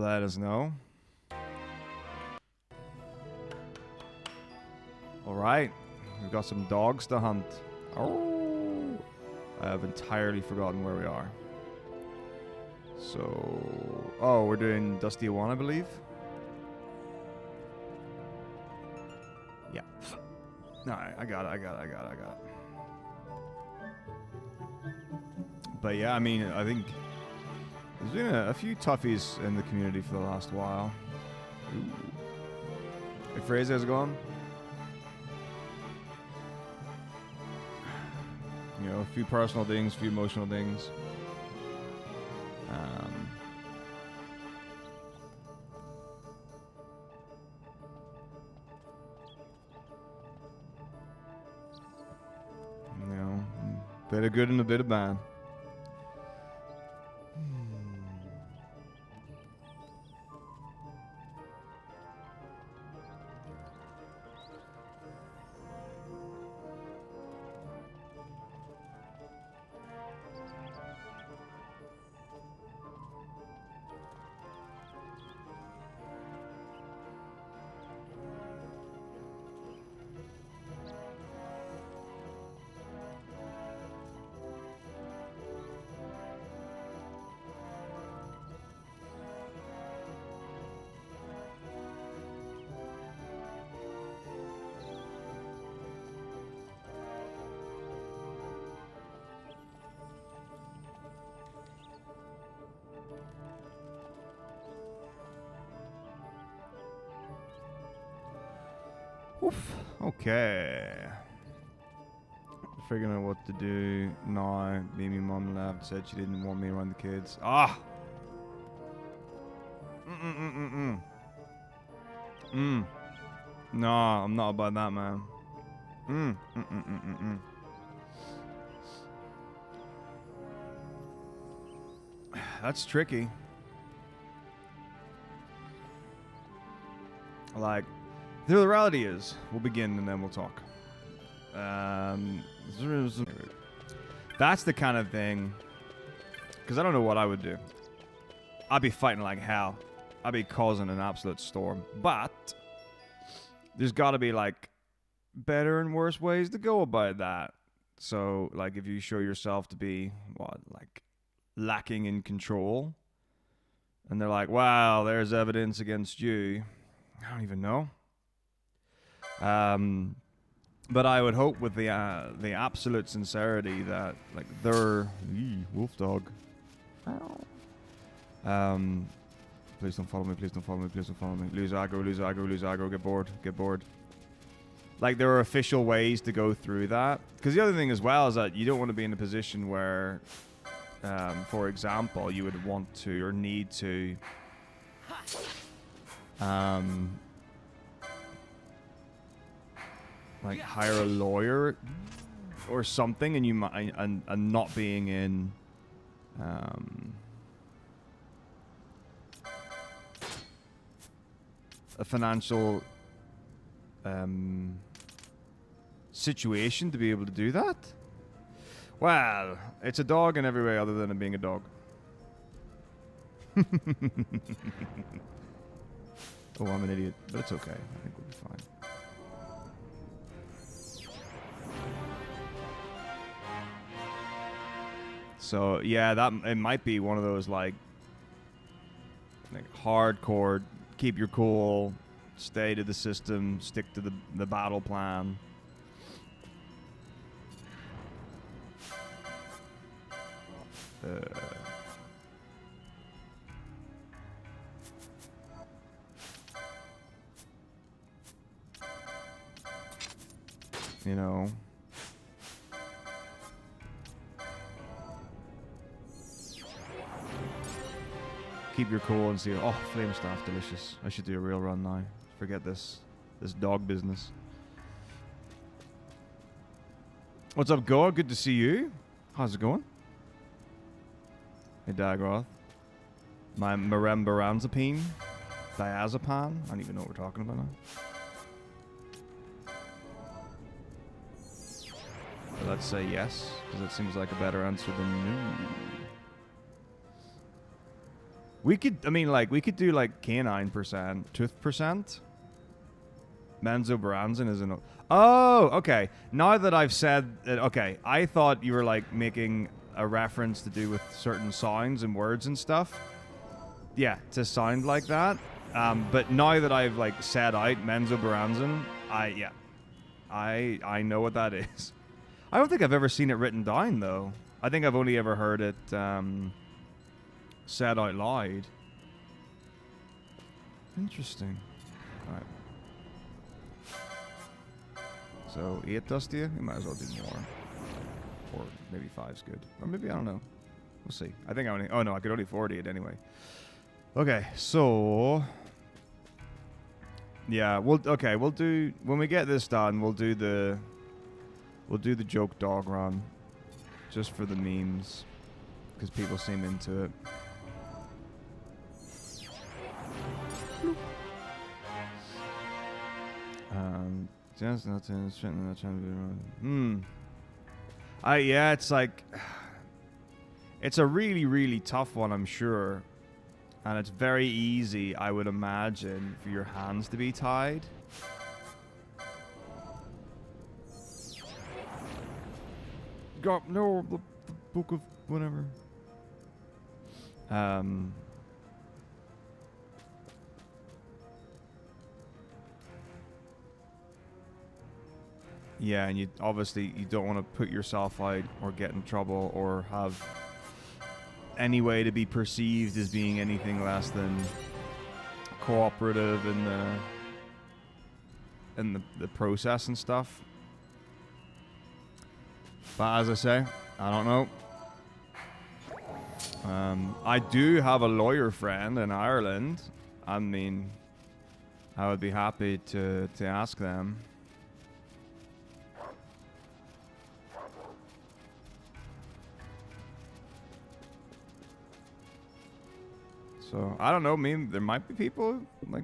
Let us know. Alright, we've got some dogs to hunt. Oh, I have entirely forgotten where we are. So, oh, we're doing Dusty 1, I believe. Yeah. No, I got it. But yeah, I mean, I think there's been a few toughies in the community for the last while. Ooh. Hey, Fraser, how's it going? You know, a few personal things, a few emotional things. You know, a bit of good and a bit of bad. Oof. Okay. Figuring out what to do now. Maybe mom left, said she didn't want me around the kids. Ah! No, I'm not about that, man. That's tricky. Like, the reality is, we'll begin and then we'll talk. That's the kind of thing, because I don't know what I would do. I'd be fighting like hell. I'd be causing an absolute storm. But there's got to be like better and worse ways to go about that. So like if you show yourself to be like lacking in control, and they're like, wow, there's evidence against you. I don't even know. But I would hope with the absolute sincerity that like they're wolf dog. Please don't follow me. Please don't follow me. Please don't follow me. Lose aggro. Lose aggro. Lose aggro. Get bored. Get bored. Like there are official ways to go through that. Because the other thing as well is that you don't want to be in a position where, for example, you would want to or need to. Like hire a lawyer or something, and you might and not being in a financial situation to be able to do that. Well, it's a dog in every way other than it being a dog. Oh, I'm an idiot, but it's okay. I think we'll be fine. So yeah, that it might be one of those like hardcore, keep your cool, stay to the system, stick to the battle plan. You know. Keep your cool and see. Oh, flame staff, delicious. I should do a real run now. Forget this dog business. What's up, Goa? Good to see you. How's it going? Hey, Dagroth. My Marembaranzapine. Diazepam. I don't even know what we're talking about now. So let's say yes, because it seems like a better answer than no. We could, I mean, like, we could do, like, canine%, tooth percent. Menzoberranzan is an... Oh, okay. Now that I've said... okay, I thought you were, like, making a reference to do with certain sounds and words and stuff. Yeah, to sound like that. But now that I've, like, said out Menzoberranzan, I know what that is. I don't think I've ever seen it written down, though. I think I've only ever heard it said out loud. Interesting. Alright. So, 8 dust you? We might as well do more. Or maybe 5's good. Or maybe, I don't know. We'll see. I think I only... Oh, no, I could only 40 it anyway. Okay, so... Yeah, we'll do... When we get this done, we'll do the joke dog run. Just for the memes. Because people seem into it. Just nothing. Yeah, it's like... It's a really, really tough one, I'm sure. And it's very easy, I would imagine, for your hands to be tied. No, the book of whatever. Yeah, and you obviously you don't want to put yourself out or get in trouble or have any way to be perceived as being anything less than cooperative in the process and stuff. But as I say, I don't know. I do have a lawyer friend in Ireland. I mean, I would be happy to ask them. So, I don't know, maybe there might be people like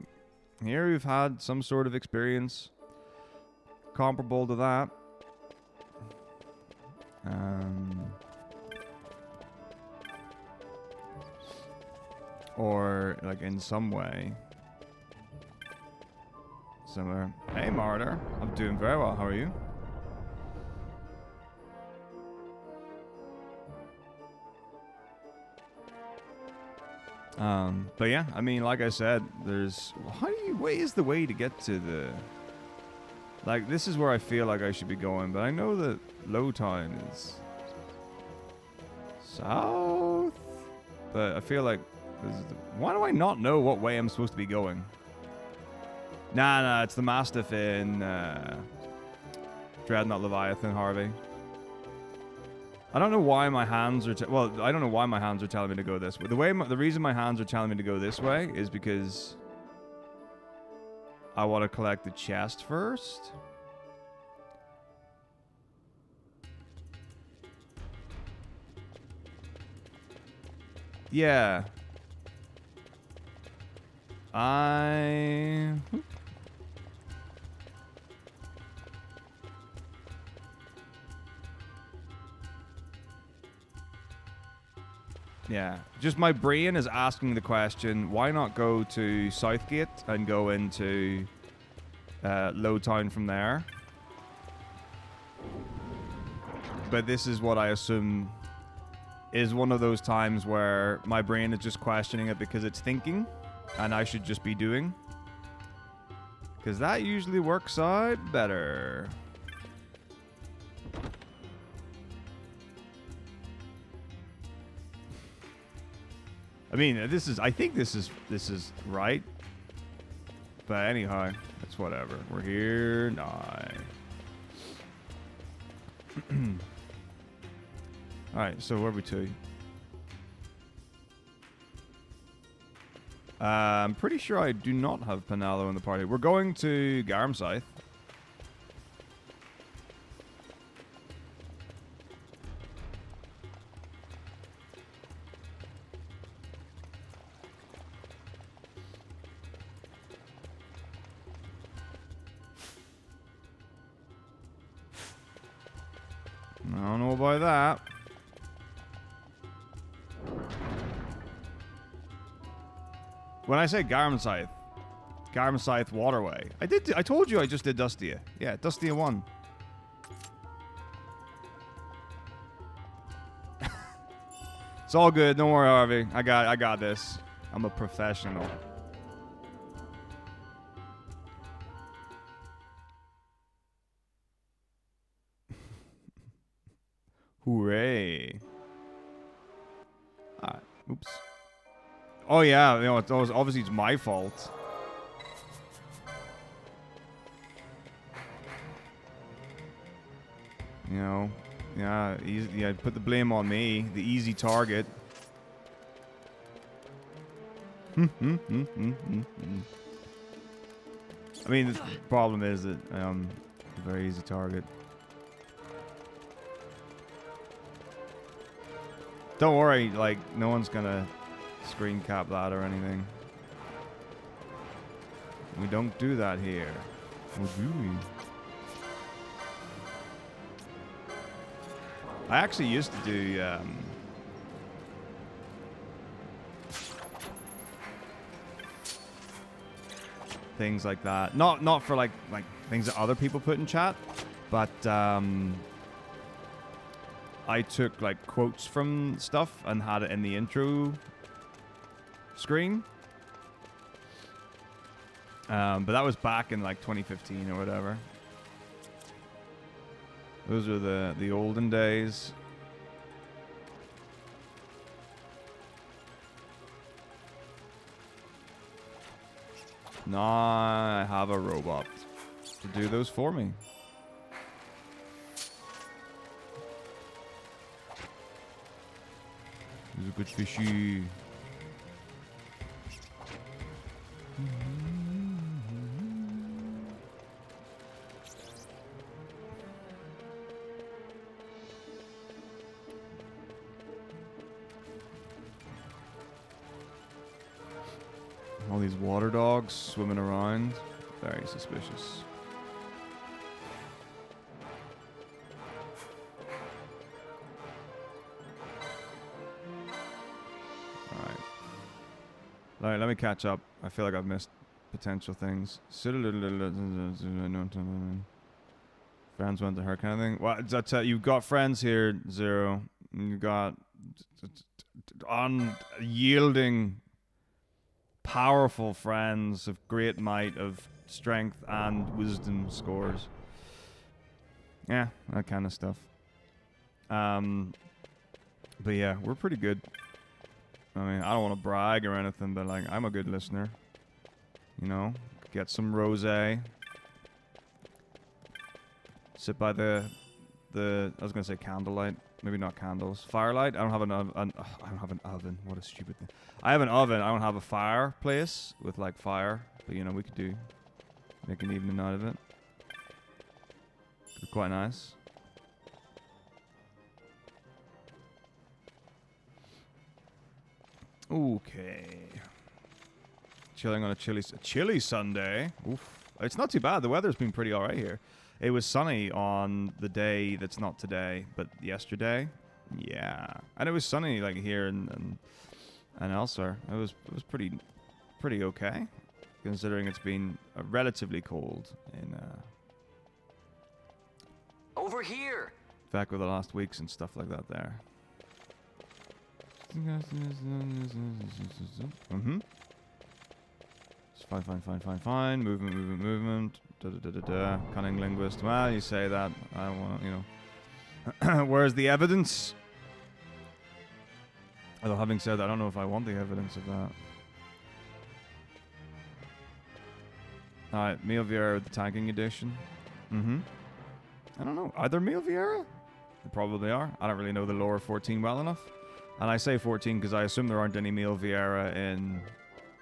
here who've had some sort of experience comparable to that. Or like in some way similar. Hey Martyr, I'm doing very well, how are you? But yeah, I mean, like I said, there's... what is the way to get to the... Like, this is where I feel like I should be going, but I know that Lowtown is... south? But I feel like... why do I not know what way I'm supposed to be going? Nah, it's the Mastiff in... Dreadnought Leviathan, Harvey. I don't know why my hands are... well, I don't know why my hands are telling me to go this way. The reason my hands are telling me to go this way is because I want to collect the chest first. Yeah. Yeah, just my brain is asking the question, why not go to Southgate and go into Lowtown from there? But this is what I assume is one of those times where my brain is just questioning it because it's thinking, and I should just be doing. Because that usually works out better. I mean, I think this is right. But anyhow, it's whatever. We're here now. Alright, so where are we to? I'm pretty sure I do not have Penalo in the party. We're going to Garamscythe. I don't know about that. When I say Garmscythe Waterway, I told you I just did Dustia. Yeah, Dustia 1. It's all good. Don't worry, Harvey. I got this. I'm a professional. Hooray. Alright. Oops. Oh yeah, you know, obviously it's my fault. You know, yeah, put the blame on me, the easy target. I mean, the problem is that a very easy target. Don't worry, like, no one's gonna screen cap that or anything. We don't do that here. Or do we? I actually used to do things like that. Not for like things that other people put in chat, but I took like quotes from stuff and had it in the intro screen. But that was back in like 2015 or whatever. Those are the olden days. Now I have a robot to do those for me. He's a good fishy. All these water dogs swimming around. Very suspicious. Alright, let me catch up. I feel like I've missed potential things. Friends went to her kind of thing. Well, that's you've got friends here, Zero. You've got unyielding, powerful friends of great might, of strength and wisdom scores. Yeah, that kind of stuff. But yeah, we're pretty good. I mean, I don't want to brag or anything, but like, I'm a good listener. You know, get some rosé. Sit by the I was gonna say candlelight, maybe not candles. Firelight. I don't have an oven. I don't have an oven. What a stupid thing. I have an oven. I don't have a fireplace with like fire, but you know, we could make an evening out of it. Could be quite nice. Okay. Chilling on a chilly Sunday. Oof. It's not too bad. The weather's been pretty alright here. It was sunny on the day that's not today, but yesterday. Yeah. And it was sunny like here and elsewhere. It was pretty okay, considering it's been relatively cold in over here. Back with the last weeks and stuff like that there. Mm-hmm. Fine. Movement. Cunning linguist. Well, you say that. I don't want to, you know. Where's the evidence? Although, having said that, I don't know if I want the evidence of that. Alright, Mio Vieira with the tanking edition. Mm-hmm. I don't know. Are there Mio Vieira? They probably are. I don't really know the lore of 14 well enough. And I say 14 because I assume there aren't any Mio Vieira in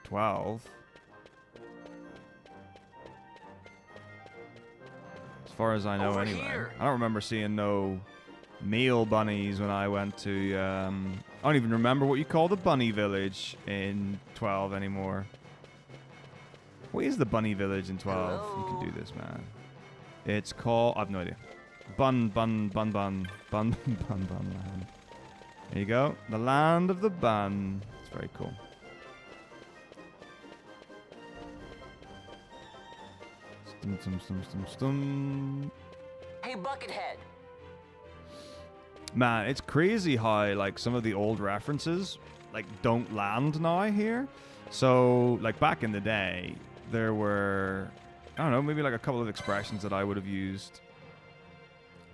12. As far as I know, anyway. Here. I don't remember seeing no meal bunnies when I went to... I don't even remember what you call the bunny village in 12 anymore. What is the bunny village in 12? Hello. You can do this, man. It's called... I have no idea. Bun, land. There you go. The land of the bun. It's very cool. Hey, Buckethead. Man, it's crazy how like some of the old references like don't land now here. So like back in the day, there were, I don't know, maybe like a couple of expressions that I would have used.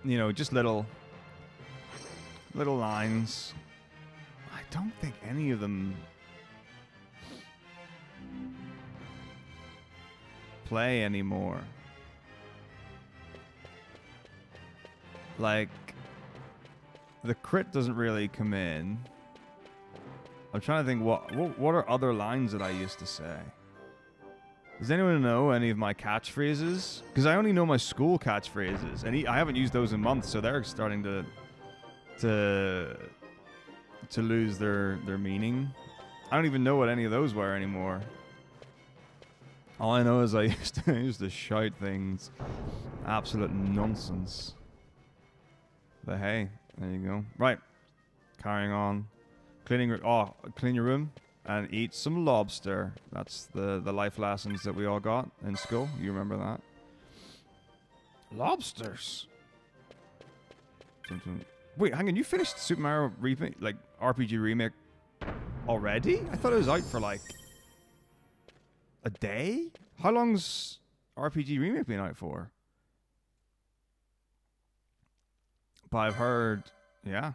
You know, just little lines. I don't think any of them play anymore. Like, the crit doesn't really come in. I'm trying to think what are other lines that I used to say. Does anyone know any of my catchphrases? Because I only know my school catchphrases, and I haven't used those in months, so they're starting to lose their meaning. I don't even know what any of those were anymore. All I know is I used to shout things. Absolute nonsense. But hey, there you go. Right. Carrying on. Clean your room and eat some lobster. That's the life lessons that we all got in school. You remember that? Lobsters. Wait, hang on. You finished Super Mario Remake, like RPG Remake already? I thought it was out for like a day? How long's RPG Remake been out for? But I've heard, yeah.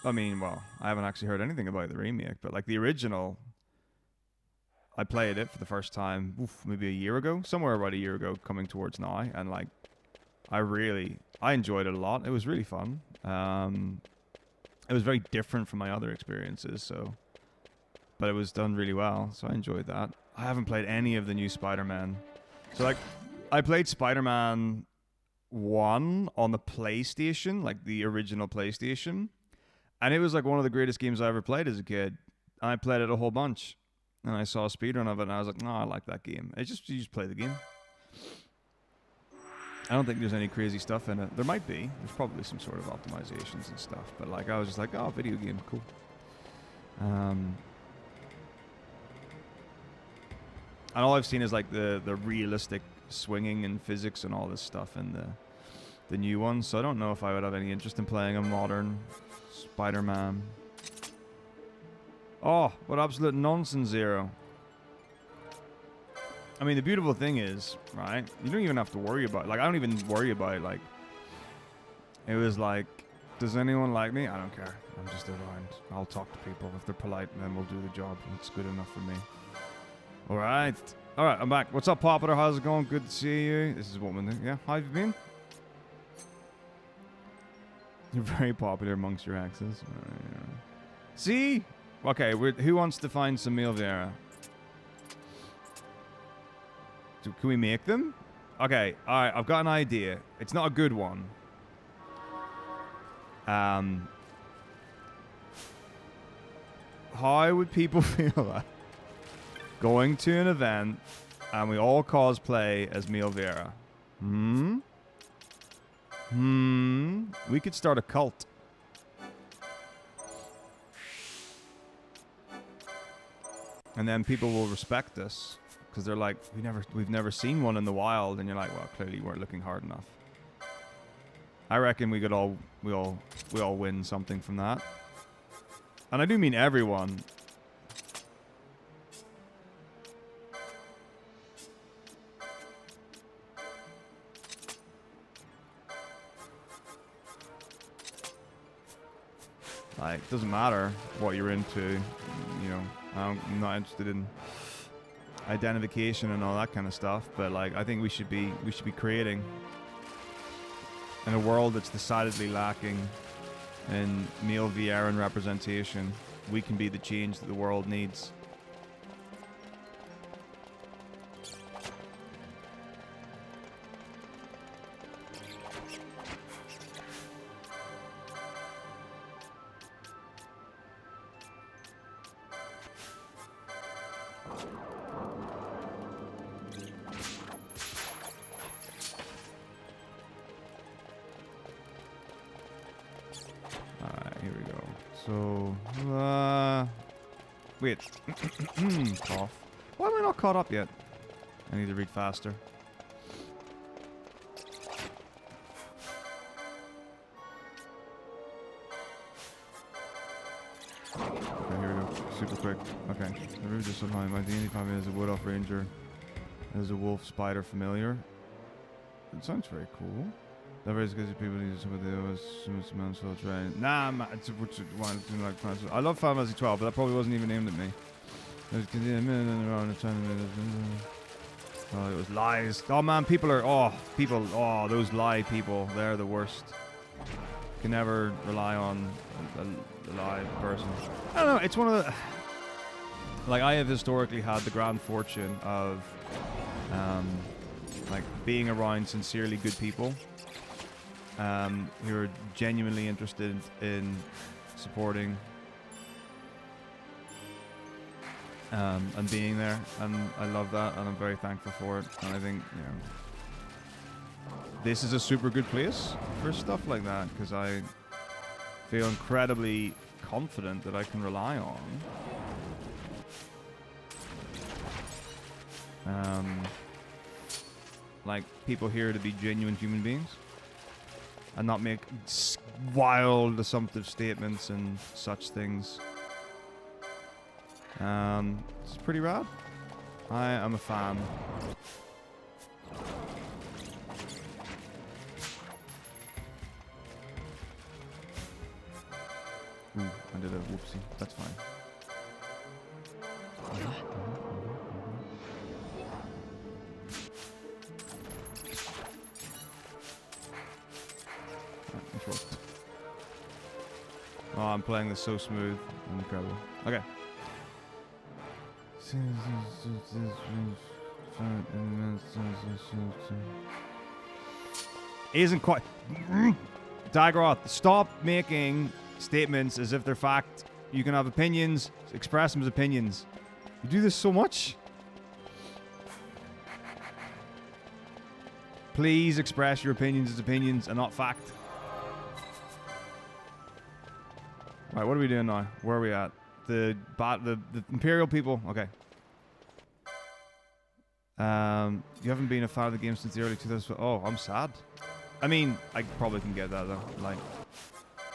I mean, well, I haven't actually heard anything about the remake, but like the original, I played it for the first time, maybe a year ago, somewhere about a year ago, coming towards now, and like, I enjoyed it a lot. It was really fun. It was very different from my other experiences, so, but it was done really well, so I enjoyed that. I haven't played any of the new Spider-Man. So like, I played Spider-Man 1 on the PlayStation, like the original PlayStation. And it was like one of the greatest games I ever played as a kid. I played it a whole bunch. And I saw a speedrun of it and I was like, no, I like that game. You just play the game. I don't think there's any crazy stuff in it. There might be. There's probably some sort of optimizations and stuff. But like I was just like, oh, video game, cool. And all I've seen is like the realistic swinging and physics and all this stuff in the new one. So I don't know if I would have any interest in playing a modern Spider-Man. Oh, what absolute nonsense, Zero. I mean, the beautiful thing is, right, you don't even have to worry about, like, I don't even worry about, like, it was like, does anyone like me? I don't care. I'm just around. I'll talk to people. If they're polite, then we'll do the job. It's good enough for me. All right. All right, I'm back. What's up, Popular? How's it going? Good to see you. This is Woman. Yeah, how have you been? You're very popular amongst your exes. See? Okay, who wants to find some Mil Vieira? Can we make them? Okay, alright, I've got an idea. It's not a good one. How would people feel about going to an event and we all cosplay as Mil Vieira? We could start a cult. And then people will respect us because they're like, we've never seen one in the wild, and you're like, well, clearly you weren't looking hard enough. I reckon we all win something from that. And I do mean everyone. Like, it doesn't matter what you're into, you know. I'm not interested in identification and all that kind of stuff, but like, I think we should be creating in a world that's decidedly lacking in Mil Vieira representation. We can be the change that the world needs. Wait. Cough. Why am I not caught up yet? I need to read faster. Okay, here we go. Super quick. Okay. The route is somehow my D&D probably has a wood off ranger. There's a wolf spider familiar. It sounds very cool. That is because people need some of the Mansfield train. Nah, it's I love Final Fantasy 12, but that probably wasn't even aimed at me. Oh, it was lies. Oh man, people are those lie people. They're the worst. Can never rely on a lie person. I don't know. It's one of the like I have historically had the grand fortune of like being around sincerely good people who are genuinely interested in supporting and being there, and I love that, and I'm very thankful for it. And I think, you know, this is a super good place for stuff like that, because I feel incredibly confident that I can rely on like people here to be genuine human beings and not make wild assumptive statements and such things. It's pretty rad. I am a fan. Ooh, I did a whoopsie. That's fine. Oh, I'm playing this so smooth and incredible. Okay. Isn't quite. Dagroth, stop making statements as if they're fact. You can have opinions, express them as opinions. You do this so much. Please express your opinions as opinions and not fact. Right, what are we doing now? Where are we at? The Imperial people. Okay. You haven't been a fan of the game since the early 2000s. Oh, I'm sad. I mean, I probably can get that though. Like,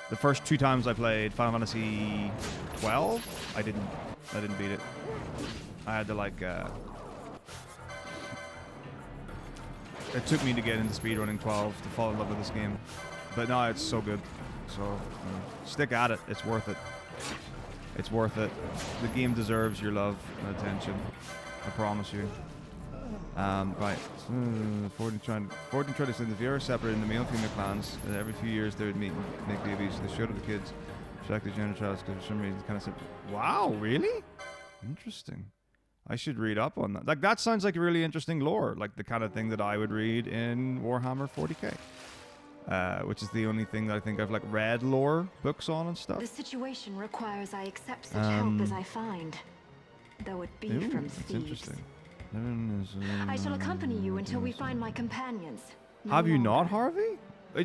the first 2 times I played Final Fantasy 12, I didn't beat it. I had to like. It took me to get into speedrunning 12 to fall in love with this game, but now it's so good. So stick at it. It's worth it. It's worth it. The game deserves your love and attention. I promise you. Right. 14 trying to send the viewer separated into male and female clans. Every few years they would meet and make babies. They showed it to the kids. Check the gender trials because for some reason it's kind of simple. Wow, really? Interesting. I should read up on that. Like, that sounds like a really interesting lore. Like the kind of thing that I would read in Warhammer 40k. Which is the only thing that I think I've like read lore books on and stuff. The situation requires I accept such help as I find, though it be from thieves. Interesting. I shall accompany you until we find my companions. Have you not, Harvey?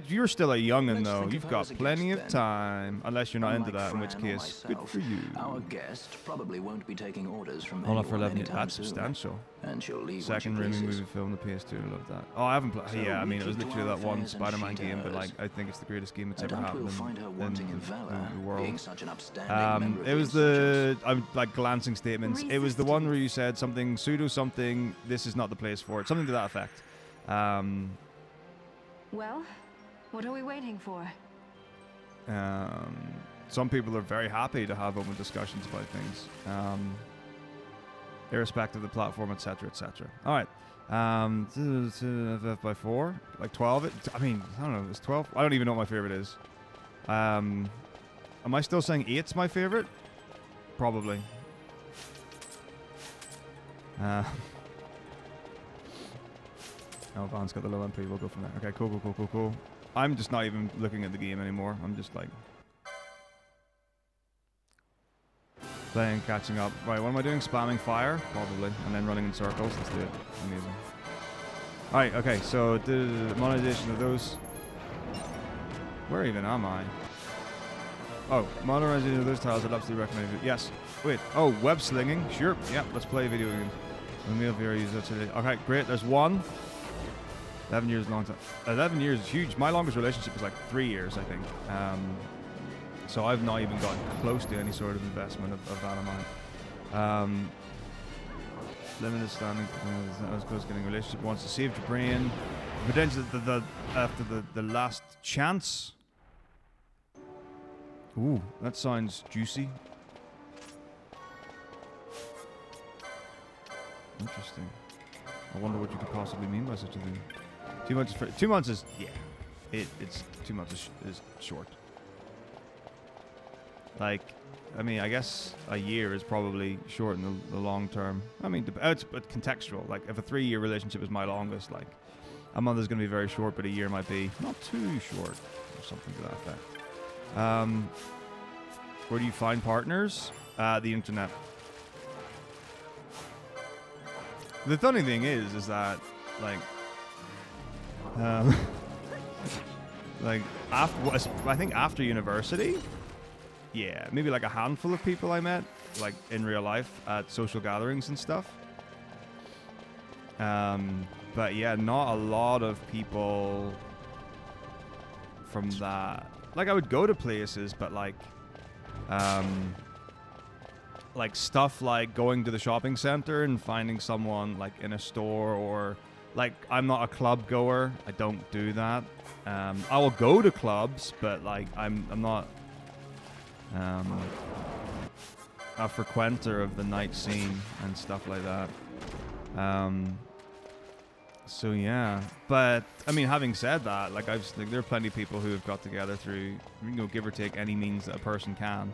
You're still a young'un though. You've got plenty of time, unless you're not into that, in which case, good for you. Our guest probably won't be taking orders from Hold on for anyone 11 anytime That's soon. substantial. And she'll leave Second Raimi movie film, the PS2. I love that. Oh, I haven't played. So Yeah, I mean, it was we keep literally to that our one affairs and Spider-Man she game, but does. like, I think it's the greatest game that's No ever doubt happened we'll find her wanting in valor, the world. being such an upstanding member of It was the I'm like glancing statements. It was the one where you said something pseudo something. This is not the place for it. Something to that effect. Well, what are we waiting for? Some people are very happy to have open discussions about things, irrespective of the platform, etc., etc. All right, FF by 4, like 12. I mean, I don't know. It's 12. I don't even know what my favorite is. Am I still saying 8's my favorite? Probably. Oh, Van's got the low MP. We'll go from there. Okay, cool. I'm just not even looking at the game anymore. I'm just like playing, catching up. Right, what am I doing? Spamming fire? Probably. And then running in circles. Let's do it. Amazing. Alright, okay, so the monetization of those. Where even am I? Oh, monetization of those tiles I'd absolutely recommend. Yes. Wait. Oh, web slinging? Sure. Yeah, let's play video games. When we have use that today. Okay, great. There's one. 11 years long time. 11 years is huge. My longest relationship was like 3 years, I think. So I've not even gotten close to any sort of investment of that amount. Limited standing. As close to getting a relationship. Wants to save your brain. Potentially after the last chance. Ooh, that sounds juicy. Interesting. I wonder what you could possibly mean by such a thing. 2 months is 2 months is it's 2 months is short. Like, I mean, I guess a year is probably short in the long term. I mean, it's but contextual. Like, if a 3-year relationship is my longest, like a month is going to be very short, but a year might be not too short or something to that effect. Where do you find partners? The internet. The funny thing is that, like, like I think after university, yeah, maybe like a handful of people I met, like in real life at social gatherings and stuff. But yeah, not a lot of people from that. Like, I would go to places, but like stuff like going to the shopping center and finding someone like in a store, or like, I'm not a club goer. I don't do that. I will go to clubs, but like I'm not a frequenter of the night scene and stuff like that. So yeah, but I mean, having said that, like there are plenty of people who have got together through, you know, give or take any means that a person can.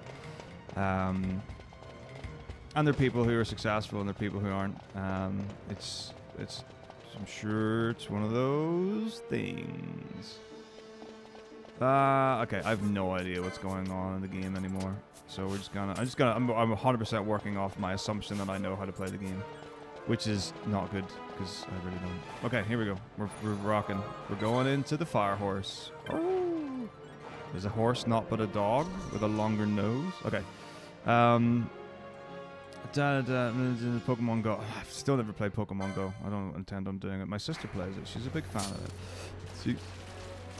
And there are people who are successful, and there are people who aren't. It's. I'm sure it's one of those things. Okay, I have no idea what's going on in the game anymore. So we're just gonna. I'm 100% working off my assumption that I know how to play the game, which is not good because I really don't. Okay, here we go. We're rocking. We're going into the fire horse. Oh, there's a horse, not but a dog with a longer nose. Okay. Pokemon Go. I've still never played Pokemon Go. I don't intend on doing it. My sister plays it. She's a big fan of it. So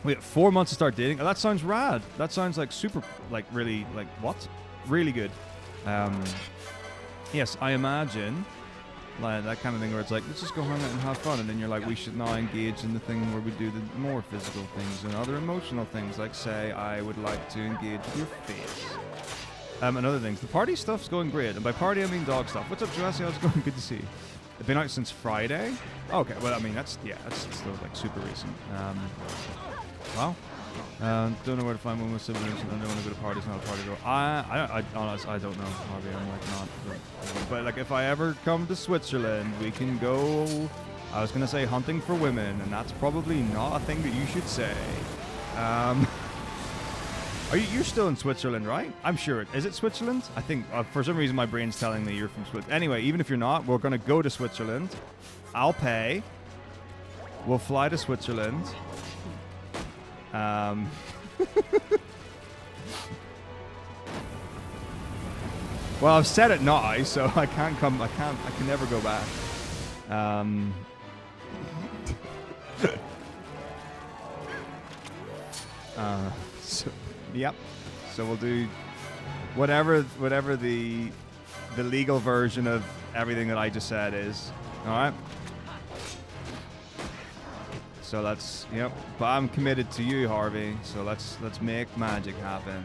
wait, 4 months to start dating? Oh, that sounds rad. That sounds like super, like really, like what? Really good. Yes, I imagine like that kind of thing where it's like, let's just go hang out and have fun, and then you're like, we should now engage in the thing where we do the more physical things and other emotional things, like say, I would like to engage with your face. And other things. The party stuff's going great. And by party, I mean dog stuff. What's up, Jurassic? How's it going? Good to see you. It's been out since Friday. Okay, well, I mean, that's still, like, super recent. Well, don't know where to find one with siblings, and I don't want to go to parties, not a party girl. I honestly, I don't know, Harvey. I'm, like, not. But, like, if I ever come to Switzerland, we can go, I was going to say hunting for women, and that's probably not a thing that you should say. You're still in Switzerland, right? I'm sure. Is it Switzerland? I think, for some reason, my brain's telling me you're from Switzerland. Anyway, even if you're not, we're going to go to Switzerland. I'll pay. We'll fly to Switzerland. Well, I've said it now, so I can't come. I can never go back. So, yep. So we'll do whatever the legal version of everything that I just said is. All right. So that's, yep. But I'm committed to you, Harvey. So let's make magic happen.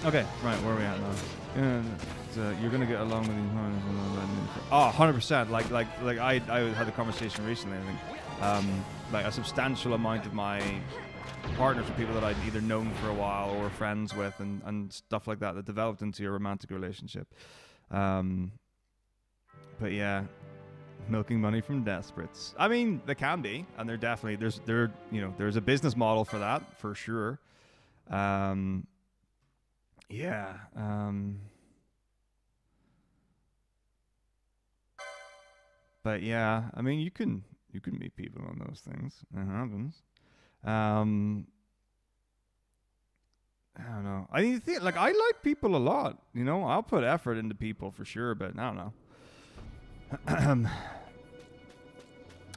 Okay, right. Where are we at now? You're gonna get along with these. Oh, 100%. Like I had a conversation recently. I think. Like a substantial amount of my partners were people that I'd either known for a while or were friends with, and stuff like that developed into a romantic relationship. But yeah, milking money from desperates. I mean, they can be, and they're definitely there's a business model for that for sure. Yeah. But yeah, I mean, you can meet people on those things. It happens. I don't know. I mean, like I like people a lot. You know, I'll put effort into people for sure, but I don't know.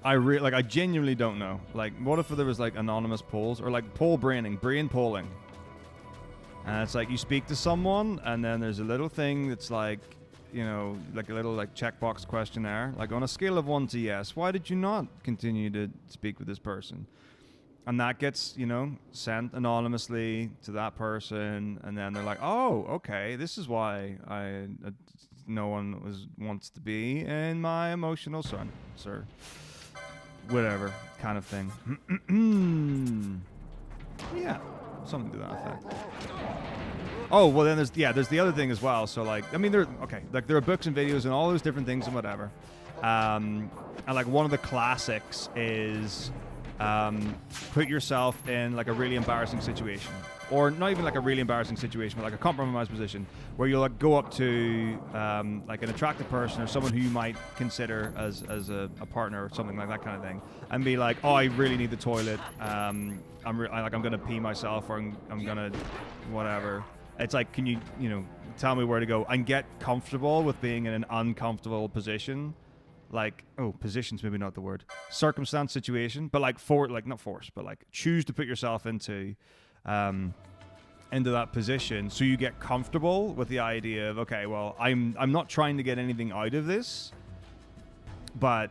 I genuinely don't know. Like, what if there was like anonymous polls or like brain polling? And it's like you speak to someone, and then there's a little thing that's like, you know, like a little like checkbox questionnaire, like on a scale of 1 to yes, why did you not continue to speak with this person? And that gets, you know, sent anonymously to that person, and then they're like, oh, okay, this is why no one wants to be in my emotional son, sir. Whatever kind of thing. Yeah, something to that effect. Oh, well then there's the other thing as well. So like, I mean, there are books and videos and all those different things and whatever. And like one of the classics is put yourself in like a really embarrassing situation, or not even like a really embarrassing situation, but like a compromised position where you'll like go up to like an attractive person or someone who you might consider as a partner or something like that kind of thing, and be like, oh, I really need the toilet. I'm gonna pee myself, or I'm gonna whatever. It's like, can you tell me where to go, and get comfortable with being in an uncomfortable position. Like, position's maybe not the word. Circumstance, situation, but like not force, but like choose to put yourself into that position, so you get comfortable with the idea of, okay, well, I'm not trying to get anything out of this, but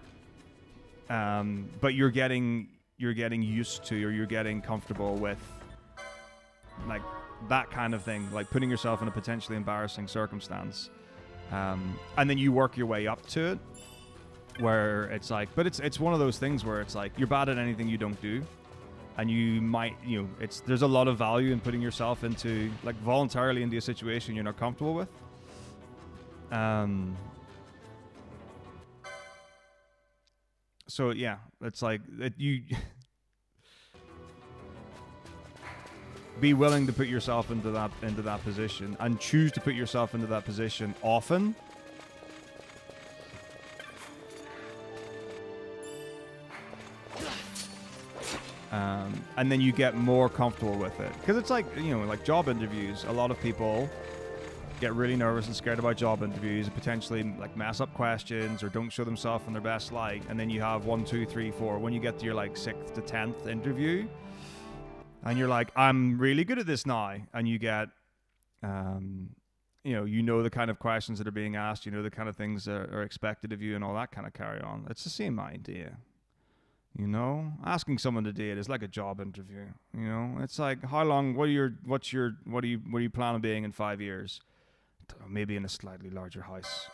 you're getting used to, or you're getting comfortable with like that kind of thing, like putting yourself in a potentially embarrassing circumstance, and then you work your way up to it. Where it's like, but it's one of those things where it's like you're bad at anything you don't do, and you might, there's a lot of value in putting yourself into, like, voluntarily into a situation you're not comfortable with. So yeah, it's like you be willing to put yourself into that position, and choose to put yourself into that position often. And then you get more comfortable with it. Because it's like, like job interviews. A lot of people get really nervous and scared about job interviews and potentially like mess up questions or don't show themselves in their best light. And then you have 1, 2, 3, 4. When you get to your like 6th to 10th interview, and you're like, I'm really good at this now. And you get, the kind of questions that are being asked, the kind of things that are expected of you and all that kind of carry on. It's the same idea. Asking someone to date is like a job interview. It's like, how long? What do you plan on being in 5 years? Maybe in a slightly larger house.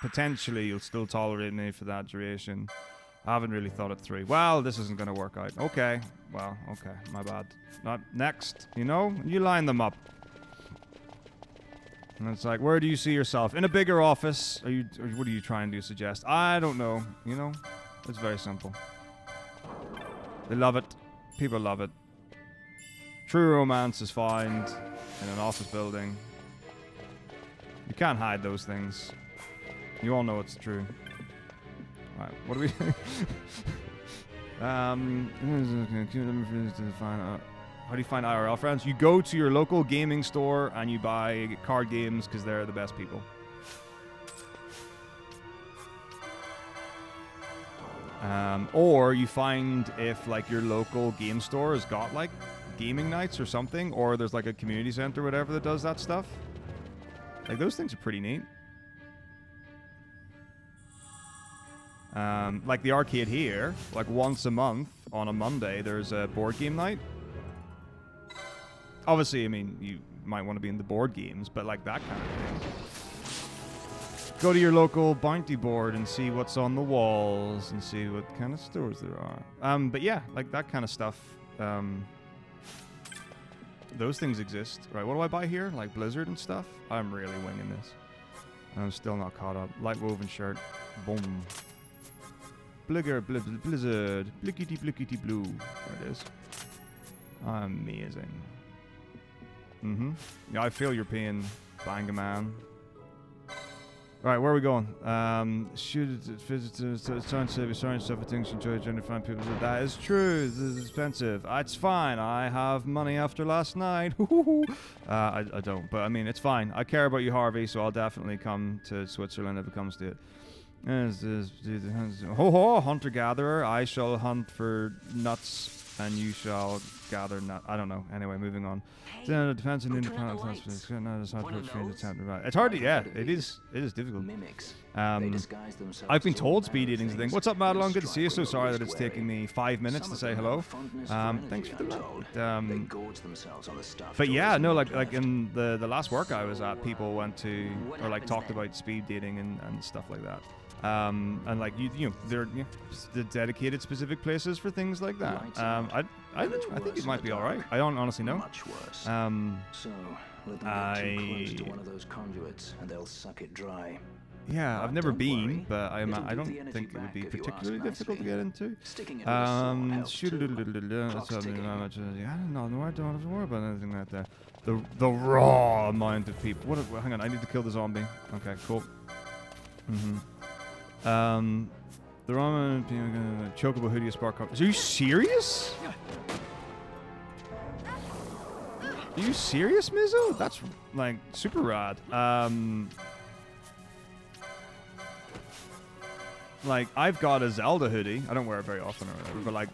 Potentially you'll still tolerate me for that duration. I haven't really thought it through. Well, this isn't going to work out. Okay. Well, okay, my bad. Not next. You line them up. And it's like, where do you see yourself? In a bigger office? Or what are you trying to suggest? I don't know. It's very simple. They love it. People love it. True romance is found in an office building. You can't hide those things. You all know it's true. Alright, what do we do? How do you find IRL friends? You go to your local gaming store and you buy card games because they're the best people. Or you find if like your local game store has got like gaming nights or something, or there's like a community center or whatever that does that stuff. Like those things are pretty neat. Like the arcade here, like once a month on a Monday, there's a board game night. Obviously, I mean, you might want to be in the board games, but like that kind of thing. Go to your local bounty board and see what's on the walls and see what kind of stores there are. But yeah, like that kind of stuff. Those things exist. Right, what do I buy here? Like Blizzard and stuff? I'm really winging this. I'm still not caught up. Light woven shirt. Boom. Blizzard. Blickety blue. There it is. Amazing. Yeah, I feel your pain, Bangaman. Right, where are we going? Shoot it, visitors, trying to save your stuff for things you enjoy, generally find people. That is true. This is expensive. It's fine. I have money after last night. I don't, but I mean, it's fine. I care about you, Harvey, so I'll definitely come to Switzerland if it comes to it. Ho ho, hunter-gatherer. I shall hunt for nuts, and you shall gather nuts. I don't know. Anyway, moving on. It depends on independent. It's hard to, yeah, it is difficult. Mimics. I've been told speed eating's a thing. What's up, Madelon? Good to see you. So sorry that it's taking me 5 minutes to say hello. Thanks for the but yeah, no, like in the last work I was at, people went to or like talked about speed dating and stuff like that. And like you know, there are the dedicated specific places for things like that. I think it might be all right. I don't honestly know. Much worse. So let them get too close to one of those conduits, and they'll suck it dry. Yeah, I've never been, but I don't think it would be particularly difficult to get into. I don't have to worry about anything like that. The raw amount of people. Hang on, I need to kill the zombie. Okay, cool. The ramen, chocobo hoodie spark. Are you serious? Are you serious, Mizzo? That's like super rad. Like I've got a Zelda hoodie. I don't wear it very often or whatever, but like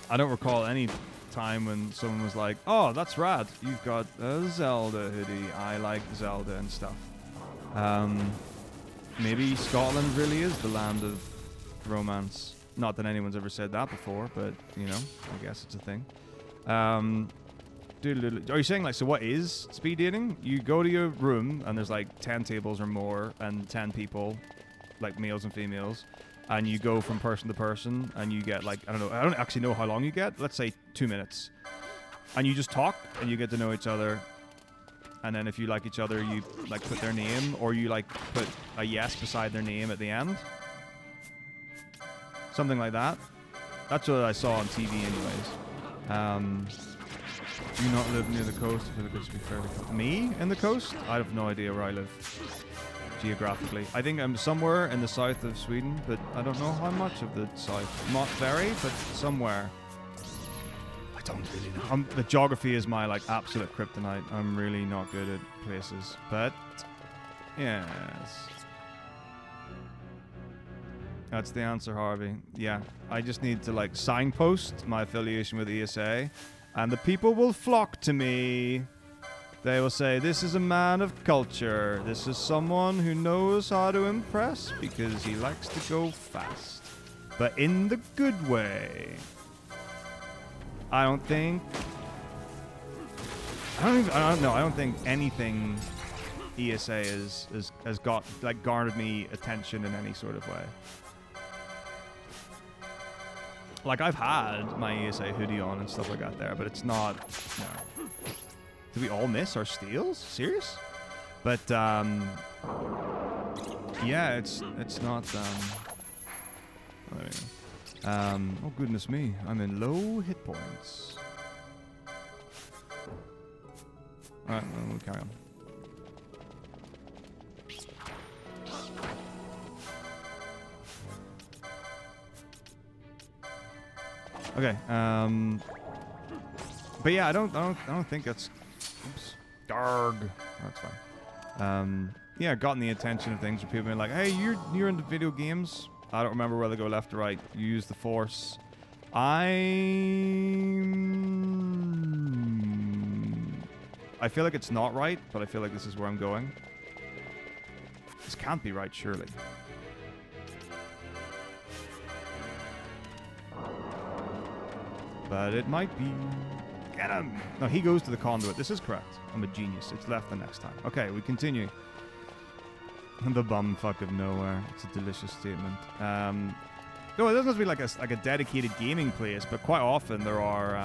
I don't recall any time when someone was like, "Oh, that's rad. You've got a Zelda hoodie. I like Zelda and stuff." Maybe Scotland really is the land of romance. Not that anyone's ever said that before, but, you know, I guess it's a thing. Are you saying, like, so what is speed dating? You go to your room, and there's, like, 10 tables or more, and 10 people, like, males and females, and you go from person to person, and you get, like, I don't actually know how long you get. Let's say 2 minutes. And you just talk, and you get to know each other. And then if you like each other, you like put their name, or you like put a yes beside their name at the end. Something like that. That's what I saw on TV anyways. Do you not live near the coast? I feel like it's be fairly me in the coast? I have no idea where I live geographically. I think I'm somewhere in the south of Sweden, but I don't know how much of the south. Not very, but somewhere. I don't really know. The geography is my like absolute kryptonite. I'm really not good at places, but yes, that's the answer, Harvey. Yeah, I just need to like signpost my affiliation with ESA, and the people will flock to me. They will say, "This is a man of culture. This is someone who knows how to impress because he likes to go fast, but in the good way." I don't think anything ESA has got like garnered me attention in any sort of way. Like I've had my ESA hoodie on and stuff like that there, but it's not. No. Do we all miss our steals? Serious? But yeah, it's not. Oh, there we go. Oh goodness me, I'm in low hit points. Alright, well, we'll carry on. Okay, but yeah, I don't think that's. Oops, darg. That's fine. Yeah, gotten the attention of things where people being like, "Hey, you're into video games." I don't remember whether to go left or right. You use the force. I feel like it's not right, but I feel like this is where I'm going. This can't be right, surely. But it might be. Get him! No, he goes to the conduit. This is correct. I'm a genius. It's left the next time. Okay, we continue. The bumfuck of nowhere. It's a delicious statement. No, it doesn't have to be like a dedicated gaming place, but quite often there are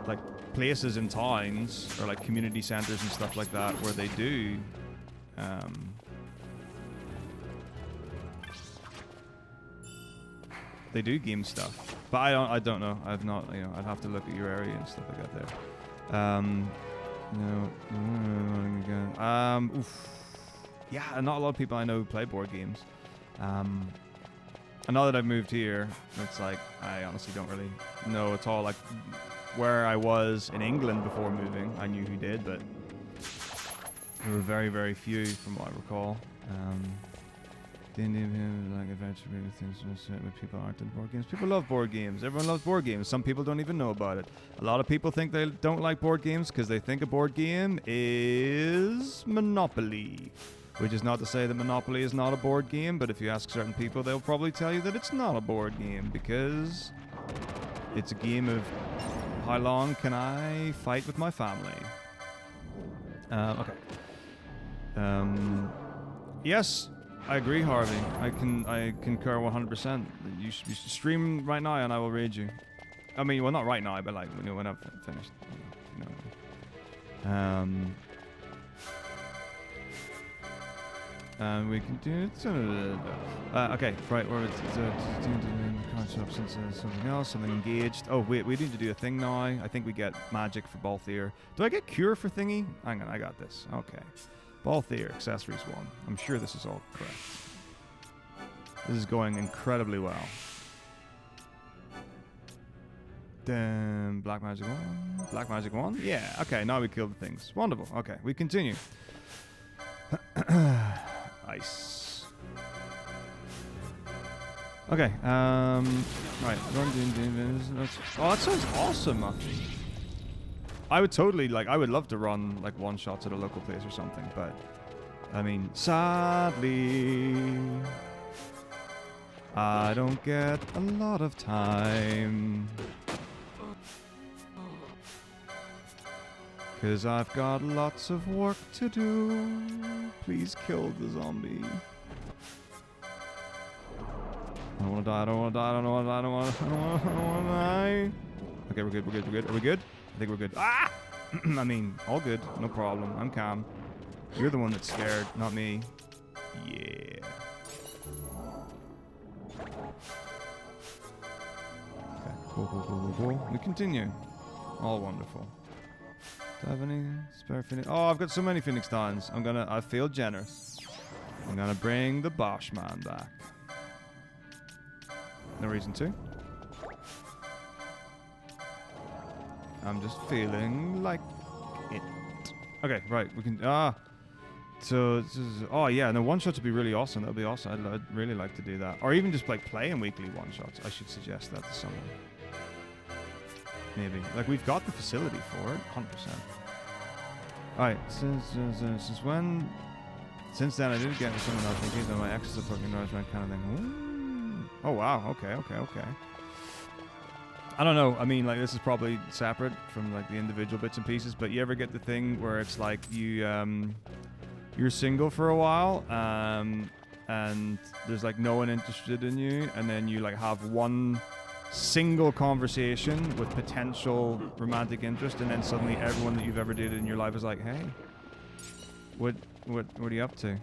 like places in towns or like community centers and stuff like that where they do game stuff. But I don't know. I've not, I'd have to look at your area and stuff like that there. No. Oof. Yeah, not a lot of people I know who play board games. And now that I've moved here, it's like I honestly don't really know at all. Like where I was in England before moving, I knew who did, but there were very, very few from what I recall. Didn't even like adventure things with people aren't in board games. People love board games. Everyone loves board games. Some people don't even know about it. A lot of people think they don't like board games because they think a board game is Monopoly. Which is not to say that Monopoly is not a board game, but if you ask certain people, they'll probably tell you that it's not a board game because it's a game of how long can I fight with my family. Okay. Yes, I agree, Harvey. I concur 100%. You should stream right now, and I will raid you. I mean, well, not right now, but like when I've finished. You know. And we can do it. Okay, right. Or it's concept since something else, something engaged. Oh wait, we need to do a thing now. I think we get magic for Balthier. Do I get cure for thingy? Hang on, I got this. Okay, Balthier accessories 1. I'm sure this is all correct. This is going incredibly well. Then black magic 1. Black magic 1. Yeah. Okay, now we kill the things. Wonderful. Okay, we continue. Ice. Okay, right. Oh, that sounds awesome, actually. I would totally, like, I would love to run, like, one-shots at a local place or something, but, I mean, sadly, I don't get a lot of time. 'Cause I've got lots of work to do. Please kill the zombie. I don't wanna die, I don't wanna die, I don't wanna die, I don't wanna die. Okay, we're good, we're good, we're good. Are we good? I think we're good. Ah! I mean, all good, no problem. I'm calm. You're the one that's scared, not me. Yeah. Okay, cool. We continue. All wonderful. Do I have any spare Phoenix? Oh, I've got so many Phoenix Downs. I feel generous. I'm gonna bring the Bosch man back. No reason to. I'm just feeling like it. Okay, right, we can, so, oh yeah, no, one-shots would be really awesome. That would be awesome. I'd really like to do that. Or even just like playing weekly one-shots. I should suggest that to someone. Maybe. Like, we've got the facility for it, 100%. Alright, since then I did get into someone else thinking that my ex is a fucking noise kind of thing. Ooh. Oh wow, okay. I don't know, I mean, like, this is probably separate from, like, the individual bits and pieces, but you ever get the thing where it's like you're single for a while, and there's, like, no one interested in you, and then you, like, have one single conversation with potential romantic interest, and then suddenly everyone that you've ever dated in your life is like, hey, what are you up to?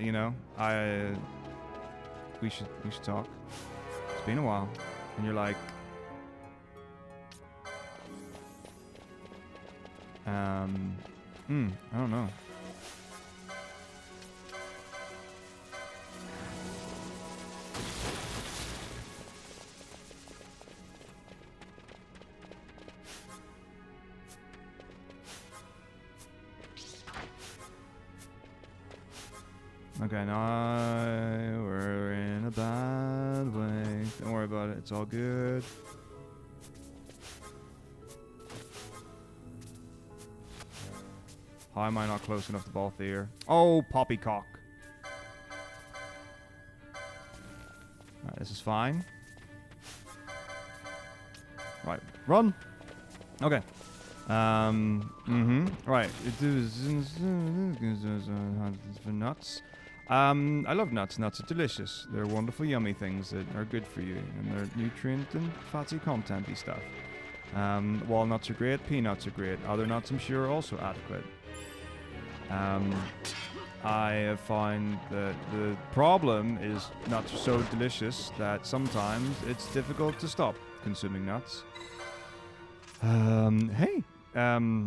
You know, we should talk. It's been a while. And you're like, I don't know. Okay, now we're in a bad way. Don't worry about it. It's all good. How am I not close enough to Balthier? Oh, poppycock. Alright, this is fine. Right, run. Okay. Right. It is for nuts. I love nuts. Nuts are delicious. They're wonderful, yummy things that are good for you, and they're nutrient and fatty content-y stuff. Walnuts are great. Peanuts are great. Other nuts, I'm sure, are also adequate. I have found that the problem is nuts are so delicious that sometimes it's difficult to stop consuming nuts. Hey, yeah,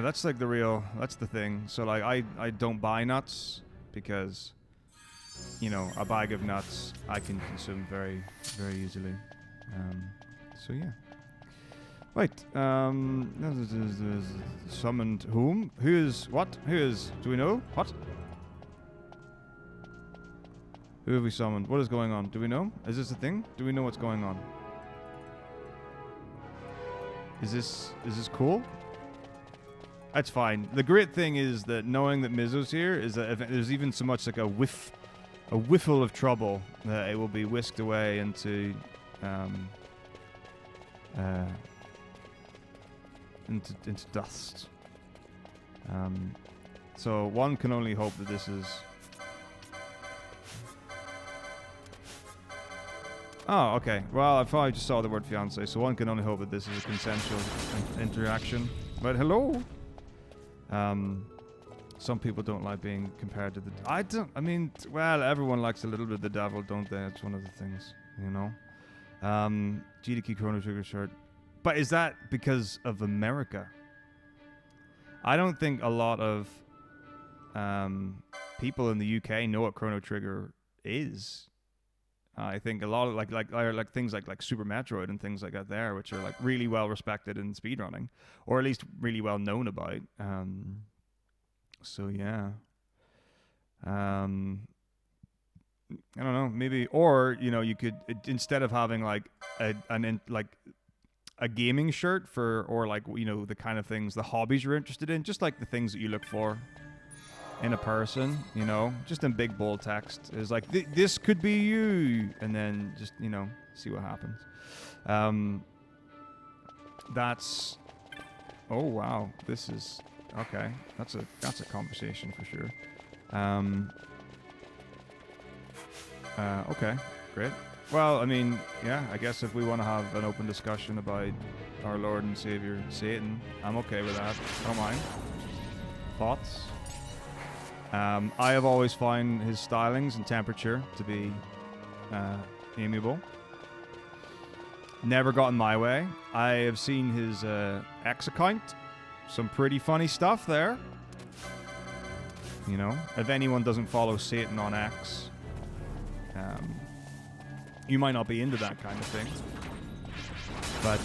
that's like the real, that's the thing. So like I don't buy nuts because, you know, a bag of nuts I can consume very, very easily. So yeah. Right, summoned whom? Who is, what? Who is, do we know? What? Who have we summoned? What is going on? Do we know? Is this a thing? Do we know what's going on? Is this cool? That's fine. The great thing is that knowing that Mizo's here is that if there's even so much like a whiffle of trouble, that it will be whisked away into into dust. So one can only hope that this is. Oh, okay. Well, I probably just saw the word fiance, so one can only hope that this is a consensual interaction. But hello. Some people don't like being compared to the. I mean, well, everyone likes a little bit of the devil, don't they? It's one of the things, you know. GDK Chrono Trigger shirt. But is that because of America? I don't think a lot of people in the UK know what Chrono Trigger is. I think a lot of like things like Super Metroid and things like that there, which are like really well respected in speedrunning, or at least really well known about. So yeah. I don't know, maybe, or you know, you could instead of having like a gaming shirt for, or like, you know, the kind of things, the hobbies you're interested in, just like the things that you look for in a person, you know, just in big bold text is like this could be you, and then just, you know, see what happens. That's, oh wow, this is okay. That's a conversation for sure. Okay, great. Well, I mean, yeah, I guess if we want to have an open discussion about our Lord and Savior Satan, I'm okay with that. I don't mind. Thoughts? I have always found his stylings and temperature to be amiable. Never gotten my way. I have seen his X account. Some pretty funny stuff there. You know, if anyone doesn't follow Satan on X, you might not be into that kind of thing. But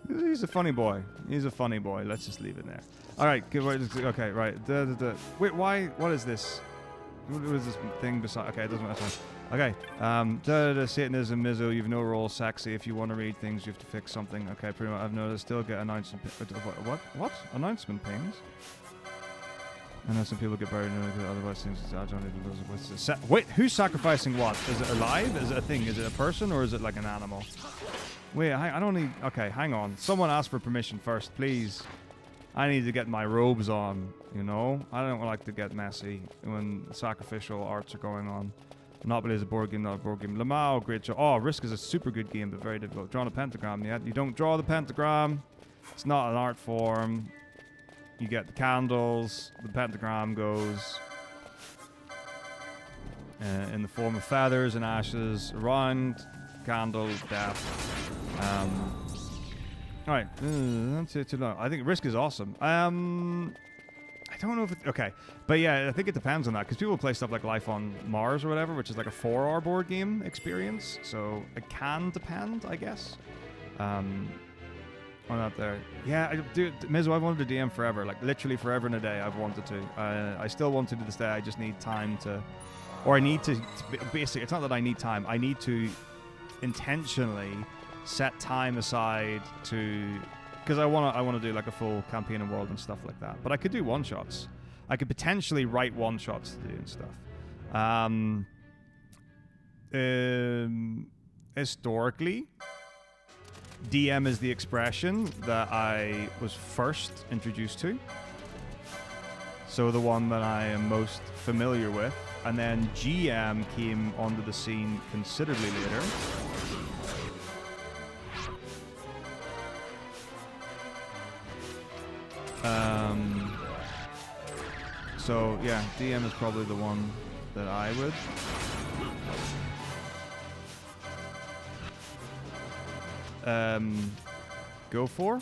he's a funny boy. He's a funny boy. Let's just leave it there. All right. Okay. Right. Wait. Why? What is this? What is this thing beside? Okay. It doesn't matter. Okay. Satanism, Mizo. You've no role. Sexy. If you want to read things, you have to fix something. Okay. Pretty much. I've noticed. Still get announcement. What? Announcement pings. I know some people get buried in it, otherwise things. I don't even know what's this. Wait. Who's sacrificing what? Is it alive? Is it a thing? Is it a person, or is it like an animal? Wait, I don't need... Okay, hang on. Someone ask for permission first, please. I need to get my robes on, you know? I don't like to get messy when sacrificial arts are going on. Monopoly is a board game, not a board game. Lamau, great job. Oh, Risk is a super good game, but very difficult. Drawing a pentagram, yeah? You don't draw the pentagram. It's not an art form. You get the candles. The pentagram goes in the form of feathers and ashes around... Candle, death. Alright. Too long. I think Risk is awesome. I don't know if it's... Okay. But yeah, I think it depends on that. Because people play stuff like Life on Mars or whatever, which is like a 4-hour board game experience. So it can depend, I guess. On that there. Yeah, dude, Mizo, I've wanted to DM forever. Like, literally forever and a day I've wanted to. I still want to this day. I just need time to... Or I need to... Basically, it's not that I need time. I need to... intentionally set time aside to, because I want to do like a full campaign and world and stuff like that. But I could do one shots. I could potentially write one shots to do and stuff. Historically, DM is the expression that I was first introduced to. So the one that I am most familiar with. And then GM came onto the scene considerably later. So yeah, DM is probably the one that I would. go for.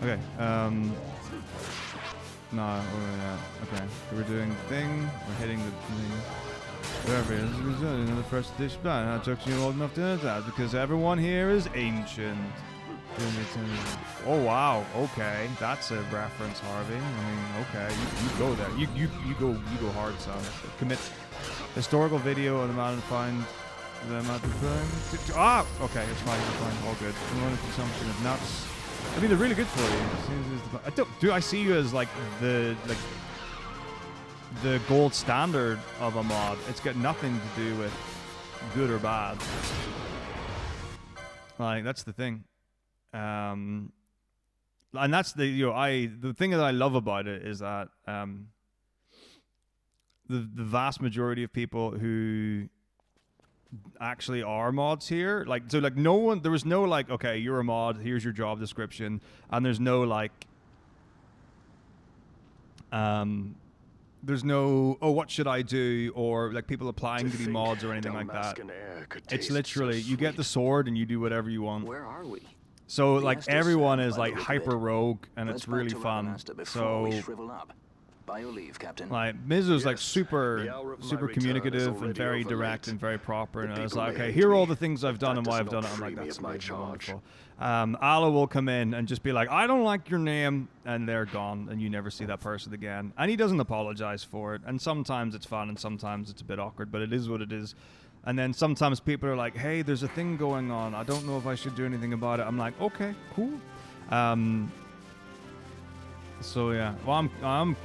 Okay. No, yeah. Okay. We're doing thing. We're hitting the thing. Whatever it is, the first dish plan. I took you old enough to know that because everyone here is ancient. Oh wow. Okay, that's a reference, Harvey. I mean, okay, you go there. You go hard, son. Commit. Historical video of the man and find them at the thing. Ah. Okay, it's fine. It's fine. All good. Unlimited consumption of nuts. I mean, they're really good for you. Do I see you as like the gold standard of a mod? It's got nothing to do with good or bad. Like that's the thing, and that's the thing that I love about it is that the vast majority of people who actually are mods here, like, so like no one, there was no like, okay, you're a mod, here's your job description, and there's no like there's no, oh, what should I do, or like people applying to be mods or anything like that. It's literally you get the sword and you do whatever you want. Where are we? So like everyone is like hyper rogue and it's really fun. So by your leave, Captain. Like Mizu's like super communicative and very direct and very proper, and I was like, okay, here are all the things I've done and why I've done it. I'm like, that's wonderful. Ala will come in and just be like, I don't like your name, and they're gone, and you never see that person again. And he doesn't apologize for it, and sometimes it's fun and sometimes it's a bit awkward, but it is what it is. And then sometimes people are like, hey, there's a thing going on, I don't know if I should do anything about it. I'm like, okay, cool. So yeah, well,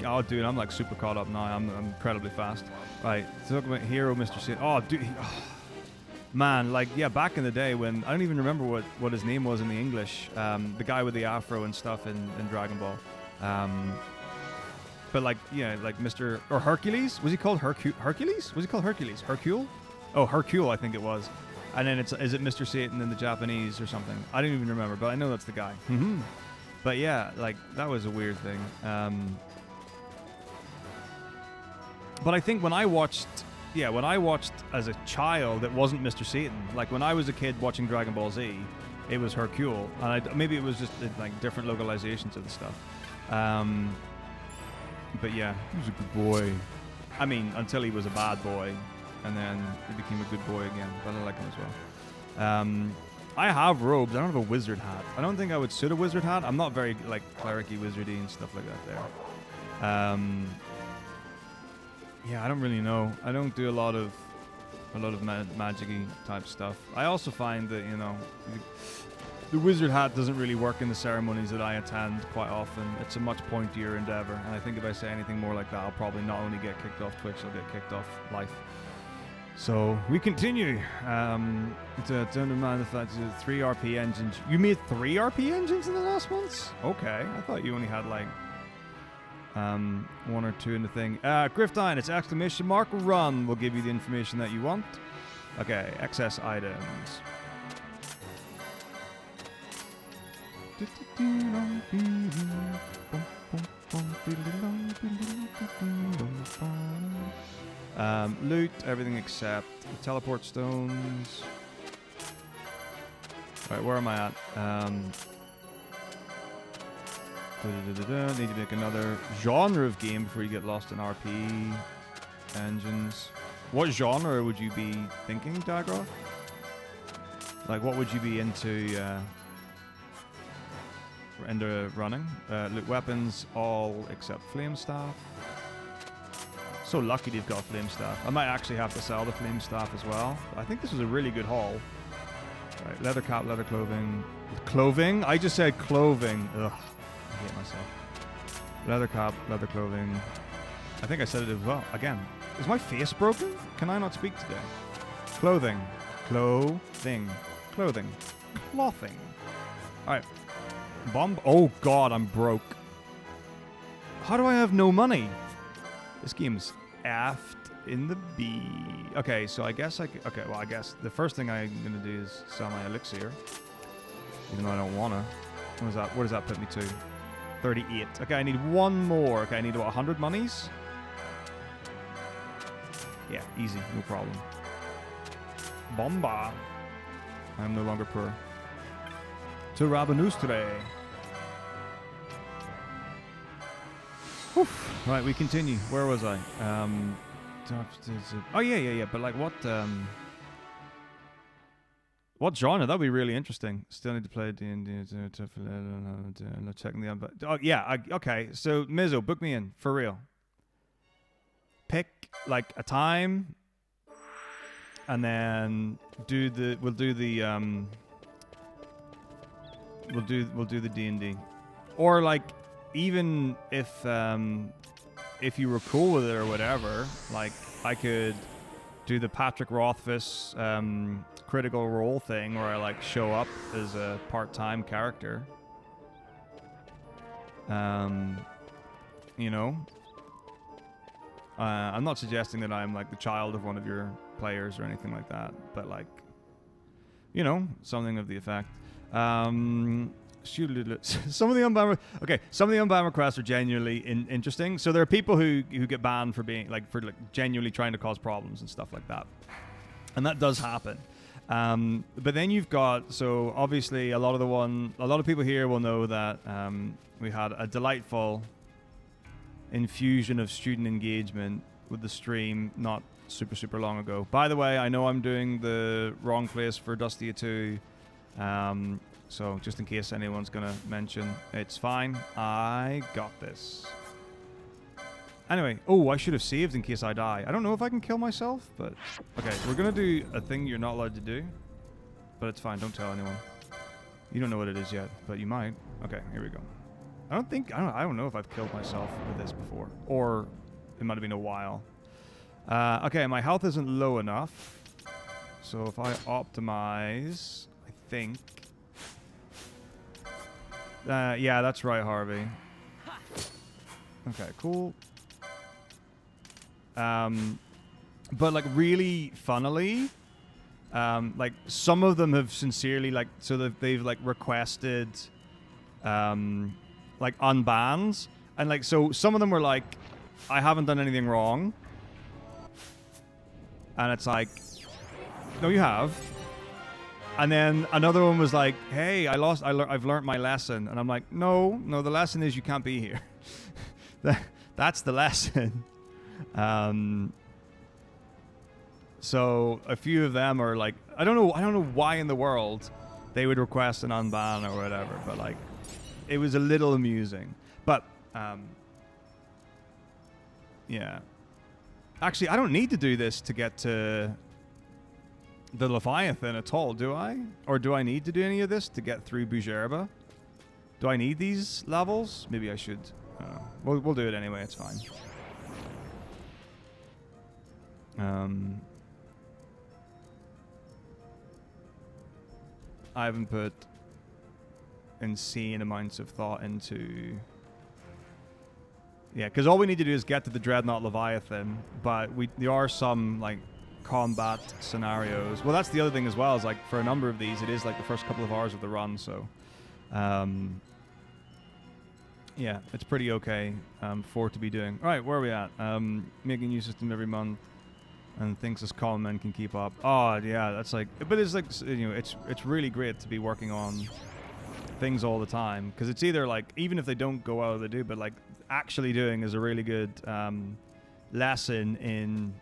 oh dude, I'm like super caught up now. I'm incredibly fast. Right, talk about hero, Mr. C. Oh dude, man, like yeah, back in the day when I don't even remember what his name was in the English. The guy with the afro and stuff in Dragon Ball. But like yeah, like Mr. or Hercules. Was he called Hercules? Was he called Hercules? Hercule? Oh, Hercule, I think it was. And then is it Mr. Satan in the Japanese or something? I don't even remember, but I know that's the guy. But yeah, like, that was a weird thing. But I think when I watched as a child, it wasn't Mr. Satan. Like, when I was a kid watching Dragon Ball Z, it was Hercule. And maybe it was just, like, different localizations of the stuff. But yeah, he was a good boy. I mean, until he was a bad boy. And then he became a good boy again. But I like him as well. I have robes. I don't have a wizard hat. I don't think I would suit a wizard hat. I'm not very like clericy, wizardy, and stuff like that there. Yeah, I don't really know. I don't do a lot of magic-y type stuff. I also find that the wizard hat doesn't really work in the ceremonies that I attend quite often. It's a much pointier endeavor, and I think if I say anything more like that, I'll probably not only get kicked off Twitch, I'll get kicked off life. So we continue. To undermine the fact that 3 RP engines. You made 3 RP engines in the last months? Okay, I thought you only had like 1 or 2 in the thing. Griftine, it's exclamation mark run will give you the information that you want. Okay, excess items. Loot, everything except the teleport stones. Alright, where am I at? Need to make another genre of game before you get lost in RP engines. What genre would you be thinking, Dagroth? Like, what would you be into running? Loot weapons, all except flame staff. So lucky they've got flame staff. I might actually have to sell the flame staff as well. I think this was a really good haul. Right, leather cap, leather clothing. Clothing? I just said clothing. Ugh, I hate myself. Leather cap, leather clothing. I think I said it as well. Again, is my face broken? Can I not speak today? Clothing. Clothing. Clothing. Clothing. Alright. Bomb. Oh god, I'm broke. How do I have no money? This game's aft in the B. Okay, so I guess I guess the first thing I'm gonna do is sell my elixir. Even though I don't wanna. What does that put me to? 38. Okay, I need 1 more. Okay, I need what, 100 monies? Yeah, easy, no problem. Bomba. I'm no longer poor. To Rabanustre. Oof. Right, we continue. Where was I? Oh yeah. But like, what genre? That'd be really interesting. Still need to play D&D. Checking the. Oh yeah. Okay. So Mizzo, book me in for real. Pick like a time, and then we'll do the D&D, or like. Even if you were cool with it or whatever, like I could do the Patrick Rothfuss Critical Role thing where I like show up as a part-time character. You know, I'm not suggesting that I'm like the child of one of your players or anything like that, but like, you know, something of the effect. Some of the unbanned requests are genuinely interesting. So there are people who get banned for being like genuinely trying to cause problems and stuff like that, and that does happen. But then you've got, so obviously a lot of people here will know that we had a delightful infusion of student engagement with the stream not super long ago. By the way, I know I'm doing the wrong place for Dusty 2. So just in case anyone's gonna mention, it's fine. I got this. Anyway, oh, I should have saved in case I die. I don't know if I can kill myself, but okay, we're gonna do a thing you're not allowed to do, but it's fine. Don't tell anyone. You don't know what it is yet, but you might. Okay, here we go. I don't know if I've killed myself with this before, or it might have been a while. Okay, my health isn't low enough, so if I optimize, I think. Yeah, that's right, Harvey. Okay, cool. But like really funnily, like some of them have sincerely like, so they've like requested like unbans, and like so some of them were like, I haven't done anything wrong, and it's like, no, you have. And then another one was like, hey, I've learned my lesson. And I'm like, no, the lesson is you can't be here. That's the lesson. So a few of them are like, I don't know why in the world they would request an unban or whatever, but like, it was a little amusing. But, yeah. Actually, I don't need to do this to get to the Leviathan at all, do I? Or do I need to do any of this to get through Bujerba? Do I need these levels? Maybe I should. We'll do it anyway, it's fine. I haven't put insane amounts of thought into... Yeah, because all we need to do is get to the Dreadnought Leviathan, but there are some, like, combat scenarios. Well, that's the other thing as well, is like for a number of these it is like the first couple of hours of the run, so yeah, it's pretty okay for it to be doing. All right, where are we at? Making a new system every month and things as common men can keep up. Oh yeah, that's like, but it's like, you know, it's really great to be working on things all the time, because it's either like, even if they don't go out, they do, but like actually doing is a really good lesson in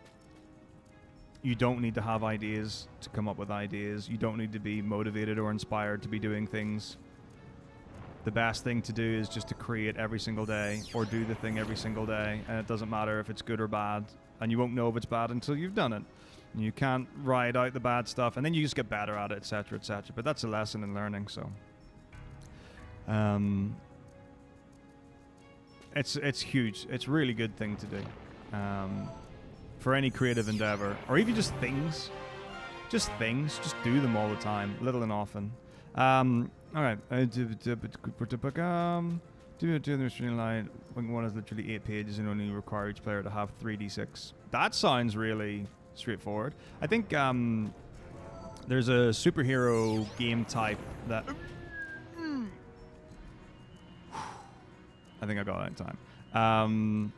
you don't need to have ideas to come up with ideas. You don't need to be motivated or inspired to be doing things. The best thing to do is just to create every single day, or do the thing every single day, and it doesn't matter if it's good or bad, and you won't know if it's bad until you've done it. You can't ride out the bad stuff, and then you just get better at it, etc., etc. But that's a lesson in learning, so it's huge. It's a really good thing to do. For any creative endeavor, or even just things, just do them all the time, little and often. All right. Do the stream line. One is literally 8 pages and only require each player to have 3d6. That sounds really straightforward. I think there's a superhero game type that I think I got it in time.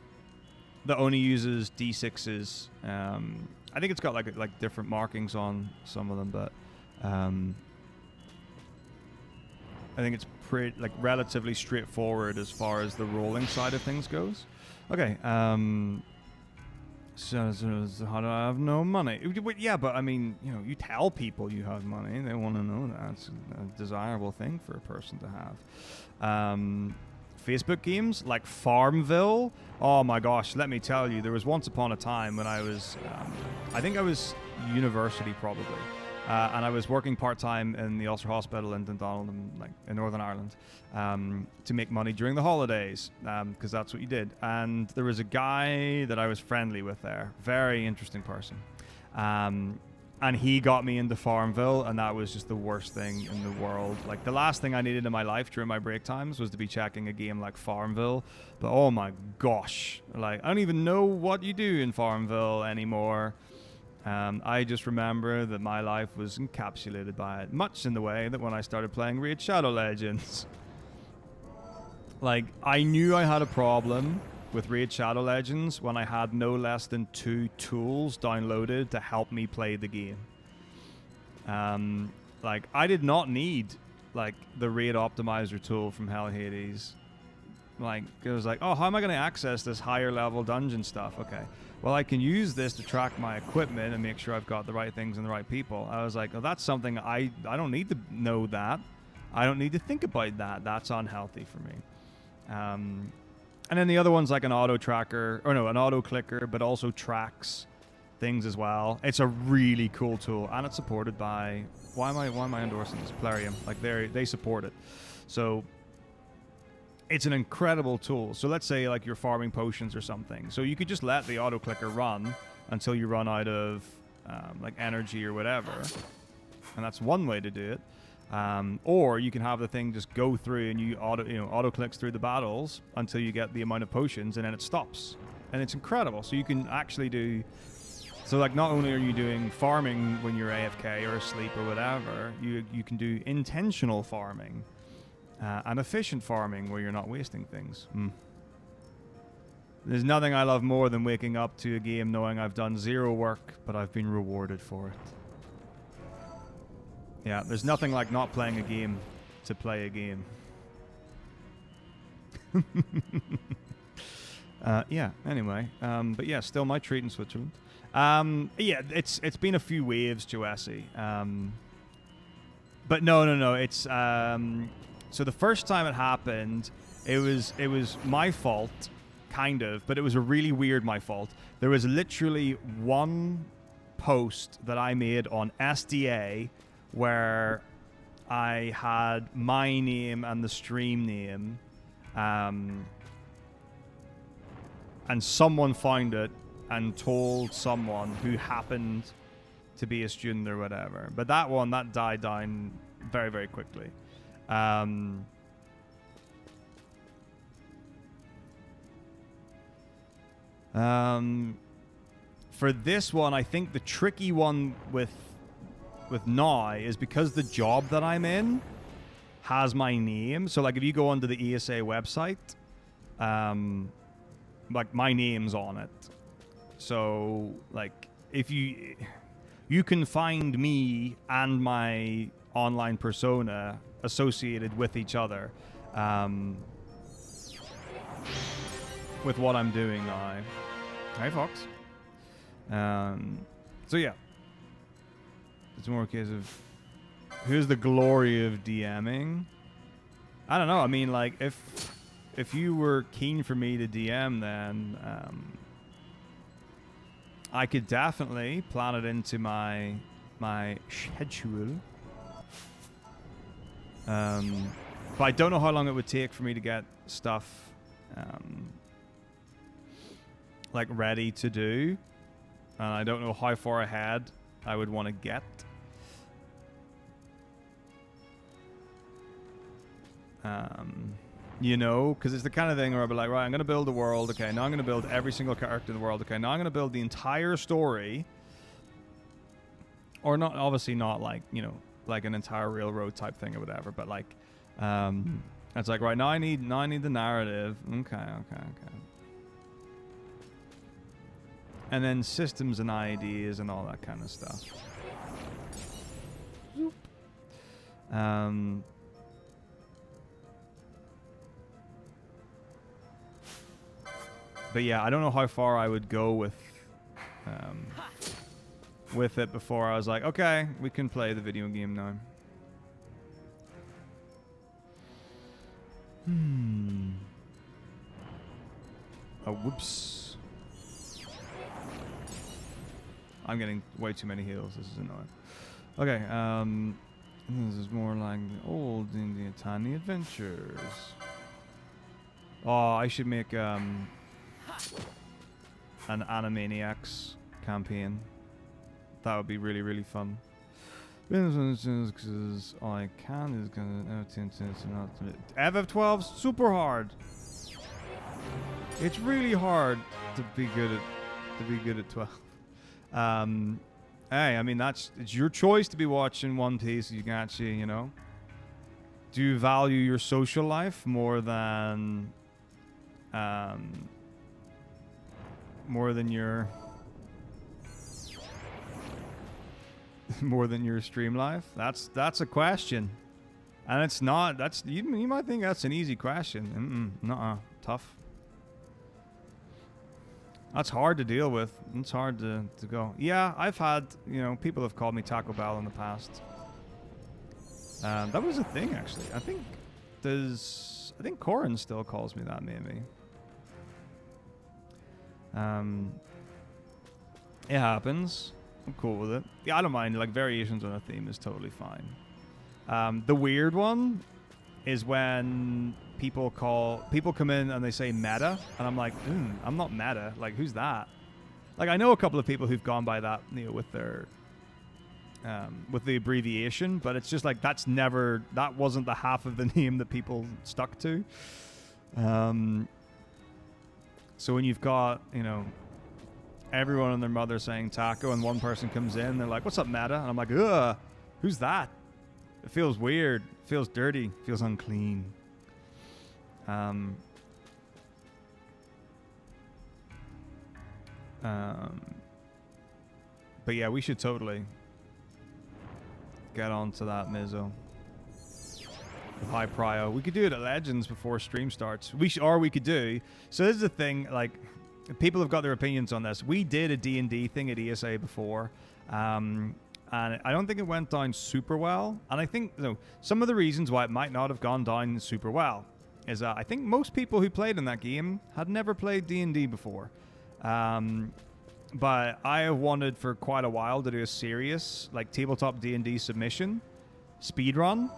that only uses D6s. I think it's got like different markings on some of them, but I think it's pretty relatively straightforward as far as the rolling side of things goes. Okay. So how do I have no money? Yeah, but I mean, you know, you tell people you have money. They want to know that. It's a desirable thing for a person to have. Facebook games like Farmville. Oh my gosh, let me tell you, there was once upon a time when I was, I think I was university probably. And I was working part-time in the Ulster Hospital in Dundonald, in Northern Ireland, to make money during the holidays, because that's what you did. And there was a guy that I was friendly with there, very interesting person. And he got me into Farmville, and that was just the worst thing in the world. Like, the last thing I needed in my life during my break times was to be checking a game like Farmville. But oh my gosh, like, I don't even know what you do in Farmville anymore. I just remember that my life was encapsulated by it, much in the way that when I started playing Raid Shadow Legends. Like, I knew I had a problem with Raid Shadow Legends when I had no less than 2 tools downloaded to help me play the game. Like, I did not need, like, the Raid Optimizer tool from Hell Hades. Like, it was like, oh, how am I going to access this higher level dungeon stuff? Okay. Well, I can use this to track my equipment and make sure I've got the right things and the right people. I was like, oh, that's something I don't need to know that. I don't need to think about that. That's unhealthy for me. And then the other one's like an auto tracker, or no, an auto clicker, but also tracks things as well. It's a really cool tool, and it's supported by, why am I endorsing this? Plarium. Like, they support it. So it's an incredible tool. So let's say like you're farming potions or something. So you could just let the auto clicker run until you run out of like energy or whatever. And that's one way to do it. Or you can have the thing just go through and you auto clicks through the battles until you get the amount of potions, and then it stops. And it's incredible. So you can actually do, so like not only are you doing farming when you're AFK or asleep or whatever, you can do intentional farming. And efficient farming where you're not wasting things. There's nothing I love more than waking up to a game knowing I've done 0 work, but I've been rewarded for it. Yeah, there's nothing like not playing a game to play a game. Yeah, anyway. But yeah, still my treat in Switzerland. Yeah, it's been a few waves, Joessi. But no, it's... So the first time it happened, it was my fault, kind of, but it was a really weird my fault. There was literally one post that I made on SDA where I had my name and the stream name, and someone found it and told someone who happened to be a student or whatever. But that died down very, very quickly. For this one, I think the tricky one with now is because the job that I'm in has my name. So like if you go onto the ESA website, like my name's on it. So like if you can find me and my online persona associated with each other, with what I'm doing now. Hey, Fox. So yeah, it's more a case of here's the glory of DMing. I don't know. I mean, like if you were keen for me to DM, then I could definitely plan it into my schedule. But I don't know how long it would take for me to get stuff like ready to do, and I don't know how far ahead I would want to get. You know, because it's the kind of thing where I'll be like, right, I'm going to build a world. Okay, now I'm going to build every single character in the world. Okay, now I'm going to build the entire story. Or not, obviously not like, you know, like an entire railroad type thing or whatever, but like, it's like, right, now I need the narrative. Okay. And then systems and ideas and all that kind of stuff. But yeah, I don't know how far I would go with it before I was like, okay, we can play the video game now. Oh, whoops. I'm getting way too many heals. This is annoying. Okay, this is more like the old Indian Tiny Adventures. Oh, I should make an Animaniacs campaign. That would be really, really fun. Because all I can is gonna FF12 super hard. It's really hard to be good at 12. Hey, I mean it's your choice to be watching One Piece. You got you know. Do you value your social life more than your stream life? That's a question, and it's not. That's you might think that's an easy question. Nuh-uh, tough. That's hard to deal with. It's hard to go. Yeah, I've had people have called me Taco Bell in the past. That was a thing actually. I think Corin still calls me that maybe. It happens. I'm cool with it. Yeah, I don't mind. Like, variations on a theme is totally fine. The weird one is when people come in and they say meta, and I'm like, I'm not meta. Like, who's that? Like, I know a couple of people who've gone by that, with their with the abbreviation, but it's just like that wasn't the half of the name that people stuck to. So when you've got everyone and their mother saying taco, and one person comes in, they're like, "What's up, meta?" And I'm like, "Ugh, who's that?" It feels weird, feels dirty, feels unclean. But yeah, we should totally get onto that, Mizzo. With high prio. We could do it at Legends before stream starts. We could do. So this is the thing, like, people have got their opinions on this. We did a D&D thing at ESA before, and I don't think it went down super well. And I think some of the reasons why it might not have gone down super well is I think most people who played in that game had never played D&D before. But I have wanted for quite a while to do a serious tabletop D&D submission speedrun,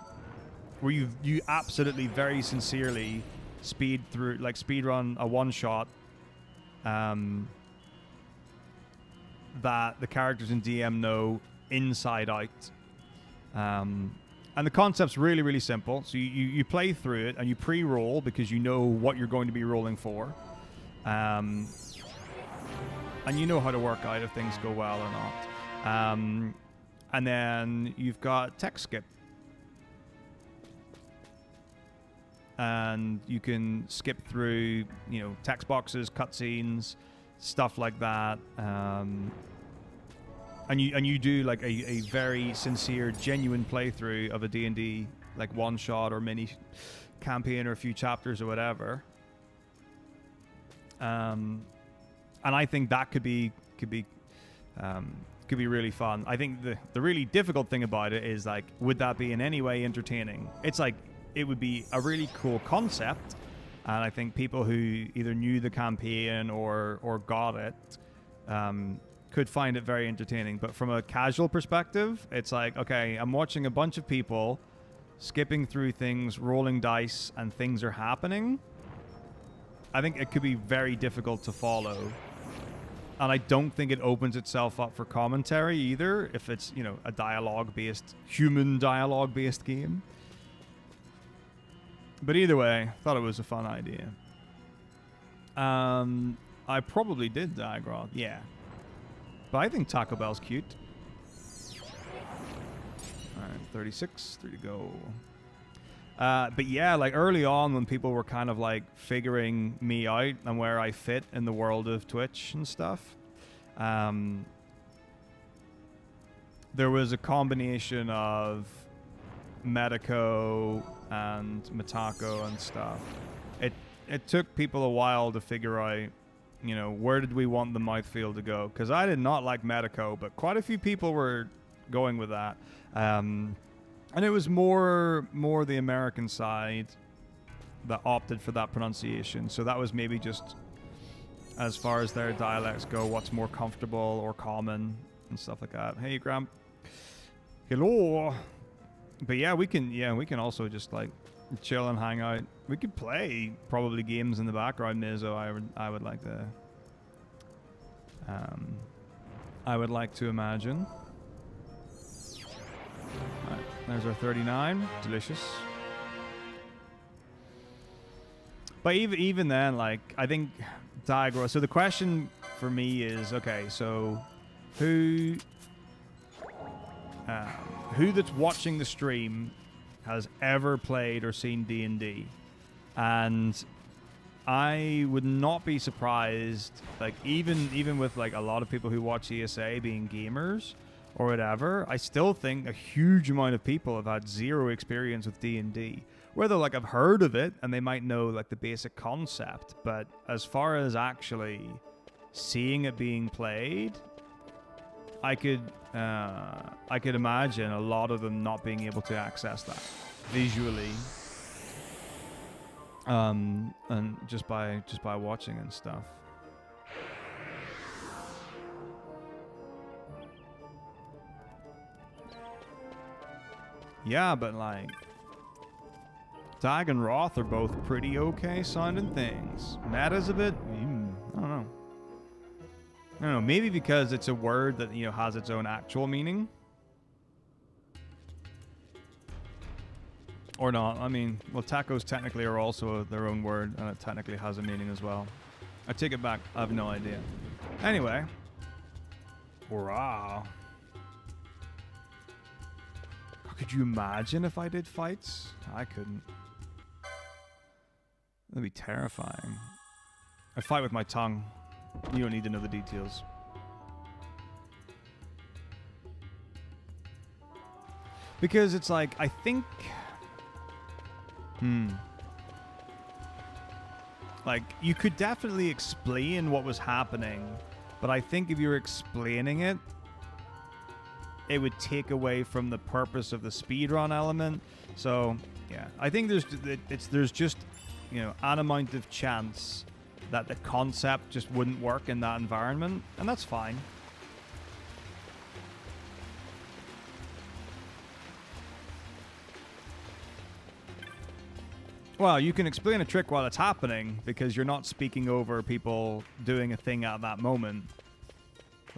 where you absolutely very sincerely speedrun a one shot that the characters in DM know inside out. And the concept's really, really simple. So you play through it and you pre-roll because you know what you're going to be rolling for. And you know how to work out if things go well or not. And then you've got text skip. And you can skip through, text boxes, cutscenes, stuff like that. And you do like a very sincere, genuine playthrough of a D&D one shot or mini campaign or a few chapters or whatever. And I think that could be really fun. I think the really difficult thing about it is would that be in any way entertaining? It's it would be a really cool concept, and I think people who either knew the campaign or got it could find it very entertaining. But from a casual perspective, it's okay, I'm watching a bunch of people skipping through things, rolling dice, and things are happening. I think it could be very difficult to follow. And I don't think it opens itself up for commentary either, if it's, a human dialogue-based game. But either way, thought it was a fun idea. I probably did Diagrod, yeah. But I think Taco Bell's cute. Alright, 36, 3 to go. But yeah, early on when people were kind of figuring me out and where I fit in the world of Twitch and stuff, There was a combination of Metako and Metako and stuff. It took people a while to figure out, you know, where did we want the mouthfeel to go? Because I did not like Metako, but quite a few people were going with that. And it was more the American side that opted for that pronunciation. So that was maybe just, as far as their dialects go, what's more comfortable or common and stuff like that. Hey, Graham. Hello. But yeah, we can also just like chill and hang out. We could play probably games in the background, Mizo. I would like to imagine. Right, there's our 39. Delicious. But even then, like, I think Diagro. So the question for me is, okay, so who that's watching the stream has ever played or seen D&D? And I would not be surprised, like, even with like a lot of people who watch ESA being gamers or whatever, I still think a huge amount of people have had zero experience with D&D. Whether like I've heard of it and they might know like the basic concept, but as far as actually seeing it being played, I could imagine a lot of them not being able to access that visually, and just by watching and stuff. Yeah, but like Dag and Roth are both pretty okay sounding things. Meta's a bit, I don't know, maybe because it's a word that, you know, has its own actual meaning. Or not. I mean, well, tacos technically are also their own word, and it technically has a meaning as well. I take it back. I have no idea. Anyway. Wow. Could you imagine if I did fights? I couldn't. That'd be terrifying. I fight with my tongue. You don't need to know the details. Because it's like, I think... Like, you could definitely explain what was happening, but I think if you were explaining it, it would take away from the purpose of the speedrun element. So, yeah. I think there's just, you know, an amount of chance that the concept just wouldn't work in that environment, and that's fine. Well, you can explain a trick while it's happening because you're not speaking over people doing a thing at that moment.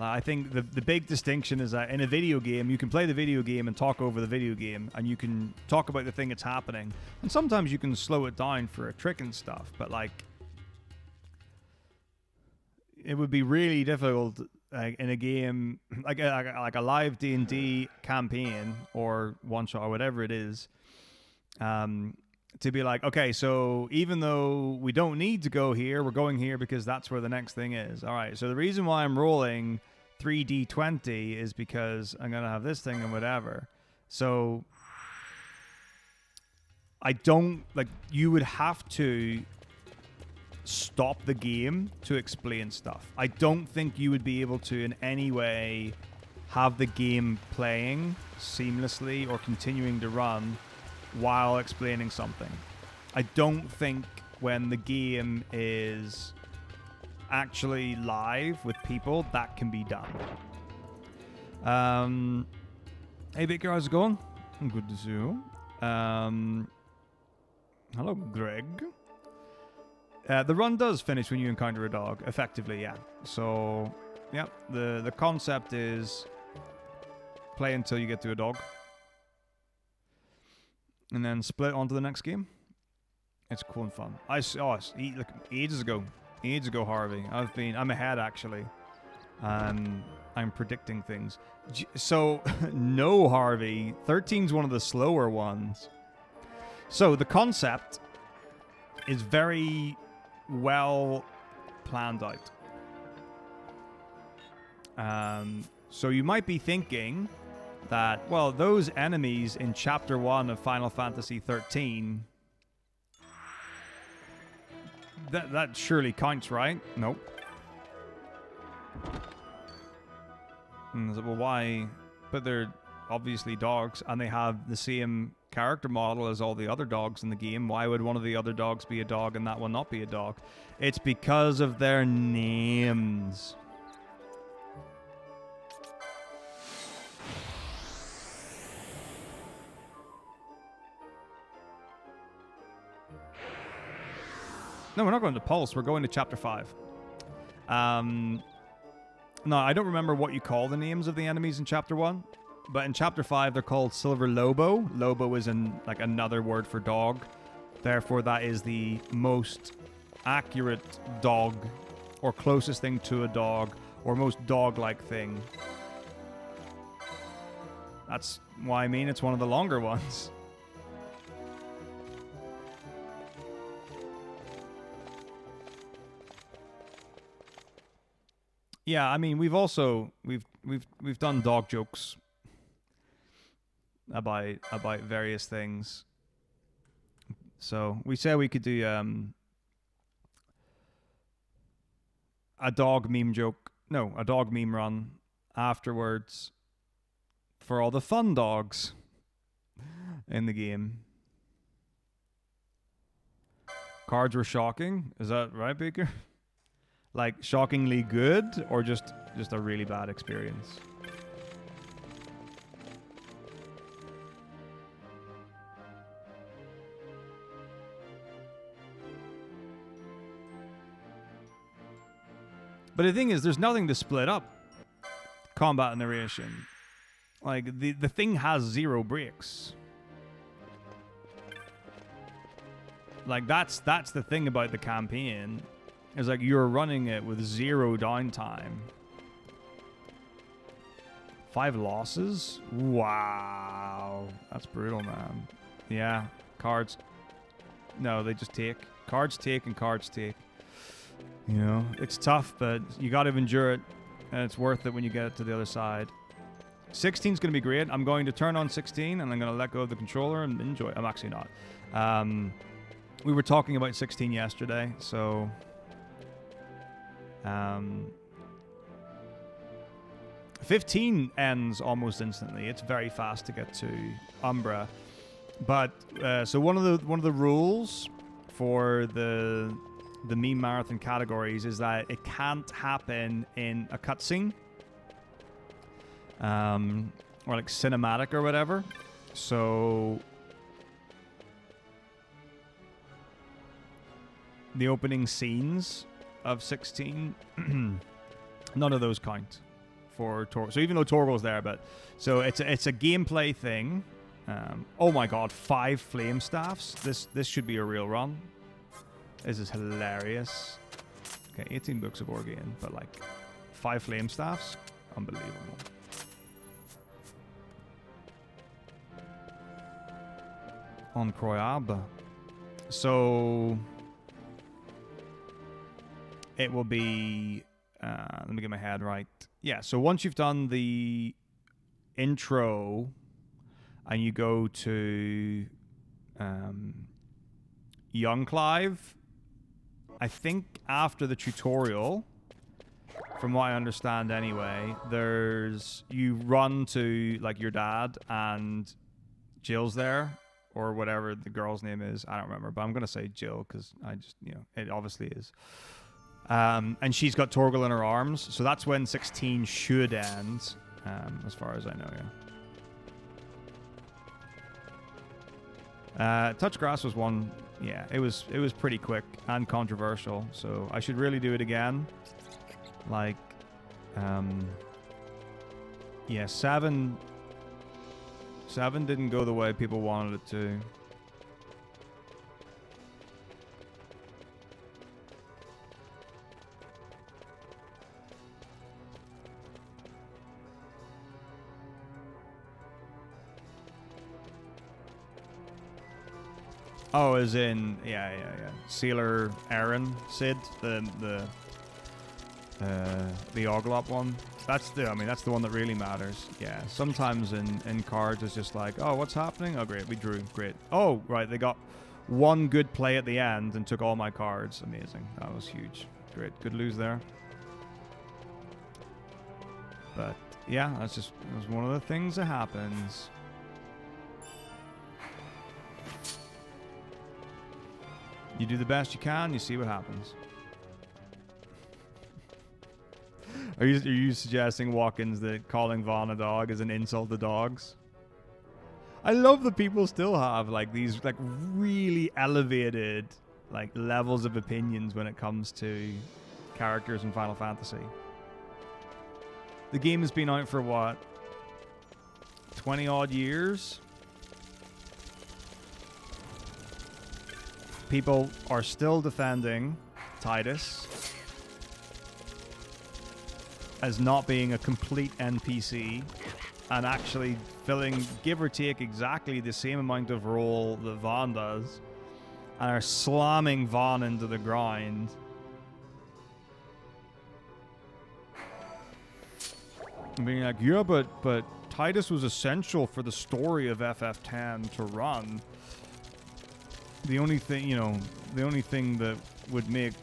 I think the big distinction is that in a video game, you can play the video game and talk over the video game, and you can talk about the thing that's happening. And sometimes you can slow it down for a trick and stuff, but like, it would be really difficult in a game like a live D&D campaign or one shot or whatever it is, to be like, okay, so even though we don't need to go here, we're going here because that's where the next thing is. All right, so the reason why I'm rolling 3d20 is because I'm going to have this thing and whatever. So I don't, like, you would have to stop the game to explain stuff. I don't think you would be able to in any way have the game playing seamlessly or continuing to run while explaining something. I don't think when the game is actually live with people that can be done. Hey Baker, how's it going? Good to see you. Hello Greg. The run does finish when you encounter a dog, effectively, yeah. So yeah, the concept is play until you get to a dog, and then split onto the next game. It's cool and fun. Look, ages ago, Harvey. I'm ahead actually. I'm predicting things. So no, Harvey. 13's one of the slower ones. So the concept is very well planned out. So you might be thinking that, well, those enemies in Chapter 1 of Final Fantasy 13, that surely counts, right? Nope. Well, why? But they're obviously dogs, and they have the same character model as all the other dogs in the game. Why would one of the other dogs be a dog and that one not be a dog? It's because of their names. No, we're not going to Pulse. We're going to Chapter 5. No, I don't remember what you call the names of the enemies in Chapter 1. But in Chapter 5, they're called Silver Lobo. Lobo is like another word for dog. Therefore, that is the most accurate dog, or closest thing to a dog, or most dog-like thing. That's why I mean it's one of the longer ones. Yeah, I mean we've done dog jokes about various things. So we said we could do a dog meme joke. No, a dog meme run afterwards for all the fun dogs in the game. Cards were shocking. Is that right, Baker? Like shockingly good, or just a really bad experience? But the thing is, there's nothing to split up combat and narration. Like the thing has 0 breaks. Like that's the thing about the campaign. Is like you're running it with 0 downtime. 5 losses? Wow. That's brutal, man. Yeah. Cards. No, they just take. Cards take and cards take. You know, it's tough, but you got to endure it. And it's worth it when you get it to the other side. 16's going to be great. I'm going to turn on 16 and I'm going to let go of the controller and enjoy. I'm actually not. We were talking about 16 yesterday, so... 15 ends almost instantly. It's very fast to get to Umbra, but so one of the rules for the meme marathon categories is that it can't happen in a cutscene, or like cinematic or whatever. So the opening scenes of 16, none of those count for Torgal. So even though Torgal's there, but so it's a gameplay thing. Oh my god, 5 flame staffs. This should be a real run. This is hilarious. Okay, 18 books of Orgain, but like 5 flame staffs, unbelievable. Incroyable. So it will be, let me get my head right. Yeah, so once you've done the intro and you go to Young Clive, I think after the tutorial, from what I understand anyway, you run to like your dad and Jill's there, or whatever the girl's name is. I don't remember, but I'm going to say Jill because I just, it obviously is. And she's got Torgal in her arms, so that's when 16 should end, as far as I know, yeah. Touch Grass was one, yeah, it was pretty quick and controversial, so I should really do it again. Like, yeah, 7 didn't go the way people wanted it to. Oh, as in, yeah. Sealer Aaron Sid, the Oglop one. That's the, I mean, that's the one that really matters. Yeah, sometimes in cards it's just like, oh, what's happening? Oh, great, we drew. Great. Oh, right, they got one good play at the end and took all my cards. Amazing. That was huge. Great. Good lose there. But, yeah, that's one of the things that happens. You do the best you can, you see what happens. Are you suggesting, Watkins, that calling Vaughn a dog is an insult to dogs? I love that people still have like these like really elevated like levels of opinions when it comes to characters in Final Fantasy. The game has been out for what? 20 odd years? People are still defending Tidus as not being a complete NPC and actually filling, give or take, exactly the same amount of role that Vaughn does, and are slamming Vaughn into the ground. And being like, yeah, but Tidus was essential for the story of FF10 to run. The only thing, you know, the only thing that would make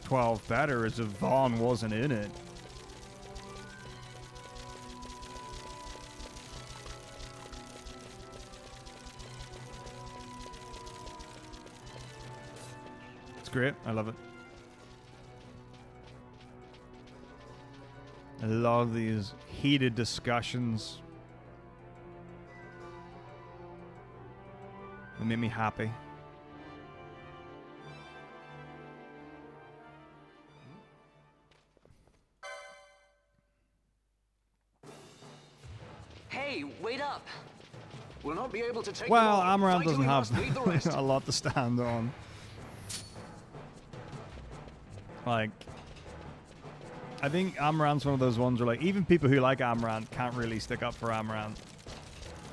12 better is if Vaughn wasn't in it. It's great. I love it. I love these heated discussions. They make me happy. Hey, wait up! We'll not be able to take Well, them all. Amaranth Fighting, doesn't we have must lead the rest. a lot to stand on. Like, I think Amaranth's one of those ones where, like, even people who like Amaranth can't really stick up for Amaranth.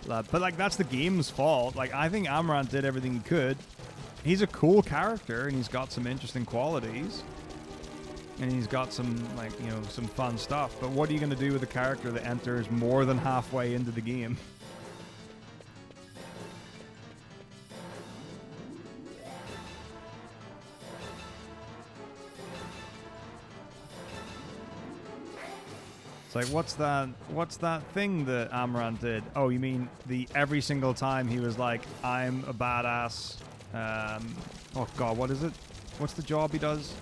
But, like, that's the game's fault. Like, I think Amaranth did everything he could. He's a cool character, and he's got some interesting qualities. And he's got some, like, you know, some fun stuff. But what are you going to do with a character that enters more than halfway into the game? Like, what's that thing that Amaranth did? Oh, you mean every single time he was like, I'm a badass, oh god, what is it? What's the job he does?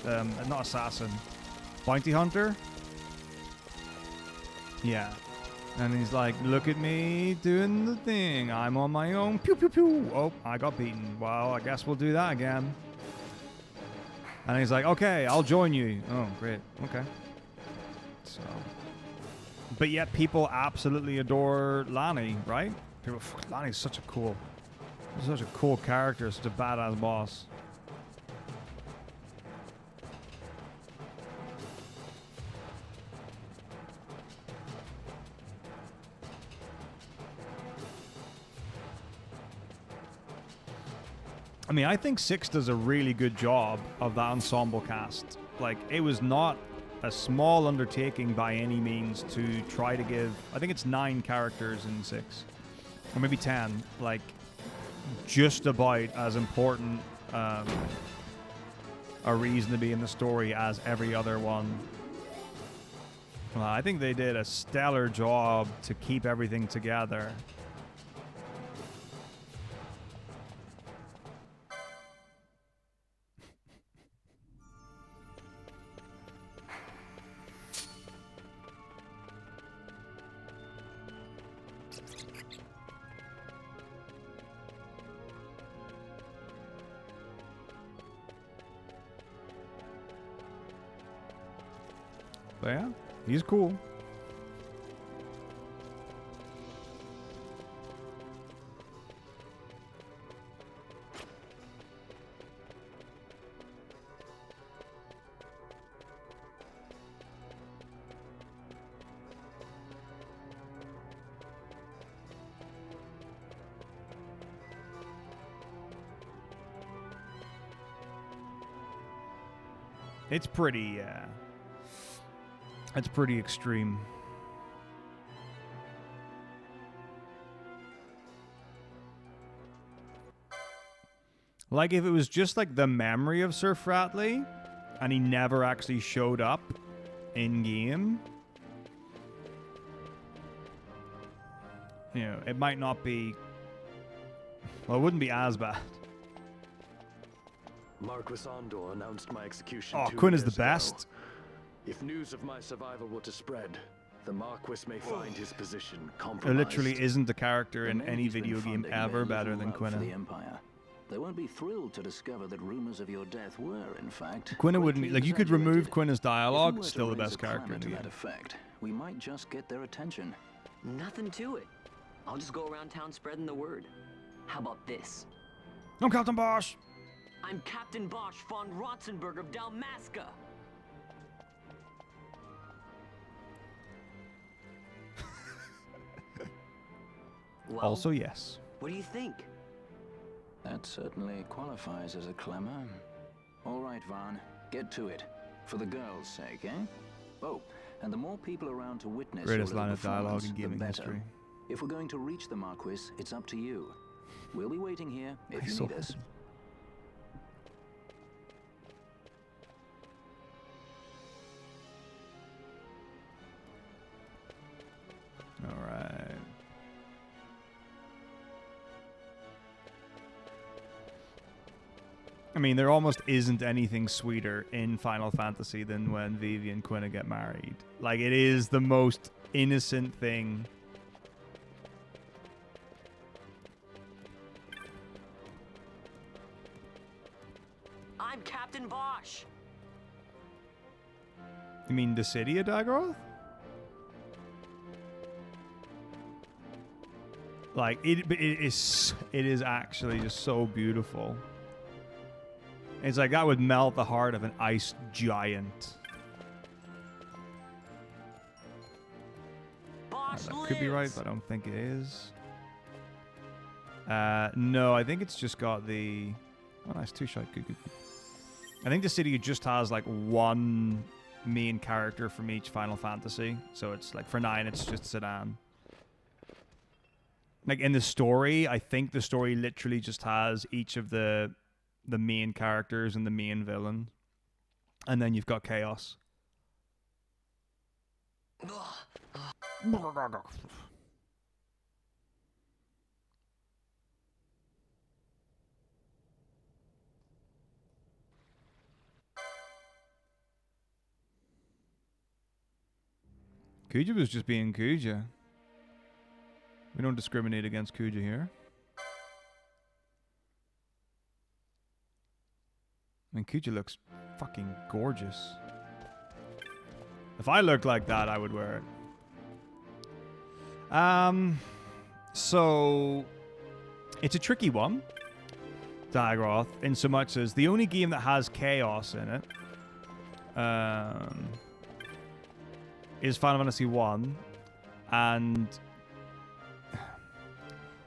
Not assassin. Bounty hunter? Yeah. And he's like, look at me doing the thing. I'm on my own. Pew, pew, pew. Oh, I got beaten. Well, I guess we'll do that again. And he's like, okay, I'll join you. Oh, great. Okay. So... But yet people absolutely adore Lani, right? People, Lani's such a cool character, such a badass boss. I mean, I think 6 does a really good job of that ensemble cast. Like, it was not a small undertaking by any means to try to give, I think it's 9 characters in 6, or maybe 10, like, just about as important a reason to be in the story as every other one. I think they did a stellar job to keep everything together. But yeah, he's cool. It's pretty, That's pretty extreme. Like, if it was just, like, the memory of Sir Fratley, and he never actually showed up in-game, you know, it might not be... Well, it wouldn't be as bad. Marquis Andor announced my execution. Oh, Quinn is the best. If news of my survival were to spread, the Marquis may find his position There compromised. literally isn't a character in The any Navy's been video game funding ever very better little than love for the Quinn. Empire. They won't be thrilled to discover that rumors of your death were, in fact, Quinn wouldn't be... greatly Like, you could remove exaggerated. Quinn as If you dialogue, were to still the raise best a character in clamor the to game. that effect, we might just get their attention. Nothing to it. I'll just go around town spreading the word. How about this? I'm Captain Bosch! I'm Captain Bosch von Rotzenberg of Dalmasca. Well, Also, yes. what do you think? That certainly qualifies as a clamor. All right, Vaughn, get to it. For the girls' sake, eh? Oh, and the more people around to witness Greatest your line little of dialogue performance, in the gaming better. history. If we're going to reach the Marquis, it's up to you. We'll be waiting here if you So- need us. Alright. I mean, there almost isn't anything sweeter in Final Fantasy than when Vivi and Quina get married. Like, it is the most innocent thing. I'm Captain Bosch. You mean the city of Dagroth? Like, it is actually just so beautiful. It's like that would melt the heart of an ice giant. Bosch That could be right, lives. but I don't think it is. No, I think it's just got the... Oh, nice. Two-shot. Good, good, good. I think the city just has, like, one main character from each Final Fantasy. So it's, like, for 9, it's just Sedan. Like, in the story, I think the story literally just has each of the main characters and the main villain. And then you've got Chaos. Kuja was just being Kuja. We don't discriminate against Kuja here. I mean, Kuja looks fucking gorgeous. If I looked like that, I would wear it. So it's a tricky one, Dagroth, in so much as the only game that has chaos in it is Final Fantasy 1, and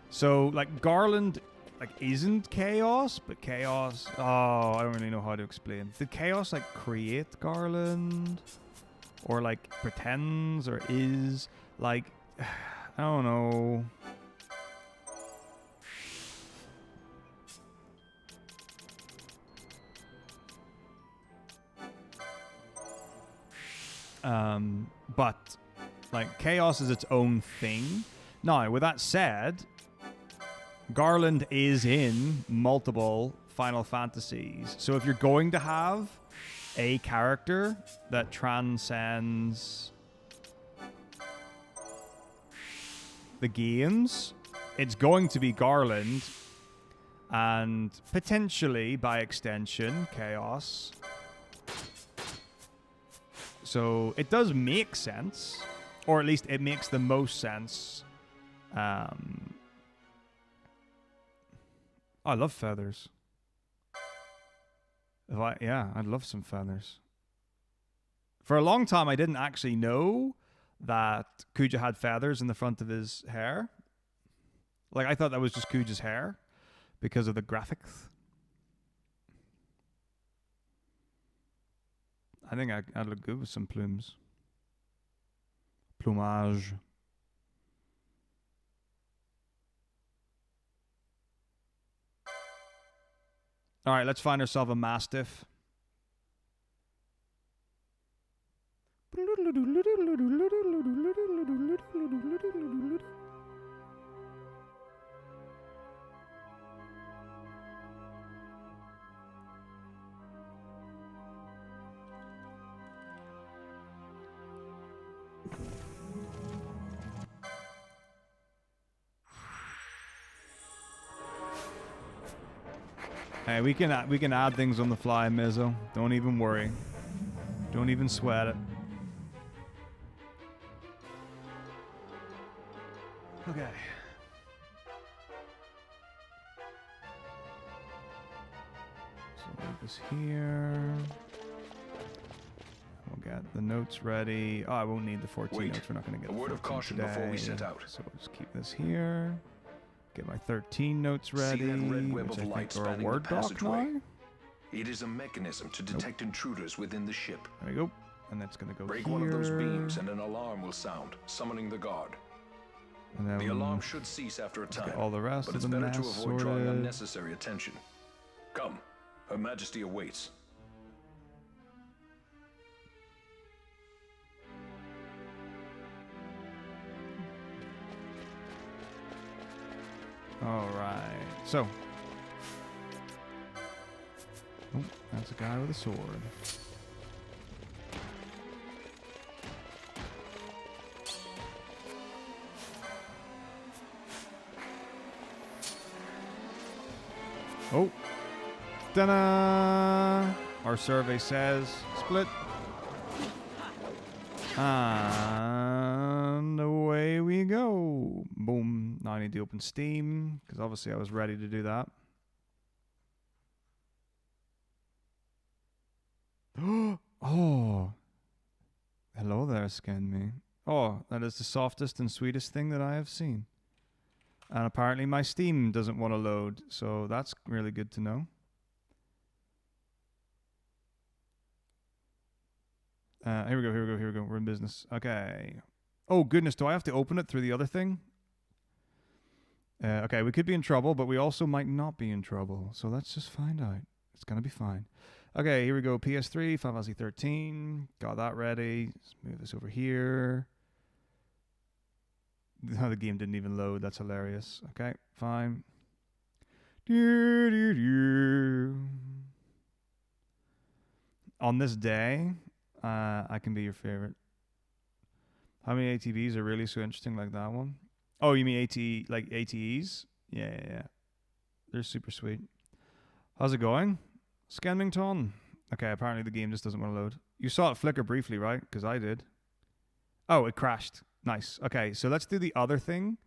so like Garland like isn't chaos, but chaos, oh, I don't really know how to explain. Did chaos like create Garland, or like pretends, or is like, I don't know. But like chaos is its own thing. Now, with that said, Garland is in multiple Final Fantasies. So if you're going to have a character that transcends the games, it's going to be Garland, and potentially, by extension, Chaos. So it does make sense, or at least it makes the most sense. I love feathers. I'd love some feathers. For a long time, I didn't actually know that Kuja had feathers in the front of his hair. Like, I thought that was just Kuja's hair because of the graphics. I think I'd look good with some plumes. Plumage. All right, let's find ourselves a Mastiff. Hey, we can add things on the fly, Mizzo. Don't even worry. Don't even sweat it. Okay. So leave this here. We'll get the notes ready. Oh, I won't need the 14 Wait. notes. We're not going to get A word of 14 caution today. before we set out. So we'll just keep this here. Get my 13 notes ready. See that red web which of I light think are a spanning Word the doc passageway? now. It is a mechanism to detect intruders within the ship. There we go. And that's going to go Break here. one of those beams and an alarm will sound, summoning the guard. And then The alarm should cease after a time, get all the rest but of it's the better to mess avoid drawing sorted. unnecessary attention. Come, Her Majesty awaits. All right. So. Oh, that's a guy with a sword. Oh. Ta-da! Our survey says split. And away we go. Boom. Now I need to open Steam, because obviously I was ready to do that. Oh. Hello there, Scan Me. Oh, that is the softest and sweetest thing that I have seen. And apparently my Steam doesn't want to load, so that's really good to know. Here we go. We're in business. Okay. Oh, goodness. Do I have to open it through the other thing? Okay, we could be in trouble, but we also might not be in trouble. So let's just find out. It's going to be fine. Okay, here we go. PS3, Final Fantasy 13. Got that ready. Let's move this over here. Oh, the game didn't even load. That's hilarious. Okay, fine. On this day, I can be your favorite. How many ATVs are really so interesting like that one? Oh, you mean like ATEs? Yeah. They're super sweet. How's it going? Scannington. Okay, apparently the game just doesn't want to load. You saw it flicker briefly, right? Because I did. Oh, it crashed. Nice. Okay, so let's do the other thing.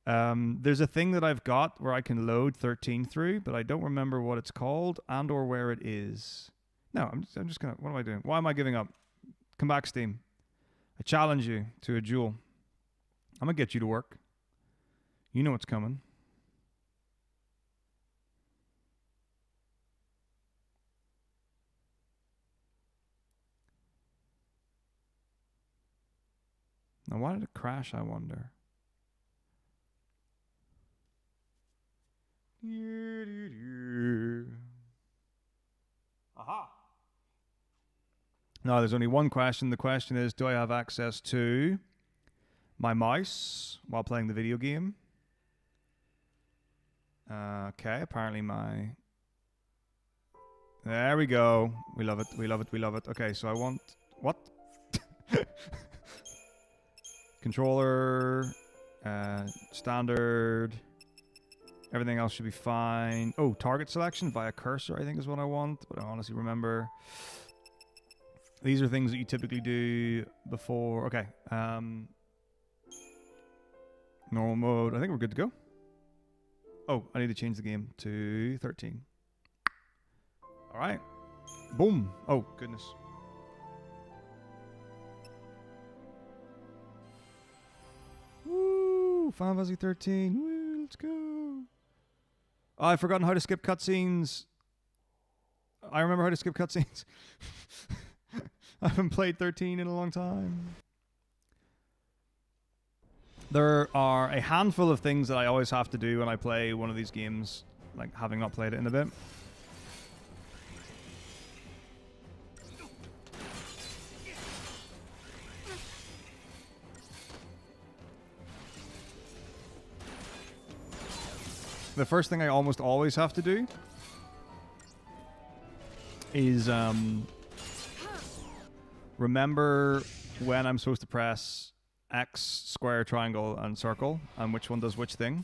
There's a thing that I've got where I can load 13 through, but I don't remember what it's called and or where it is. No, I'm just gonna. What am I doing? Why am I giving up? Come back, Steam. I challenge you to a duel. I'm gonna get you to work. You know what's coming. Now, why did it crash, I wonder? Aha. No, there's only one question. The question is, do I have access to my mouse while playing the video game? Okay, apparently my... There we go. We love it. Okay, so I want... What? Controller, standard, everything else should be fine. Oh, target selection via cursor, I think is what I want, but I honestly remember. These are things that you typically do before. Okay, normal mode. I think we're good to go. Oh, I need to change the game to 13. All right, boom. Oh, goodness. Woo! Final Fantasy 13. Woo! Let's go. Oh, I've forgotten how to skip cutscenes. I remember how to skip cutscenes. I haven't played 13 in a long time. There are a handful of things that I always have to do when I play one of these games, like having not played it in a bit. The first thing I almost always have to do is remember when I'm supposed to press X, square, triangle, and circle, and which one does which thing.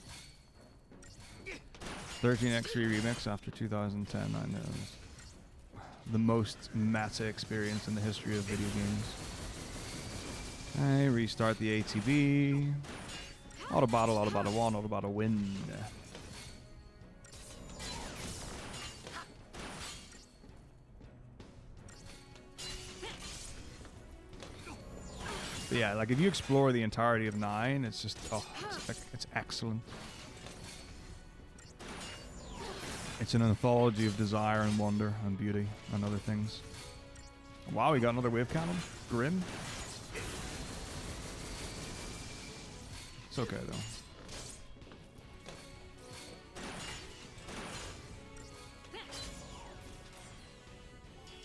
13x3 Remix after 2010, I know. The most meta experience in the history of video games. I restart the ATB. Auto battle 1, auto battle win. But yeah, like if you explore the entirety of 9, it's just, oh, it's excellent. It's an anthology of desire and wonder and beauty and other things. Wow, we got another wave cannon. Grim. It's okay though.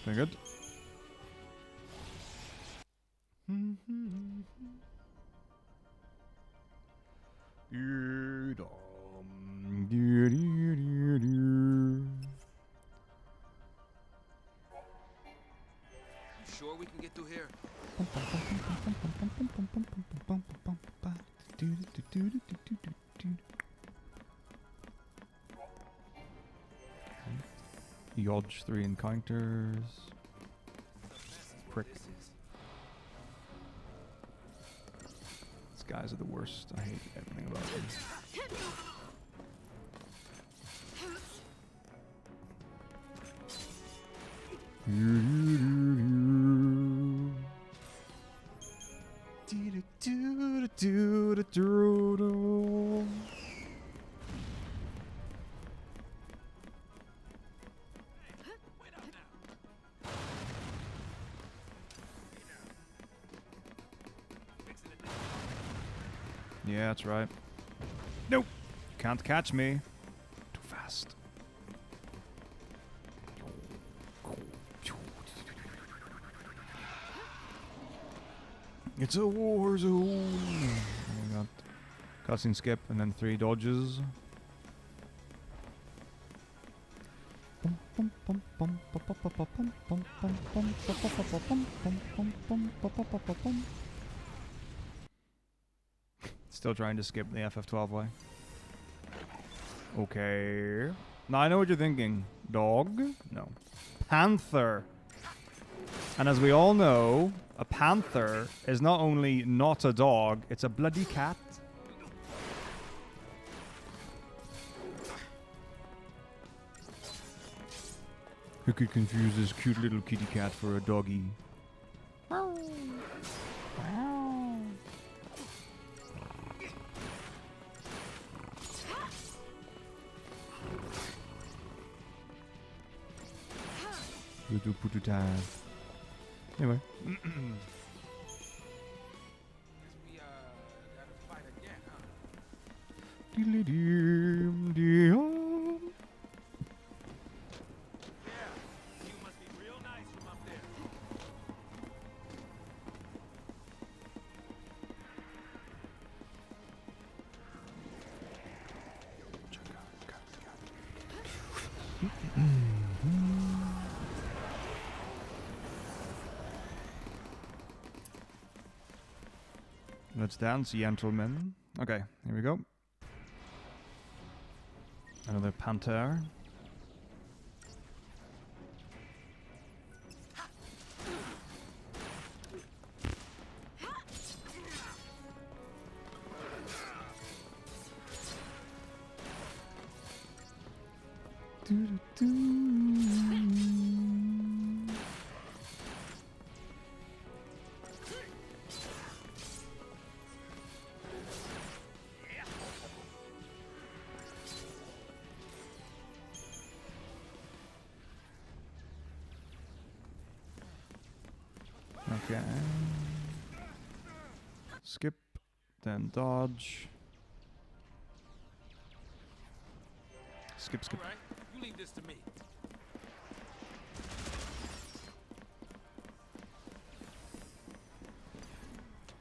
Very good. Sure we can get through here? Dodge 3 encounters. Prick. These guys are the worst. I hate everything about them. Yeah, that's right. Nope. Can't catch me. Too fast. It's a war zone. Oh my god. Cutscene skip and then 3 dodges. Still trying to skip the FF12 way. Okay. Now I know what you're thinking. Dog? No. Panther. And as we all know, a panther is not only not a dog, it's a bloody cat. Who could confuse this cute little kitty cat for a doggy? Anyway. Let's dance, gentlemen. Okay, here we go. Another panther. Okay. Skip. then dodge. Skip, skip. All right, you leave this to me.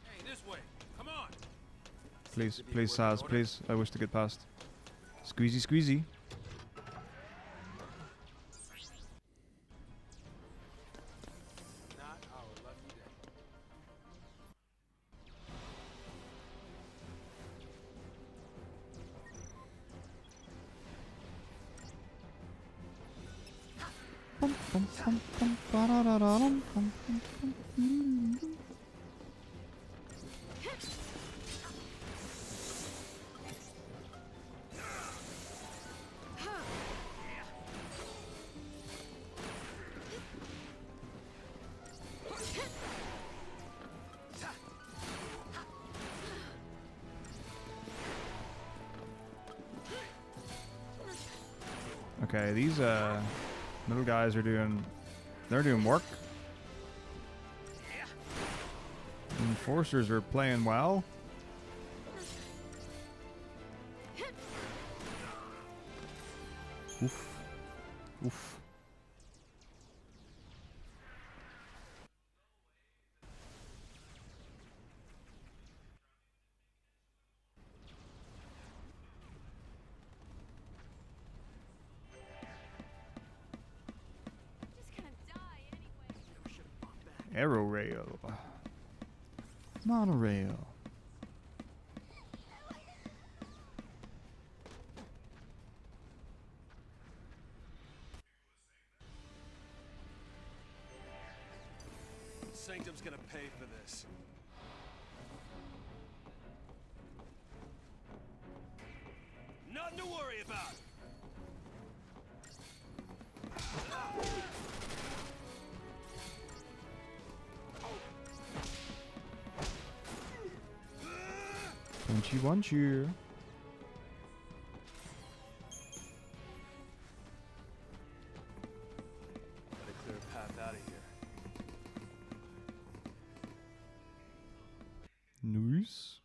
Hey, this way. Come on. Please, please, Saz, please. I wish to get past. Squeezy, squeezy. Not our lucky day. Bum, bum, bum, bum, ba-da-da-da-dum, bum, bum, bum, bum. Okay, these middle guys are doing, they're doing work. Enforcers are playing well. Oof. Oof. Aero rail. Monorail. Sanctum's gonna pay for this. Nothing to worry about. Punchy, punchy. Gotta clear a path out of here. Nice.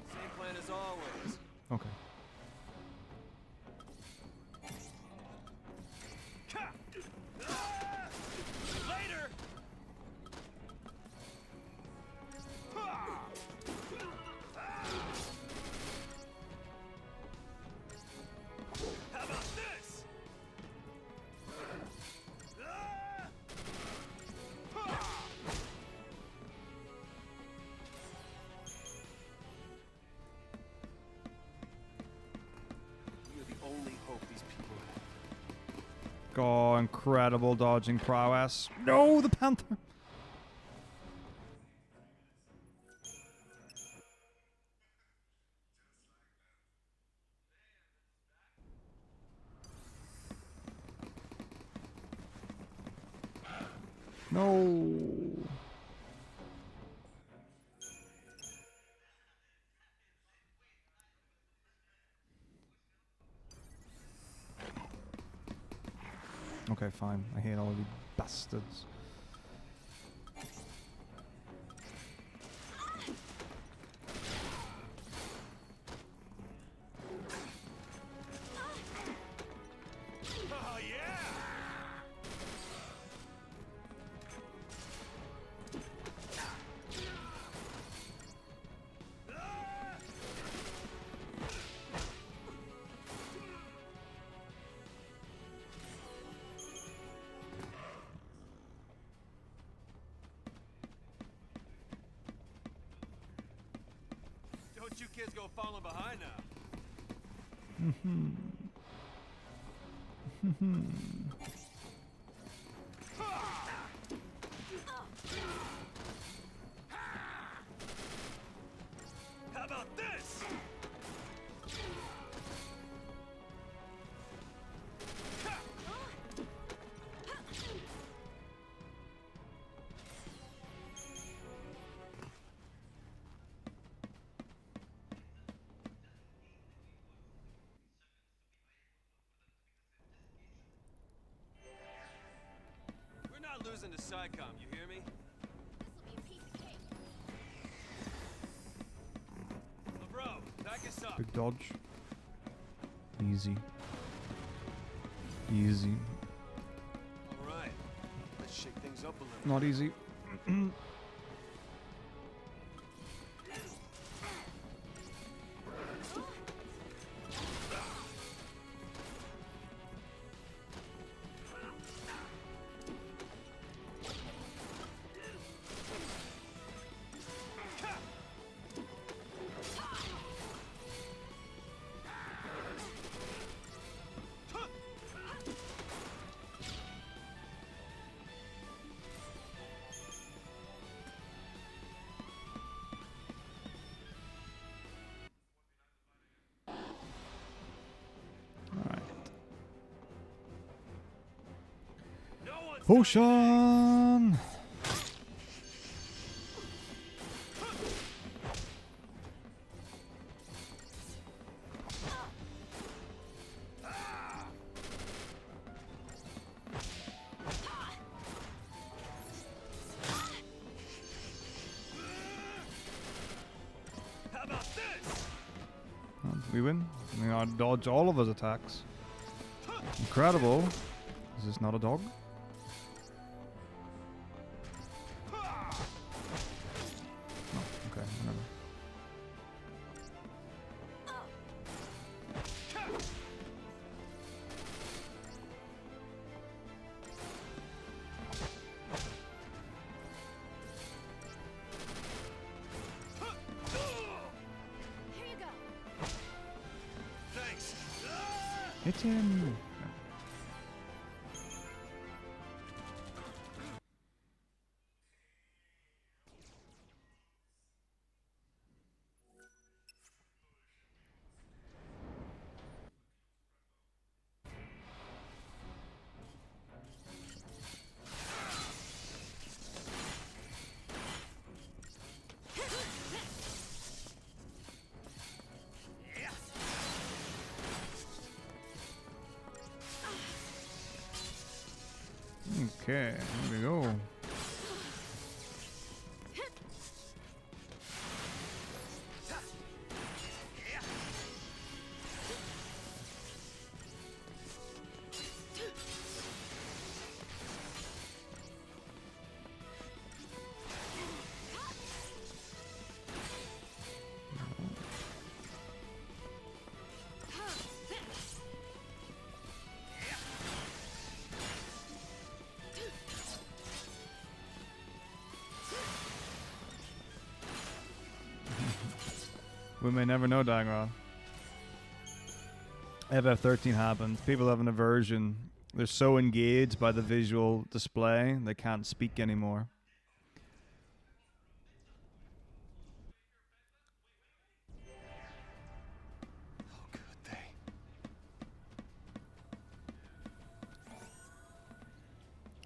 Same plan as always. Okay. Later. How about this? You're the only hope these people have. Oh, incredible dodging prowess. No, the panther. No. Okay, fine. I hate all of you bastards. Oh yeah! Don't you kids go falling behind now. How about this? We're not losing to SciComm, you hear me? Big dodge. Easy. Easy. All right. Let's shake things up a little. Not easy. Potion! How about this? We win. We gotta dodge all of his attacks. Incredible. Is this not a dog? Okay, whatever. Here you go. Thanks. Hit him! Okay, here we go. We may never know, Dagger. FF13 happened. People have an aversion. They're so engaged by the visual display, they can't speak anymore. Oh, good day.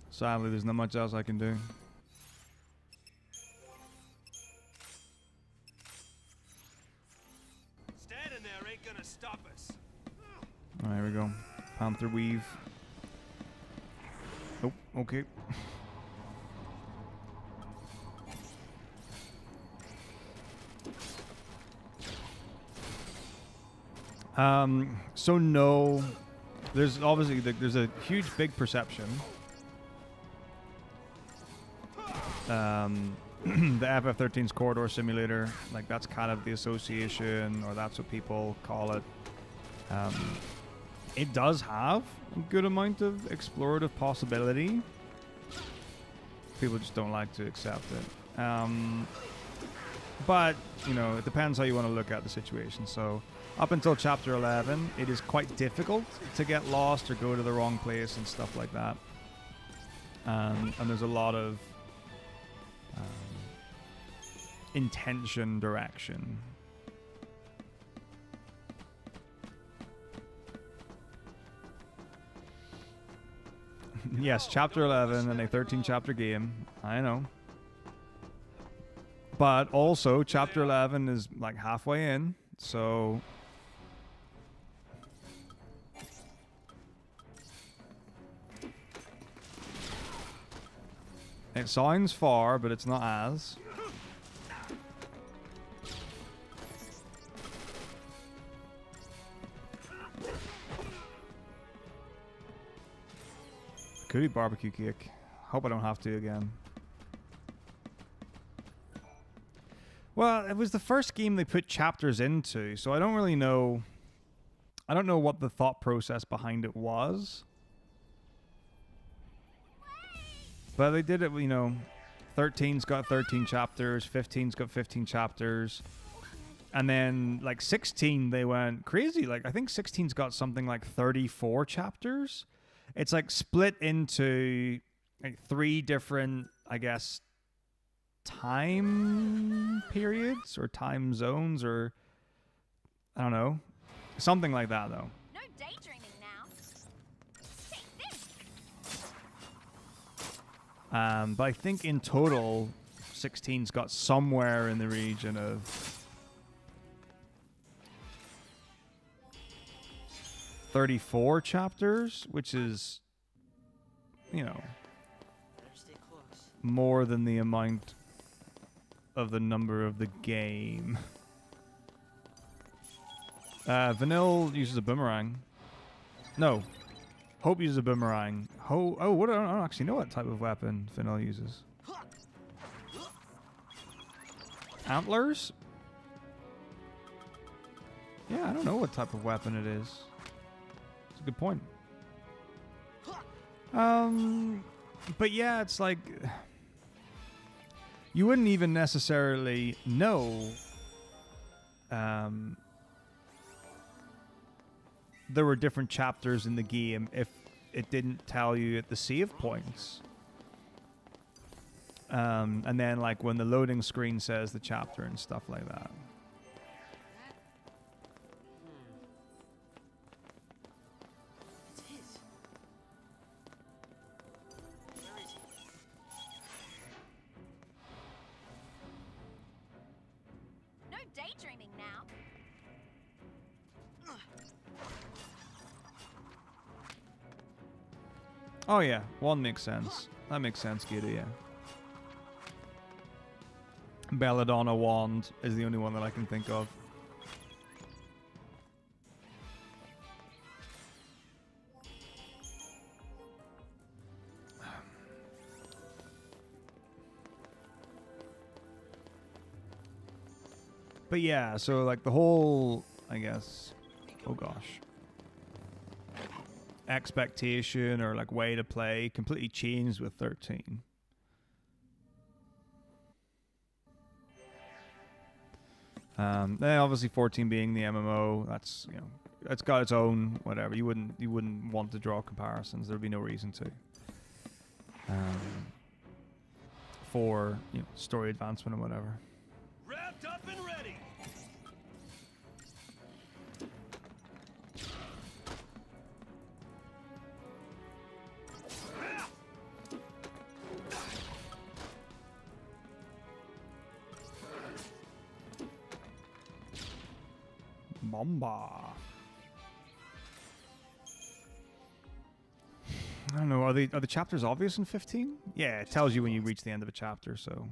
Sadly, there's not much else I can do. Standing there ain't gonna stop us. Alright, here we go. Panther weave. Oh, okay. So no, there's obviously there's a huge big perception. The FF13's corridor simulator, like that's kind of the association, or that's what people call it. It does have a good amount of explorative possibility. People just don't like to accept it. But, you know, it depends how you want to look at the situation. So, up until Chapter 11, it is quite difficult to get lost or go to the wrong place and stuff like that. And there's a lot of intention direction. Yes, Chapter 11 and a 13-chapter game. I know. But also, Chapter 11 is like halfway in, so... It sounds far, but it's not as. Could eat barbecue cake. Hope I don't have to again. Well, it was the first game they put chapters into, so I don't really know. I don't know what the thought process behind it was. But they did it, you know, 13's got 13 chapters, 15's got 15 chapters. And then, like, 16, they went crazy. Like, I think 16's got something like 34 chapters. It's, like, split into, like, 3 different, I guess, time periods or time zones or, I don't know. Something like that, though. No daydreaming now. Take this. But I think in total, 16's got somewhere in the region of 34 chapters, which is, you know, more than the amount of the number of the game. Vanille uses a boomerang. No. Hope uses a boomerang. Oh, what? I don't actually know what type of weapon Vanille uses. Antlers? Yeah, I don't know what type of weapon it is. It's a good point. But yeah, it's like you wouldn't even necessarily know there were different chapters in the game if it didn't tell you at the save points. And then like when the loading screen says the chapter and stuff like that. No daydreaming now. Oh yeah, one makes sense. That makes sense, Gita, yeah. Belladonna wand is the only one that I can think of. But yeah, so like the whole, I guess, oh gosh, expectation or like way to play completely changed with 13. Then obviously 14 being the MMO, that's, you know, it's got its own whatever. You wouldn't want to draw comparisons. There'd be no reason to. For, you know, story advancement or whatever. Wrapped up and ready. Bomba. I don't know. Are the chapters obvious in 15? Yeah, it tells you when you reach the end of a chapter, so.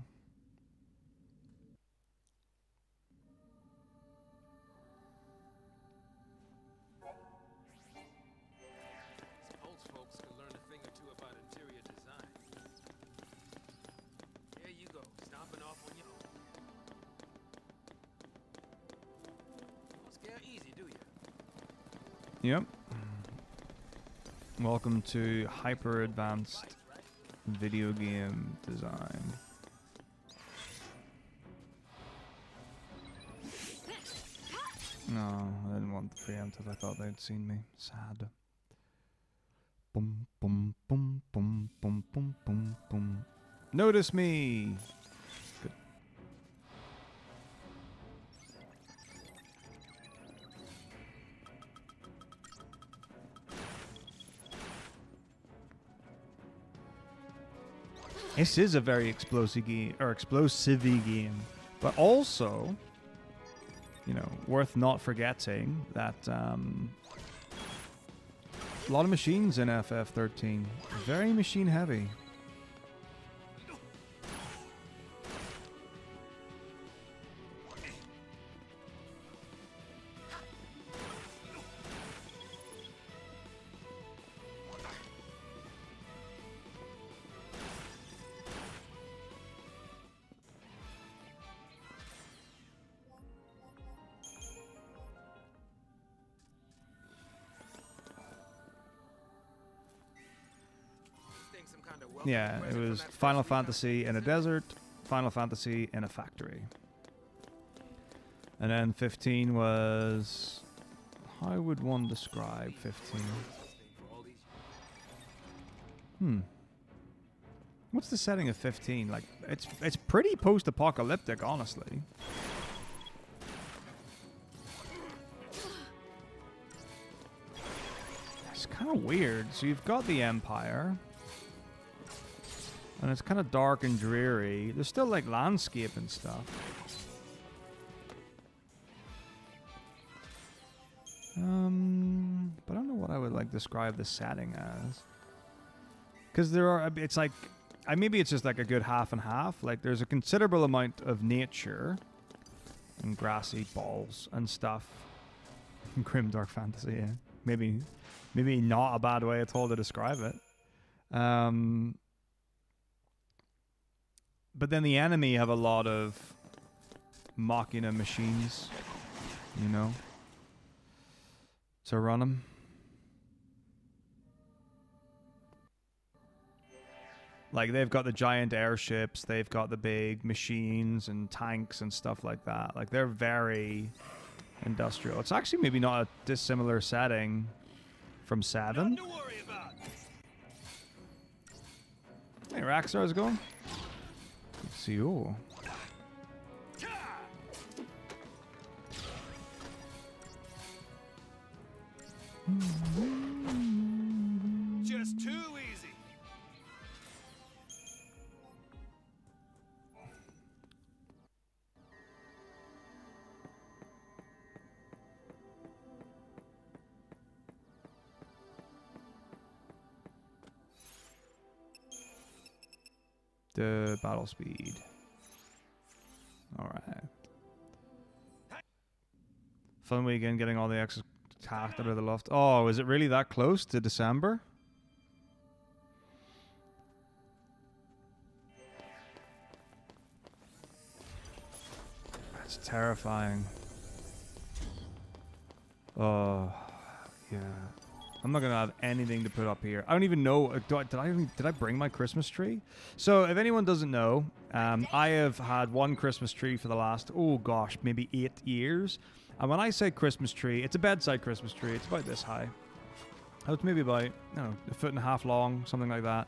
Suppose folks can learn a thing or two about interior design. There you go, stomping off on your own. Don't scare easy, do you? Yep. Welcome to hyper advanced video game design. No, I didn't want the preemptive. I thought they'd seen me. Sad. Boom, boom, boom, boom, boom, boom, boom, boom. Notice me! Good. This is a very explosive game, but also, you know, worth not forgetting that a lot of machines in FF13, very machine heavy. Yeah, it was Final Fantasy in a desert, Final Fantasy in a factory. And then 15 was... How would one describe 15? What's the setting of 15? Like, it's pretty post-apocalyptic, honestly. It's kind of weird. So you've got the Empire. And it's kind of dark and dreary. There's still, like, landscape and stuff. But I don't know what I would, like, describe the setting as. Because there are... It's like... maybe it's just, like, a good half and half. Like, there's a considerable amount of nature. And grassy balls and stuff. Grim dark fantasy, yeah. Maybe not a bad way at all to describe it. But then the enemy have a lot of machina machines, you know, to run them. Like, they've got the giant airships, they've got the big machines and tanks and stuff like that. Like, they're very industrial. It's actually maybe not a dissimilar setting from 7. Hey, Raxar, how's it going? Good to see you. Just too easy. The battle speed. Alright. Fun weekend getting all the extra tasks out of the loft. Oh, is it really that close to December? That's terrifying. Oh, yeah. I'm not gonna have anything to put up here. I don't even know. Did I bring my Christmas tree? So, if anyone doesn't know, I have had one Christmas tree for the last, oh gosh, maybe 8 years. And when I say Christmas tree, it's a bedside Christmas tree. It's about this high. Oh, it's maybe about, I don't know, 1.5 feet long, something like that.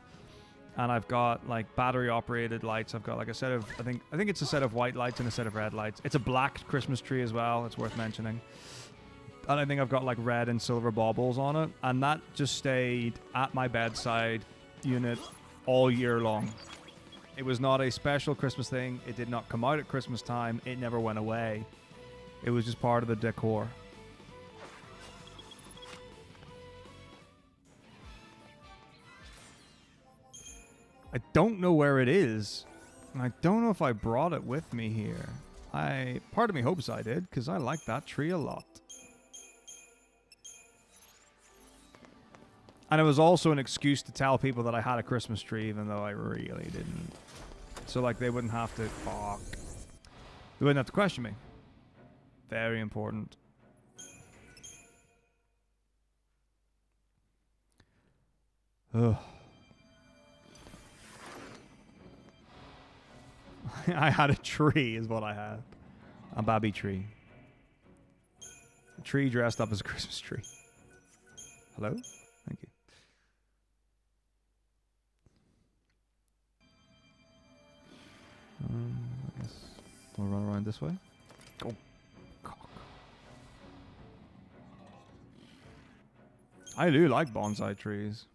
And I've got like battery operated lights. I've got like a set of, I think it's a set of white lights and a set of red lights. It's a black Christmas tree as well. It's worth mentioning. And I think I've got like red and silver baubles on it. And that just stayed at my bedside unit all year long. It was not a special Christmas thing. It did not come out at Christmas time. It never went away. It was just part of the decor. I don't know where it is. And I don't know if I brought it with me here. Part of me hopes I did, because I like that tree a lot. And it was also an excuse to tell people that I had a Christmas tree, even though I really didn't. So, like, they wouldn't have to... Fuck. They wouldn't have to question me. Very important. Ugh. I had a tree, is what I had. A baby tree. A tree dressed up as a Christmas tree. Hello? Thank you. I guess we'll run around this way. Go. Cock. I do like bonsai trees.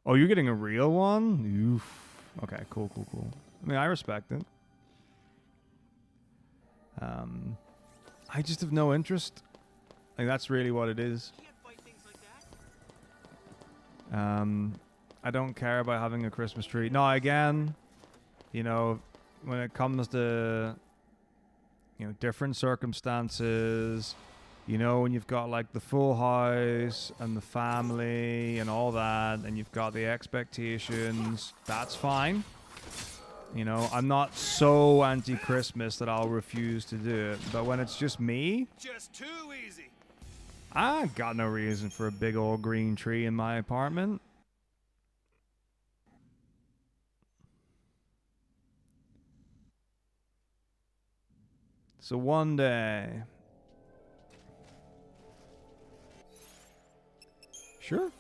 Oh, you're getting a real one? Oof. Okay, cool. I mean, I respect it. I just have no interest. Like, that's really what it is. I don't care about having a Christmas tree. No, again, you know, when it comes to, you know, different circumstances, you know, when you've got like the full house and the family and all that, and you've got the expectations, that's fine. You know, I'm not so anti-Christmas that I'll refuse to do it. But when it's just me, Just too easy. I got no reason for a big old green tree in my apartment. So one day. Sure.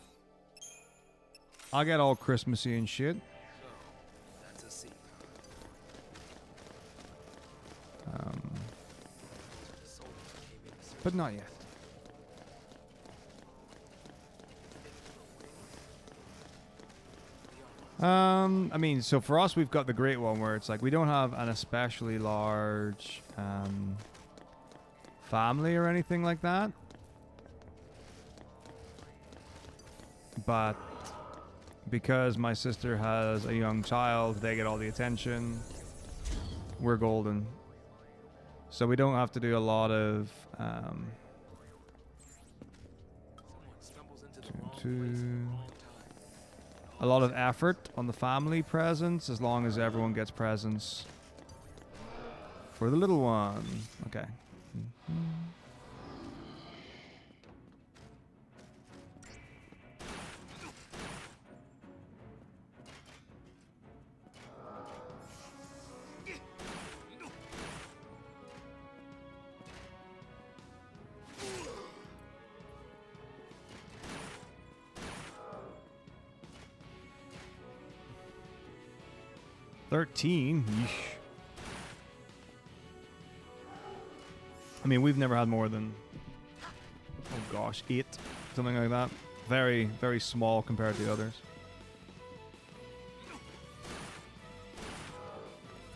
I'll get all Christmassy and shit. That's a scene. But not yet. I mean, so for us, we've got the great one where it's like we don't have an especially large family or anything like that. But because my sister has a young child, they get all the attention. We're golden. So we don't have to do a lot of Someone stumbles into the wrong place at the wrong time. a lot of effort on the family presents, as long as everyone gets presents for the little one. Okay. $13. Yeesh. I mean, we've never had more than, oh gosh, 8, something like that. Very, very small compared to the others.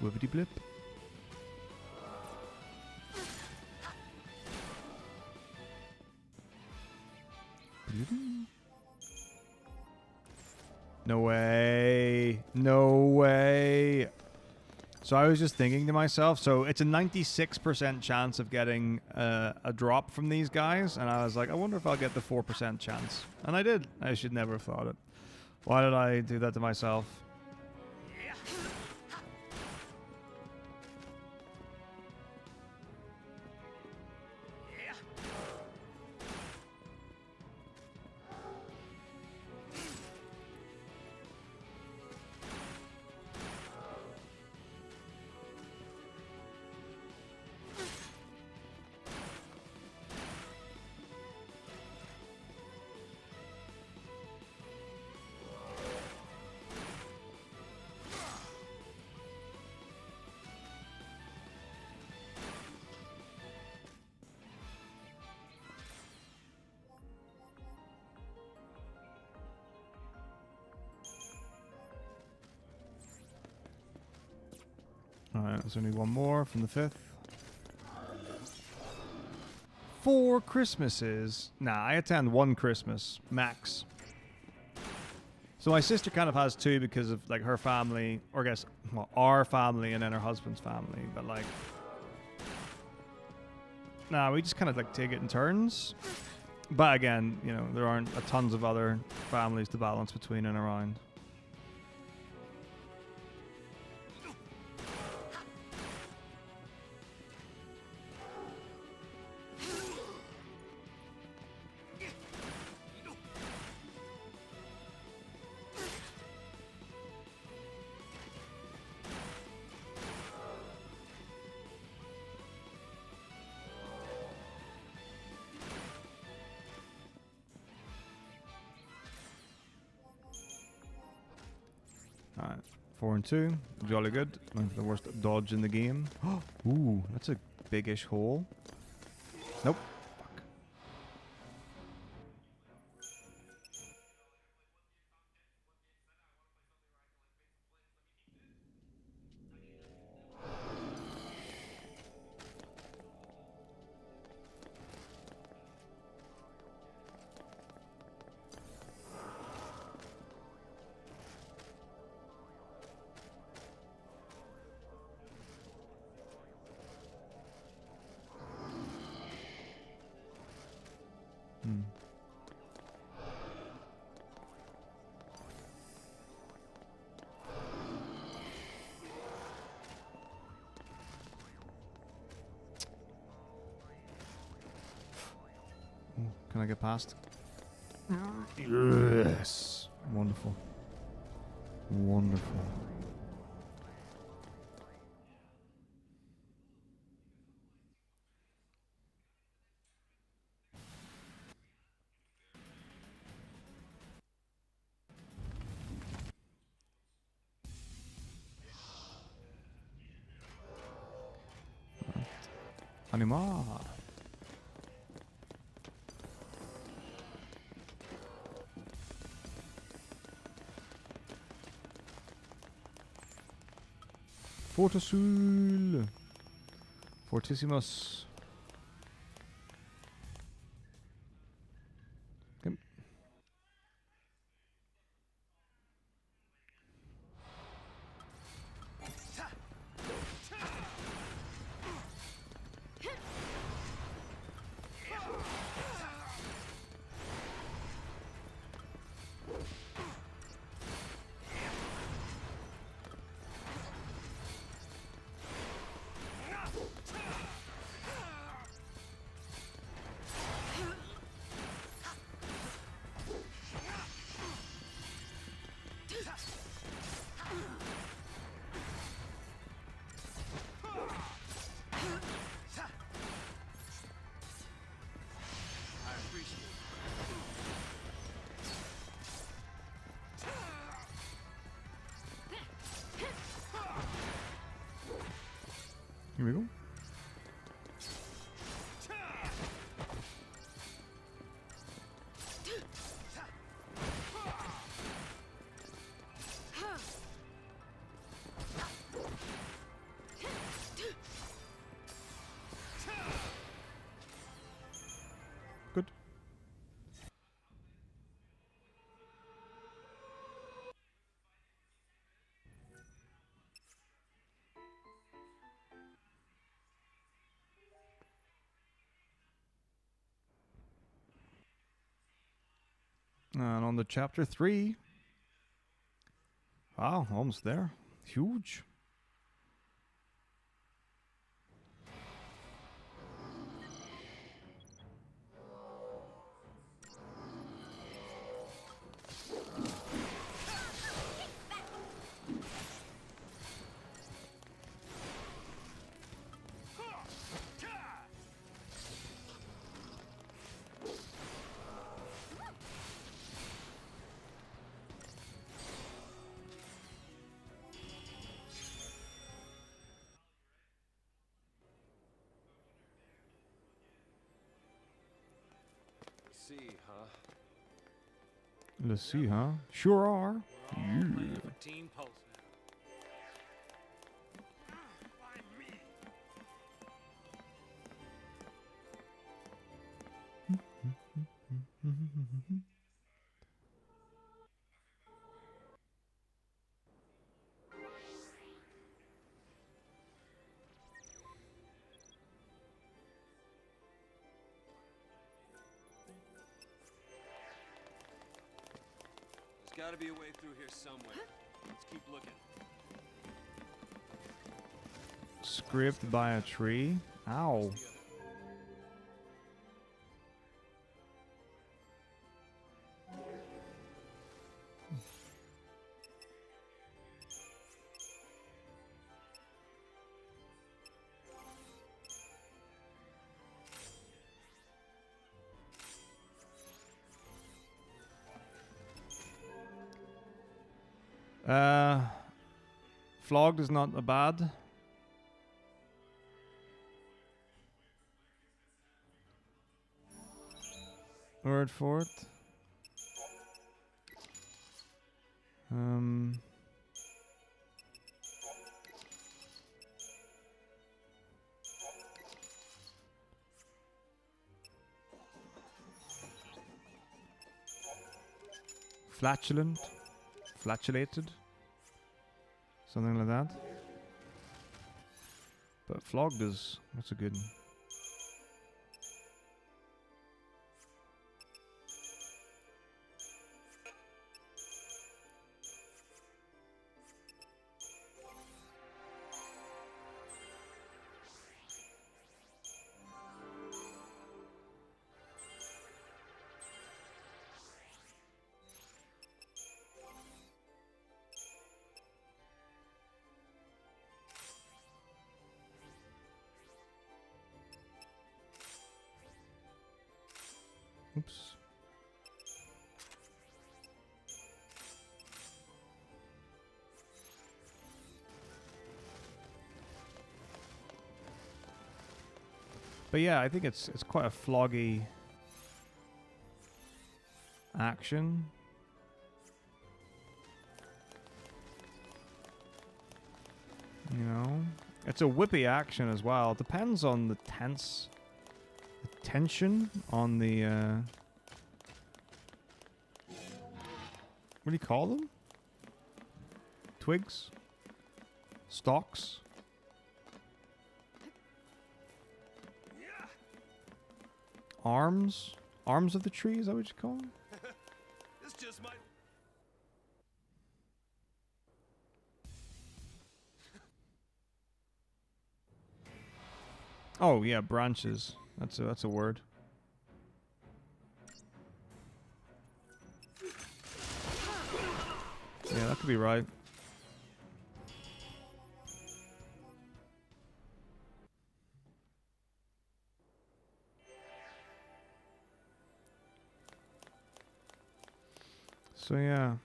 Whippity blip. No way. No way. So I was just thinking to myself, so it's a 96% chance of getting a drop from these guys. And I was like, I wonder if I'll get the 4% chance. And I did. I should never have thought it. Why did I do that to myself? Alright, there's only one more from the 5th. 4 Christmases. Nah, I attend 1 Christmas, max. So my sister kind of has 2 because of like her family, or I guess, well, our family and then her husband's family. But like, nah, we just kind of like take it in turns. But again, you know, there aren't a tons of other families to balance between and around. Alright, 4 and 2. Jolly good. Going for the worst dodge in the game. Ooh, that's a big-ish hole. Nope. Fuck. Can I get past? Yes. Wonderful. Wonderful. Anima. Fortasul. Fortissimus. Okay. Here we go. Good. And on to chapter 3. Wow, almost there. Huge. See, huh? Let's see, huh? Sure are. Playing for Team Pulse now. There's got to be a way through here somewhere. Let's keep looking. Script by a tree. Ow. Flogged is not a bad. Word for it. Flatulent. Flatulated. Something like that. But flogged is, that's a good one. But yeah, I think it's quite a floggy action. You know, it's a whippy action as well. It depends on the tension on the what do you call them? Twigs? Stalks? Arms? Arms of the tree, is that what you call them? This just might. Oh yeah, branches. That's a word. Yeah, that could be right. So yeah,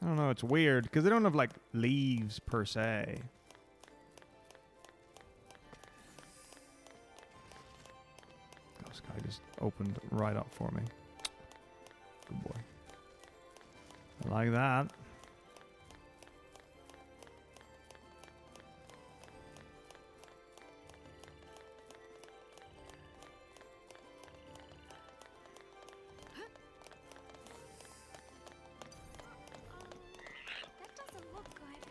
I don't know. It's weird because they don't have like leaves per se. This guy just opened right up for me. Good boy. I like that. That doesn't look good.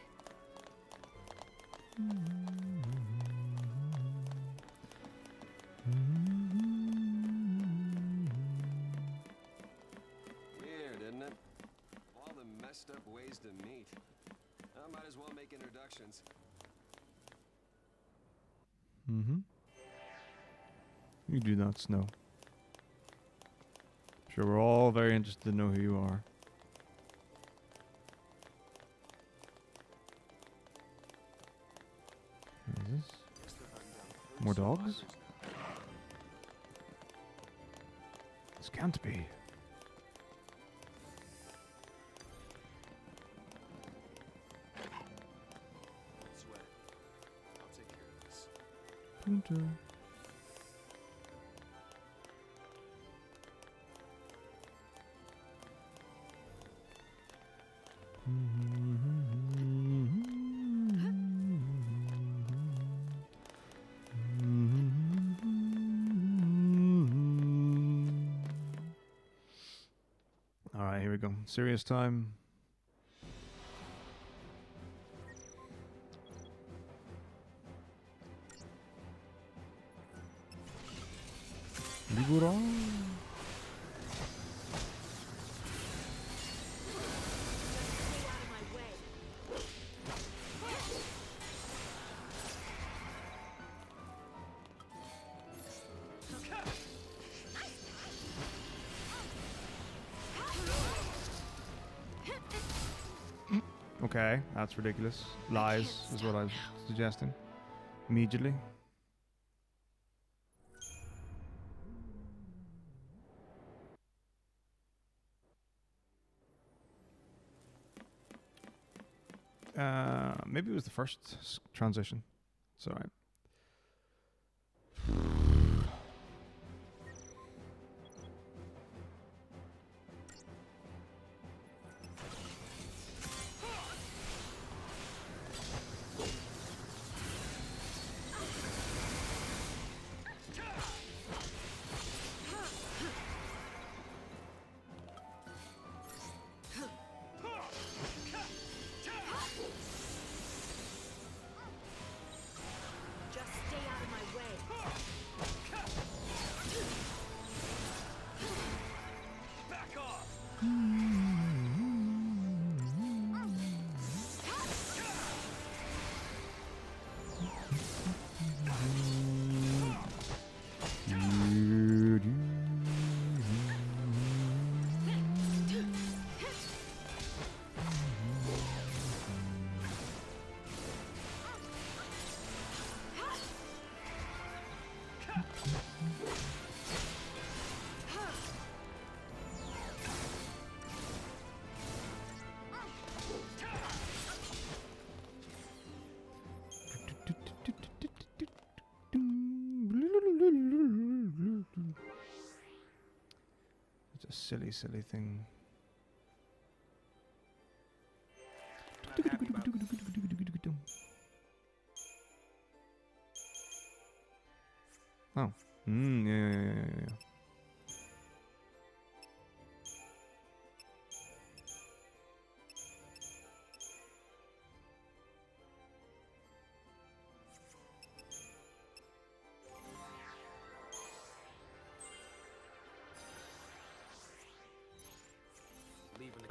Weird, isn't it? All the messed up ways to meet. I might as well make introductions. Mm-hmm. You do not know. Sure, we're all very interested to know who you are. What is this? More dogs? This can't be. Sweat. I'll take care of this. Punto. All right, here we go. Serious time. Ligura. Okay, that's ridiculous. Lies is what I'm suggesting. Immediately. Maybe it was the first transition. It's alright. silly thing. Oh. Yeah.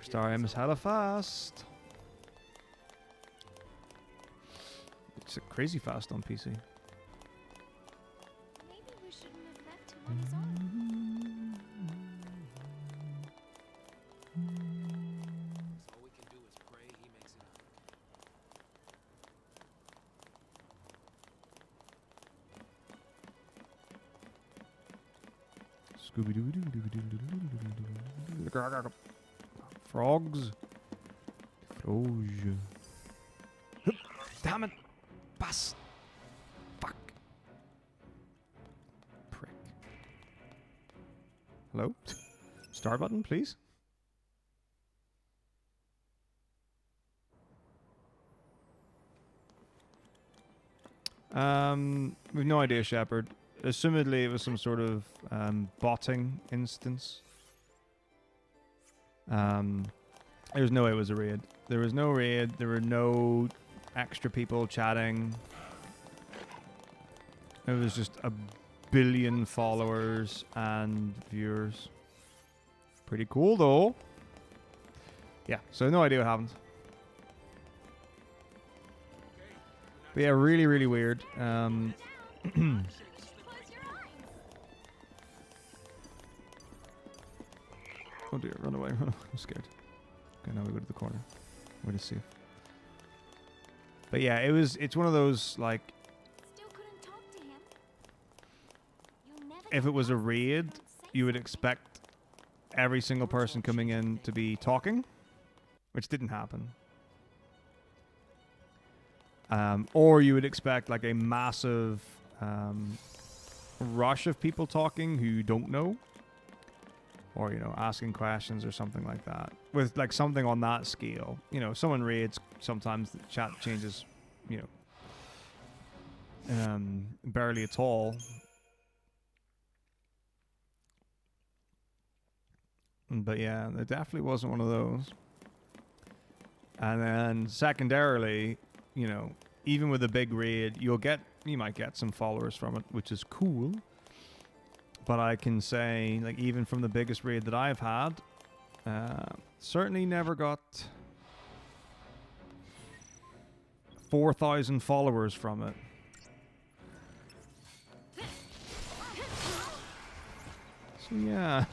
Star M is hella fast. It's crazy fast on PC. Maybe we shouldn't have left him on his own. All we can do is pray he makes it out. Scooby-Doo. Frogs. Froge. Damn it. Bus. Fuck. Prick. Hello? Star button, please. We've no idea, Shepard. Assumedly, it was some sort of botting instance. There's no way it was a raid. There was no raid. There were no extra people chatting. It was just a billion followers and viewers. Pretty cool, though. Yeah, so no idea what happened. But yeah, really, really weird. Close your eyes. Oh dear, run away, run away. I'm scared. Okay, now we go to the corner. Where to see. But yeah, it's one of those, like, Still couldn't talk to him. You'll never if get it was a past raid, if don't say you would something. expect every single person coming in to be talking, which didn't happen. Or you would expect like a massive rush of people talking who don't know, or you know, asking questions or something like that. With like something on that scale, you know, someone raids, sometimes the chat changes, you know, barely at all. But yeah, it definitely wasn't one of those. And then secondarily, you know, even with a big raid, you might get some followers from it, which is cool. But I can say, like, even from the biggest raid that I've had, certainly never got 4,000 followers from it. So yeah.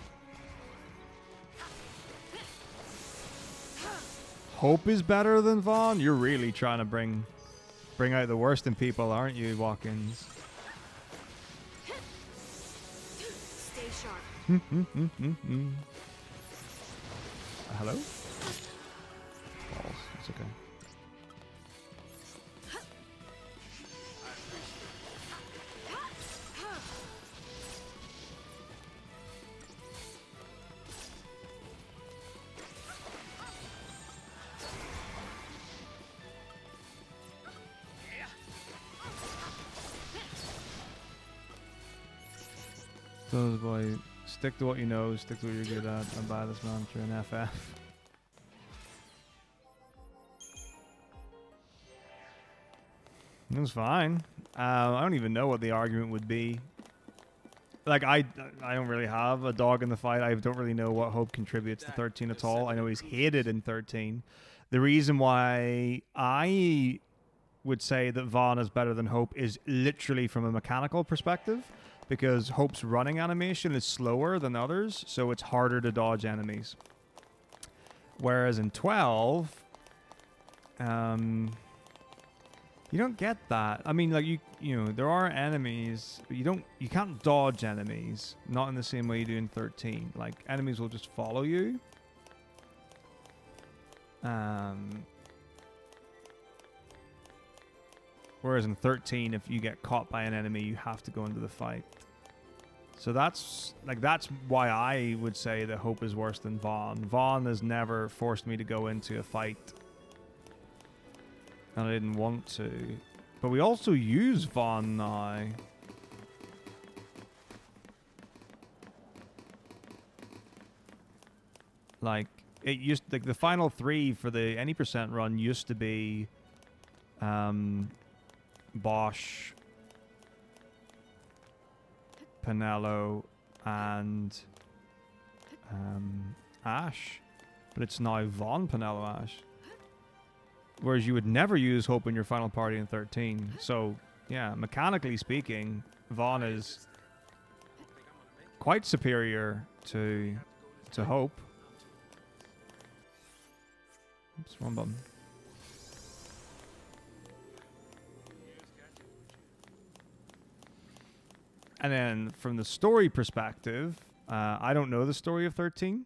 Hope is better than Vaughn? You're really trying to bring out the worst in people, aren't you, Watkins? Stay sharp. Hello? Balls. It's okay. So, boy, stick to what you know, stick to what you're good at, and buy this man through an FF. It was fine. I don't even know what the argument would be. Like, I don't really have a dog in the fight. I don't really know what Hope contributes to 13 at all. I know he's hated in 13. The reason why I would say that Vaughn is better than Hope is literally from a mechanical perspective, because Hope's running animation is slower than others, so it's harder to dodge enemies. Whereas in 12, you don't get that. I mean, like, you know, there are enemies, but you can't dodge enemies, not in the same way you do in 13. Like, enemies will just follow you. Whereas in 13, if you get caught by an enemy, you have to go into the fight. So that's why I would say that Hope is worse than Vaughn. Vaughn has never forced me to go into a fight. And I didn't want to. But we also use Vaughn now. Like, it used, like, the final 3 for the any percent run used to be Bosch, Pinello, and Ash. But it's now Vaughn, Pinello, Ash. Whereas you would never use Hope in your final party in 13. So, yeah, mechanically speaking, Vaughn is quite superior to Hope. Oops, wrong button. And then from the story perspective, I don't know the story of 13,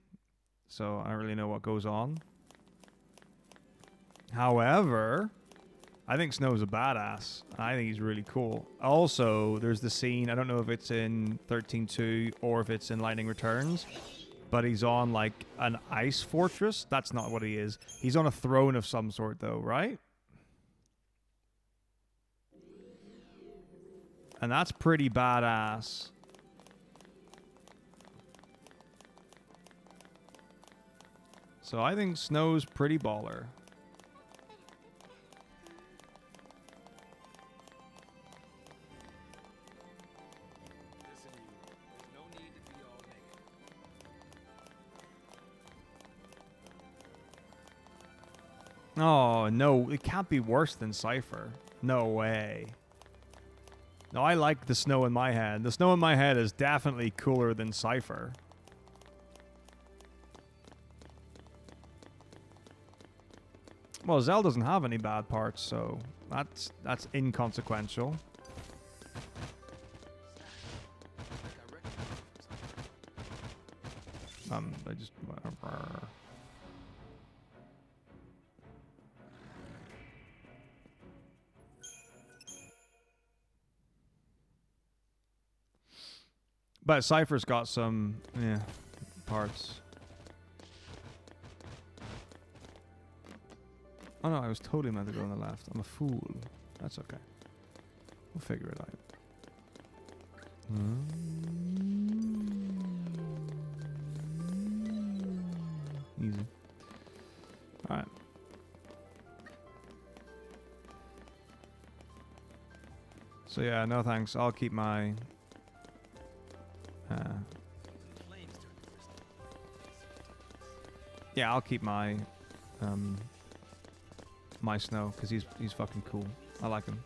so I don't really know what goes on. However, I think Snow's a badass. I think he's really cool. Also, there's the scene, I don't know if it's in 13.2 or if it's in Lightning Returns, but he's on like an ice fortress. That's not what he is. He's on a throne of some sort though, right? And that's pretty badass. So I think Snow's pretty baller. Oh, no, it can't be worse than Cypher. No way. No, I like the Snow in my head. The Snow in my head is definitely cooler than Cypher. Well, Zell doesn't have any bad parts, so that's inconsequential. I just... But Cypher's got some, yeah, parts. Oh no, I was totally meant to go on the left. I'm a fool. That's okay. We'll figure it out. Easy. Alright. So yeah, no thanks. I'll keep my... yeah, I'll keep my my Snow because he's fucking cool. I like him.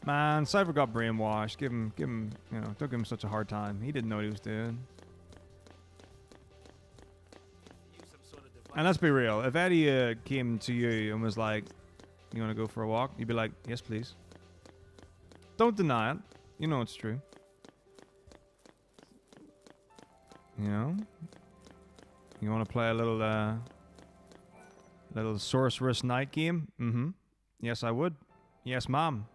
Man, Cypher got brainwashed. Give him, you know, don't give him such a hard time. He didn't know what he was doing. And let's be real. If Eddie came to you and was like, "You want to go for a walk?" You'd be like, "Yes, please." Don't deny it. You know it's true. You know? You want to play a little Sorceress Knight game? Mm-hmm. Yes, I would. Yes, ma'am.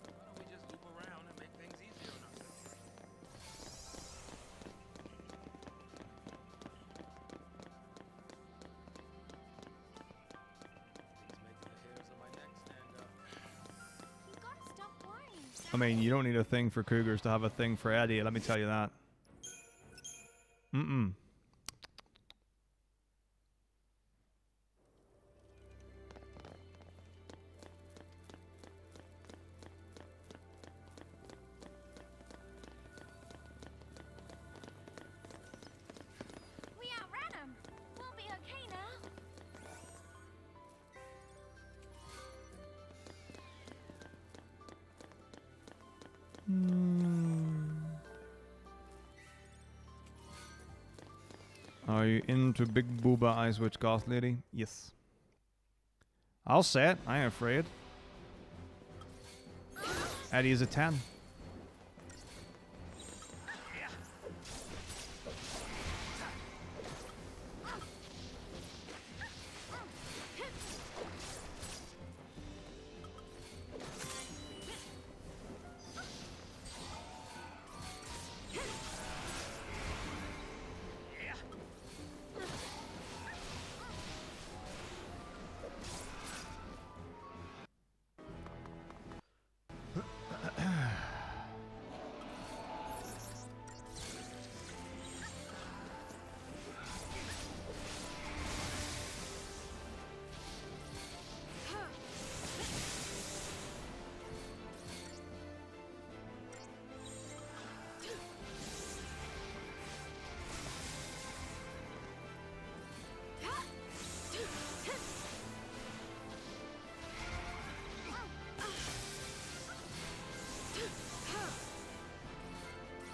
Why don't we just loop around and make things easier on ourselves? You gotta stop worrying. I mean, you don't need a thing for cougars to have a thing for Eddie, let me tell you that. Mm-mm. We outran him. We'll be okay now. Are you into Big Booba Ice Witch Goth Lady? Yes. I'll say it. I ain't afraid. Eddie is a 10.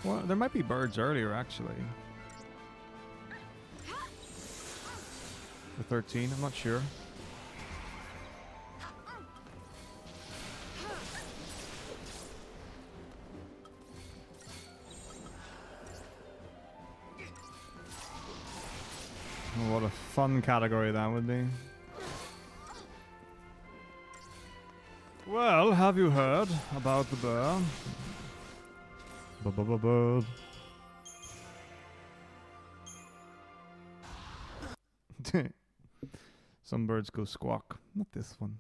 Well, there might be birds earlier, actually. The 13, I'm not sure. Oh, what a fun category that would be. Well, have you heard about the bear? Bird. Some birds go squawk. Not this one.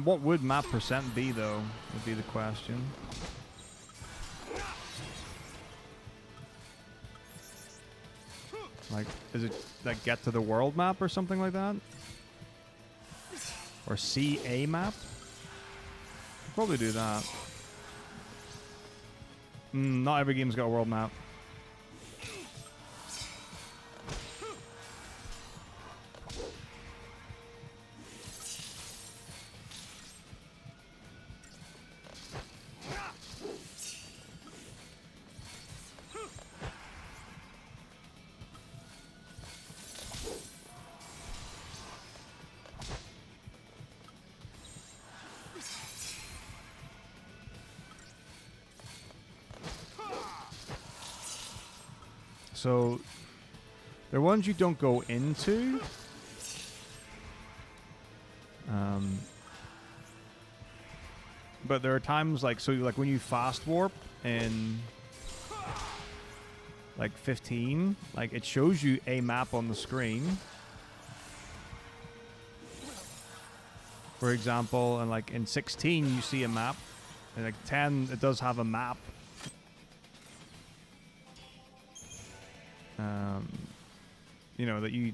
What would map percent be, though, would be the question. Like, is it, like, get to the world map or something like that? Or see a map? Probably do that. Not every game's got a world map. So, there are ones you don't go into. But there are times like, so like when you fast warp in like 15, like it shows you a map on the screen. For example, and like in 16 you see a map. And like 10, it does have a map. You know, that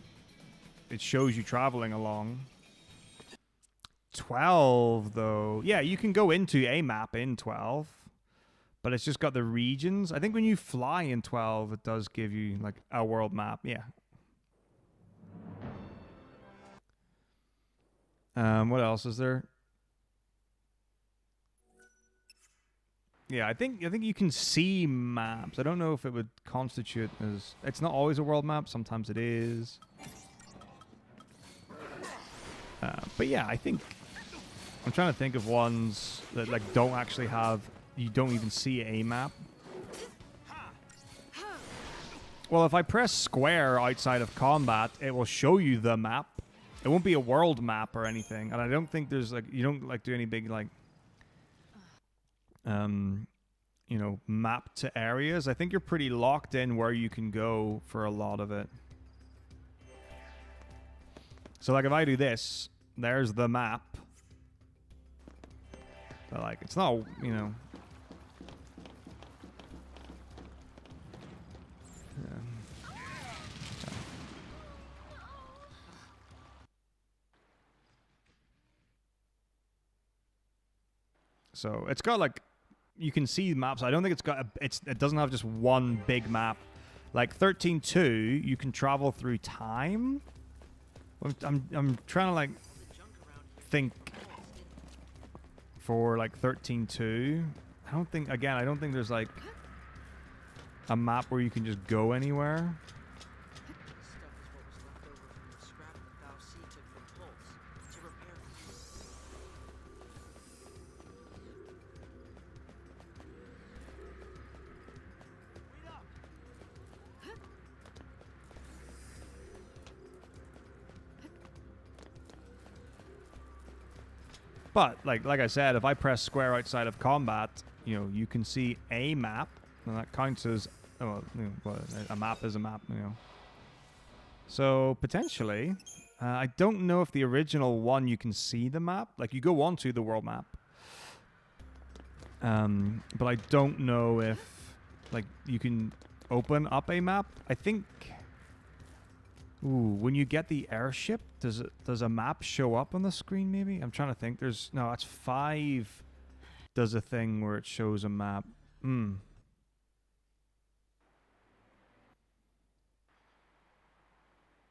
it shows you traveling along. 12, though. Yeah, you can go into a map in 12, but it's just got the regions. I think when you fly in 12, it does give you, like, a world map. Yeah. What else is there? Yeah, I think you can see maps. I don't know if it would constitute as... It's not always a world map. Sometimes it is. But yeah, I think... I'm trying to think of ones that like don't actually have... You don't even see a map. Well, if I press square outside of combat, it will show you the map. It won't be a world map or anything. And I don't think there's like... You don't like do any big like... You know, map to areas. I think you're pretty locked in where you can go for a lot of it. So like if I do this, there's the map. But like it's not, you know. Yeah. So it's got like you can see maps. I don't think it's got it doesn't have just one big map. Like 13.2, you can travel through time. I'm trying to like think for like 13.2. I don't think there's like a map where you can just go anywhere. But like I said, if I press square outside of combat, you know, you can see a map, and that counts as you know, a map is a map, you know. So potentially, I don't know if the original one you can see the map. Like you go onto the world map, But I don't know if like you can open up a map. I think. Ooh, when you get the airship, does a map show up on the screen? Maybe I'm trying to think. It's 5. Does a thing where it shows a map.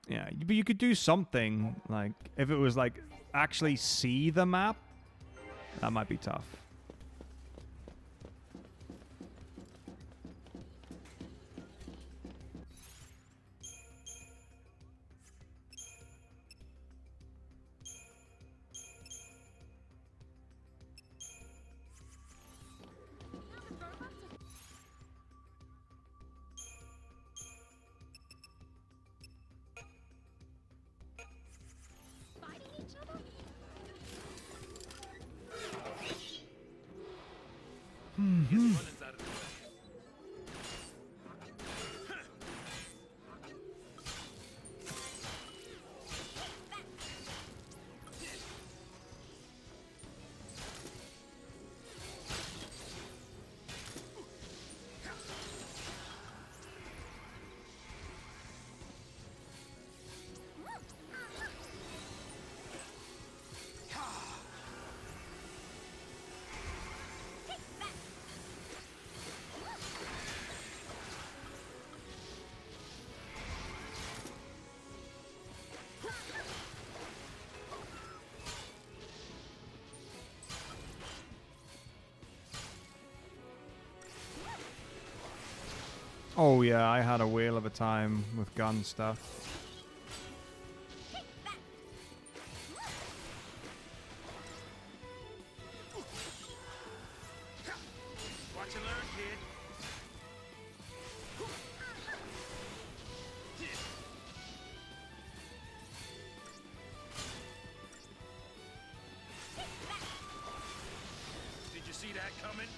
Yeah, but you could do something like if it was like actually see the map. That might be tough. Fighting each other? Running's out of the way. Oh yeah, I had a whale of a time with gun stuff. Watch and learn, kid. Did you see that coming?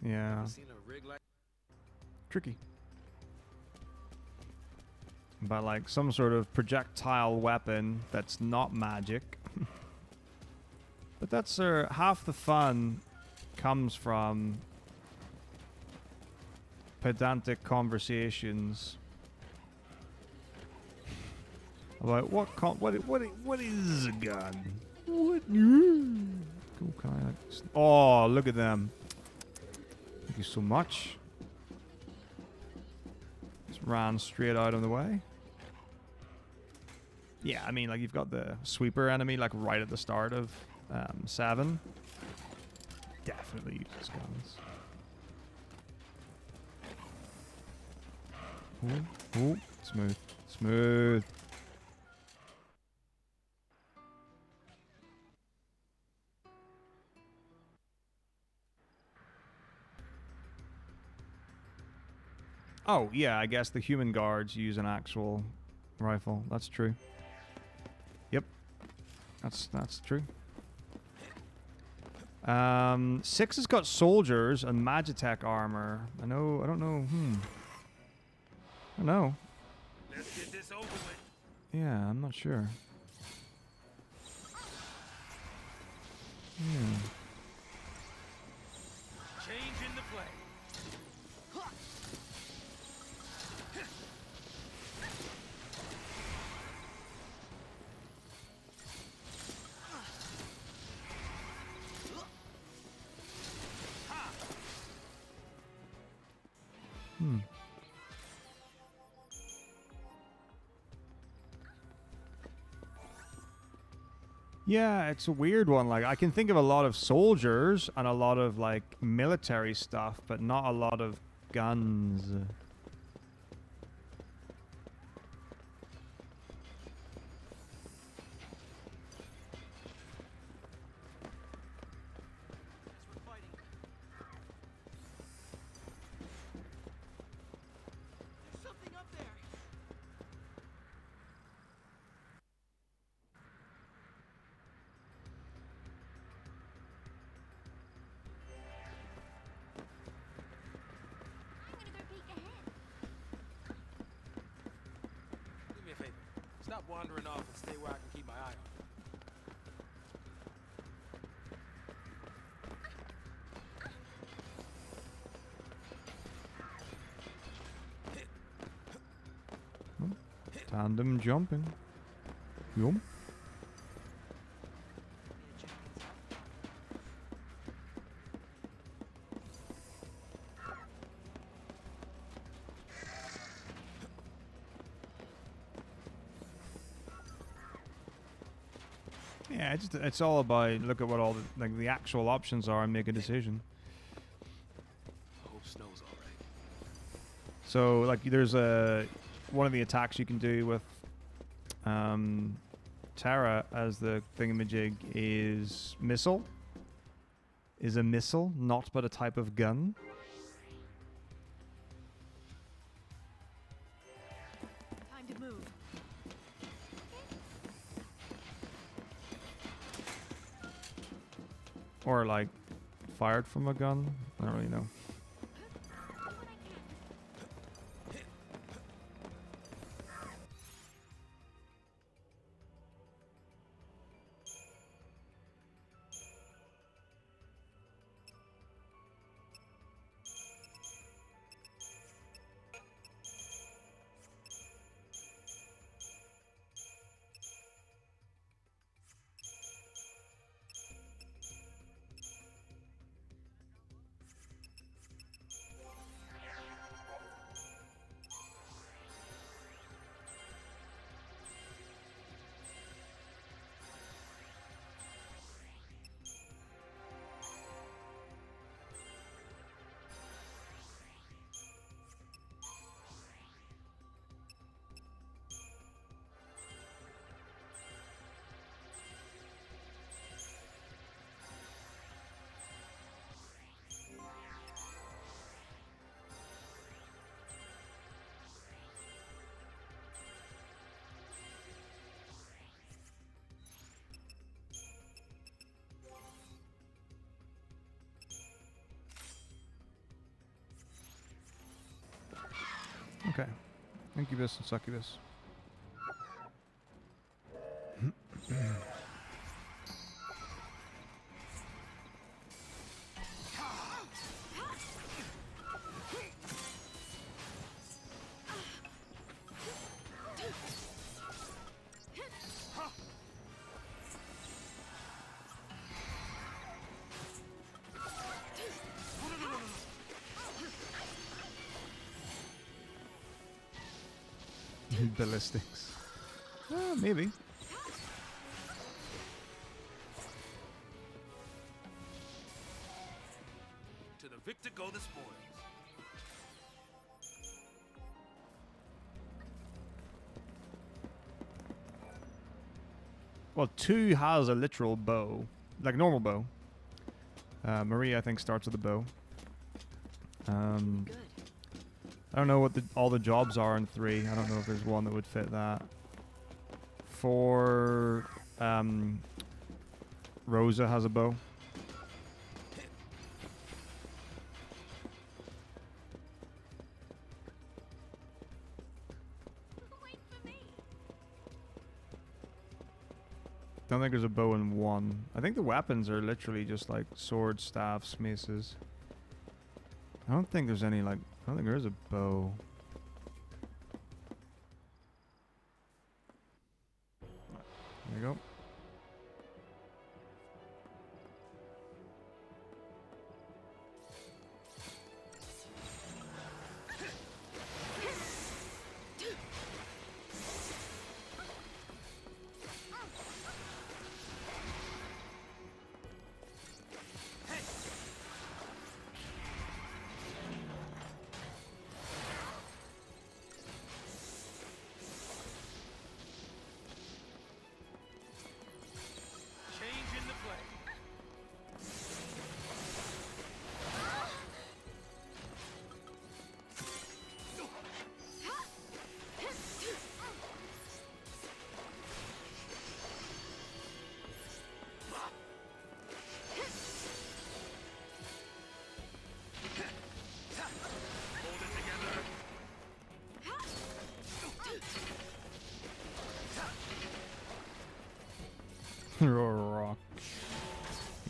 Yeah, Seen a rig like tricky. But like some sort of projectile weapon that's not magic. But that's half the fun comes from pedantic conversations about what is a gun? What? Cool, can I like, oh, look at them. Thank you so much. Just ran straight out of the way. Yeah, I mean, like you've got the sweeper enemy like right at the start of 7. Definitely uses guns. Ooh, ooh, smooth, smooth. Oh, yeah, I guess the human guards use an actual rifle. That's true. Yep. That's true. 6 has got soldiers and Magitech armor. I don't know. I don't know. let's get this over with. Yeah, I'm not sure. Yeah. Changing the play. Yeah, it's a weird one. Like, I can think of a lot of soldiers and a lot of, like, military stuff, but not a lot of guns. Something up there. I'm gonna Stop wandering off and stay where I can keep my eye on Tandem jumping. Yum. Yeah, it's all about look at what all the actual options are and make a decision. I hope snow's all right. So like there's one of the attacks you can do with Tara as the thingamajig is missile. Is a missile, not but a type of gun. Time to move. Or like fired from a gun. I don't really know. Okay. Incubus and succubus. Ballistics. Maybe. To the victor go the spoils. Well, 2 has a literal bow. Like a normal bow. Marie, I think, starts with a bow. Good. I don't know what all the jobs are in 3. I don't know if there's one that would fit that. 4, Rosa has a bow. Wait for me. Don't think there's a bow in 1. I think the weapons are literally just like swords, staffs, maces. I don't think there's any like... I don't think there is a bow. There you go.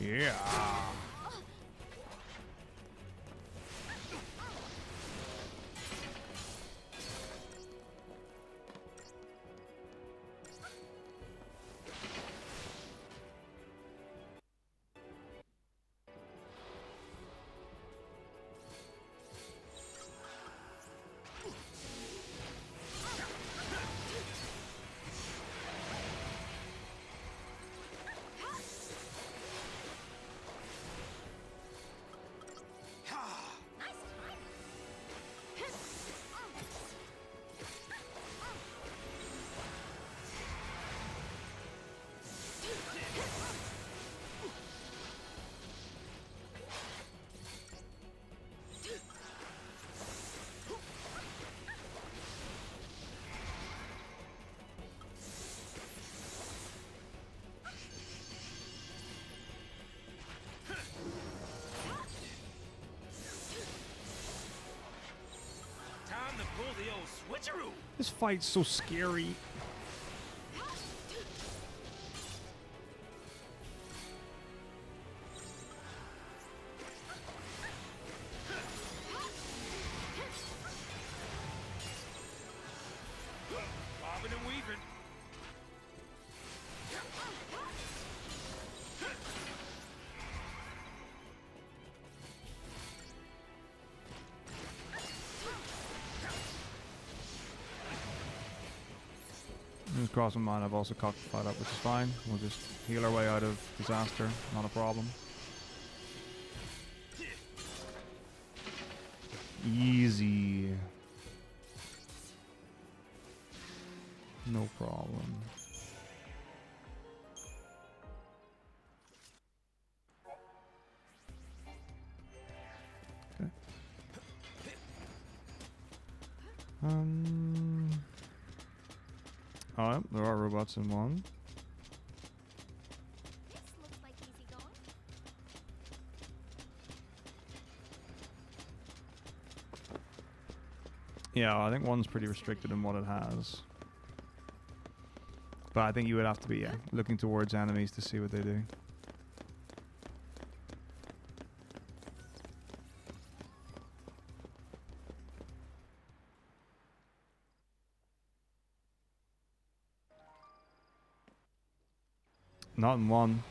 Yeah. Time to pull the old switcheroo. This fight's so scary. Bobbing and weaving. Just crossing mine, I've also cocked the fight up, which is fine. We'll just heal our way out of disaster, not a problem. Easy. No problem. Okay. Alright, there are robots in one. This looks like easy going. Yeah, I think one's pretty restricted in what it has. But I think you would have to be looking towards enemies to see what they do. Not in one.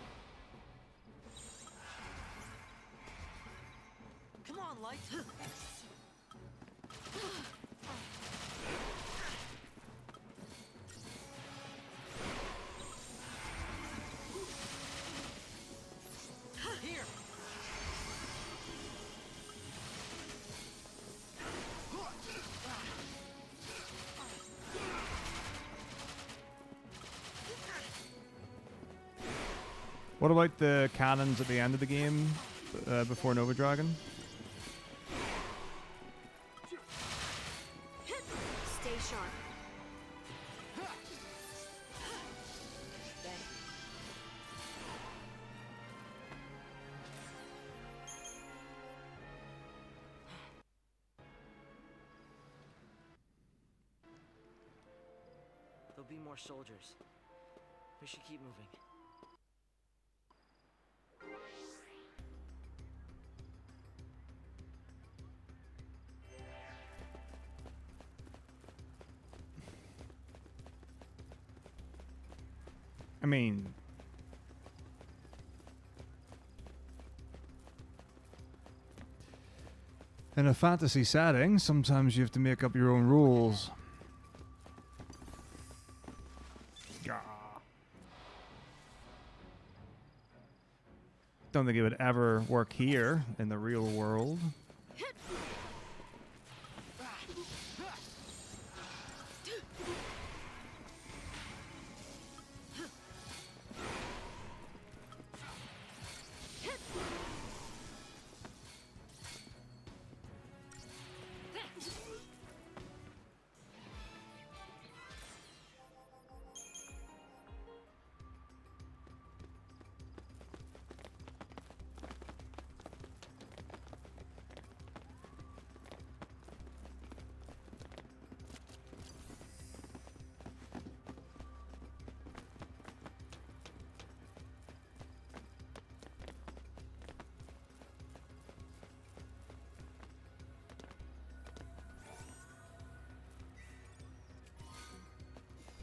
Come on, Light. Here. What about the cannons at the end of the game before Nova Dragon? Stay sharp. There'll be more soldiers. We should keep moving. I mean, in a fantasy setting, sometimes you have to make up your own rules. Yeah. Don't think it would ever work here in the real world.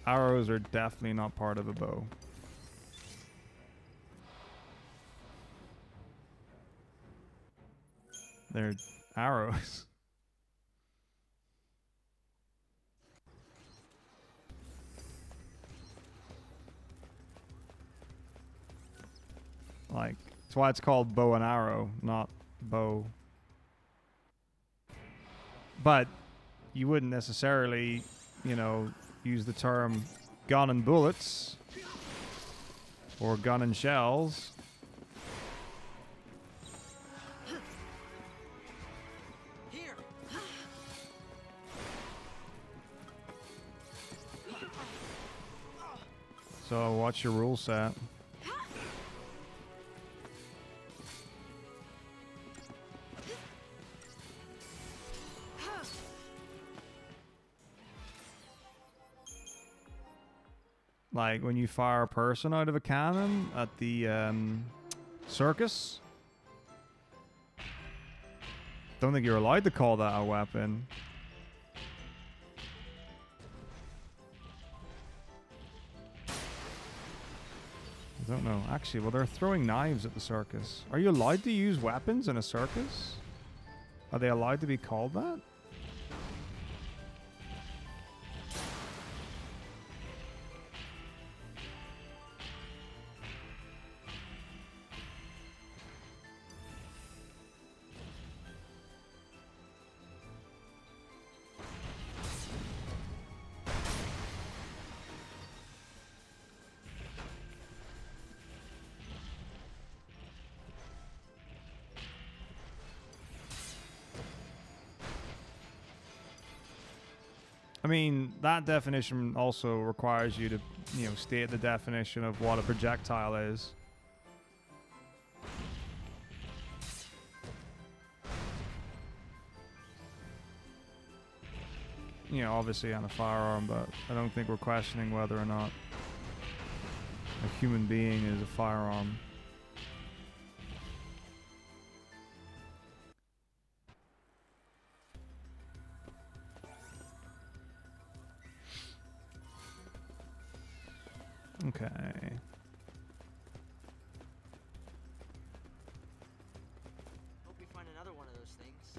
Arrows are definitely not part of a bow. They're arrows. Like, that's why it's called bow and arrow, not bow. But you wouldn't necessarily, you know, use the term gun and bullets or gun and shells. Here. So what's your rule set? Like when you fire a person out of a cannon at the circus. Don't think you're allowed to call that a weapon. I don't know. Actually, well, they're throwing knives at the circus. Are you allowed to use weapons in a circus? Are they allowed to be called that? I mean, that definition also requires you to, you know, state the definition of what a projectile is. You know, obviously on a firearm, but I don't think we're questioning whether or not a human being is a firearm. Okay. Hope we find another one of those things.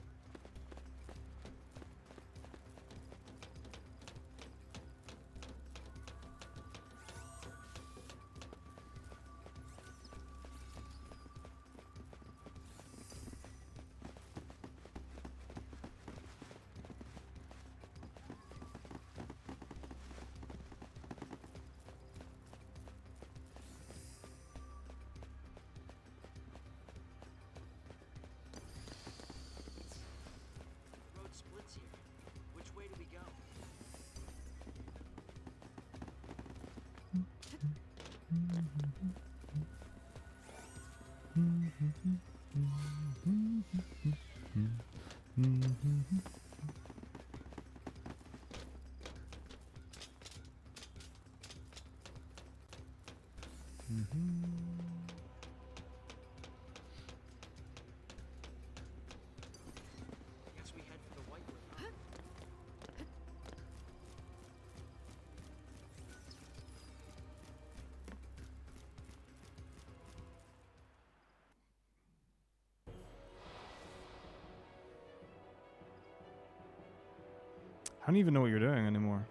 Road splits here. Which way do we go? Guess we head for the Whitewood, huh? I don't even know what you're doing anymore.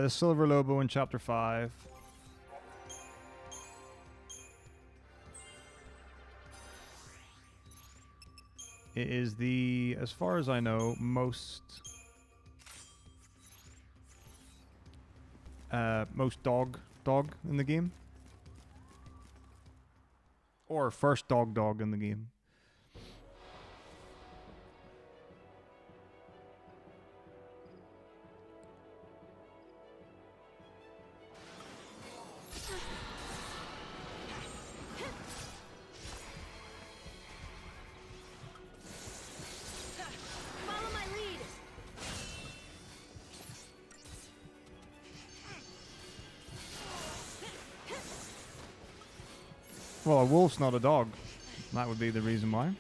The Silver Lobo in Chapter 5. It is the, as far as I know, most dog in the game. Or first dog in the game. Well, a wolf's not a dog. That would be the reason why.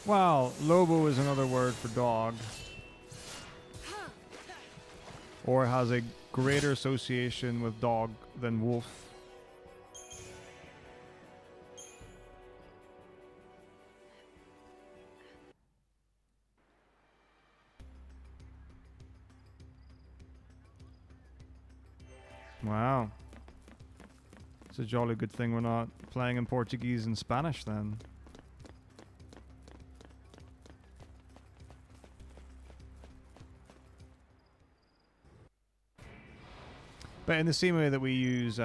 Well, Lobo is another word for dog. Or has a greater association with dog than wolf. Wow. It's a jolly good thing we're not playing in Portuguese and Spanish then. But in the same way that we use,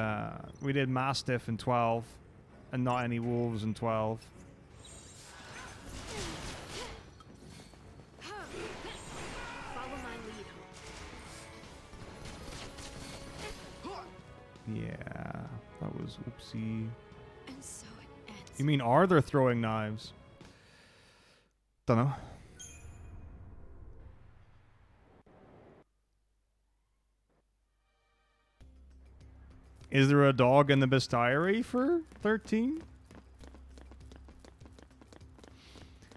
we did Mastiff in 12, and not any wolves in 12. Follow my lead. Yeah, that was oopsie. And so it ends. You mean are there throwing knives? Dunno. Is there a dog in the bestiary for 13?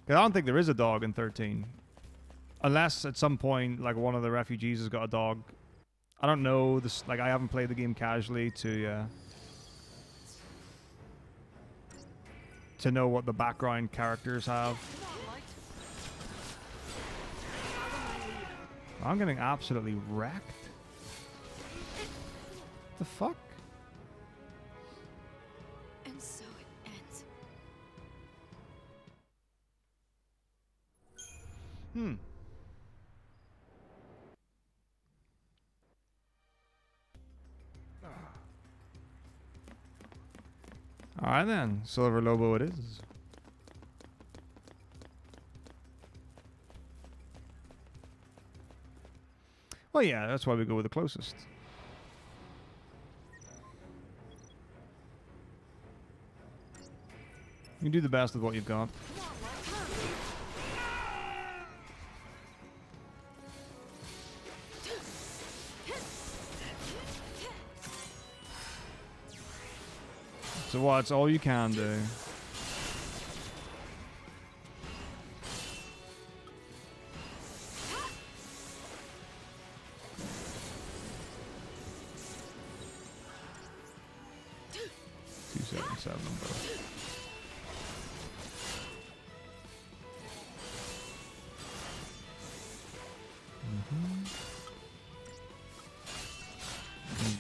I don't think there is a dog in 13. Unless at some point, like, one of the refugees has got a dog. I don't know this. Like, I haven't played the game casually to know what the background characters have. I'm getting absolutely wrecked. The fuck? And so it ends. Alright then, Silver Lobo it is. Well, yeah, that's why we go with the closest. You do the best with what you've got. So what's all you can do?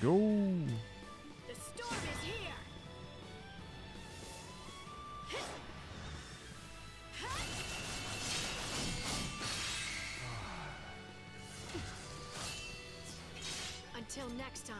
Go. The storm is here. Until next time.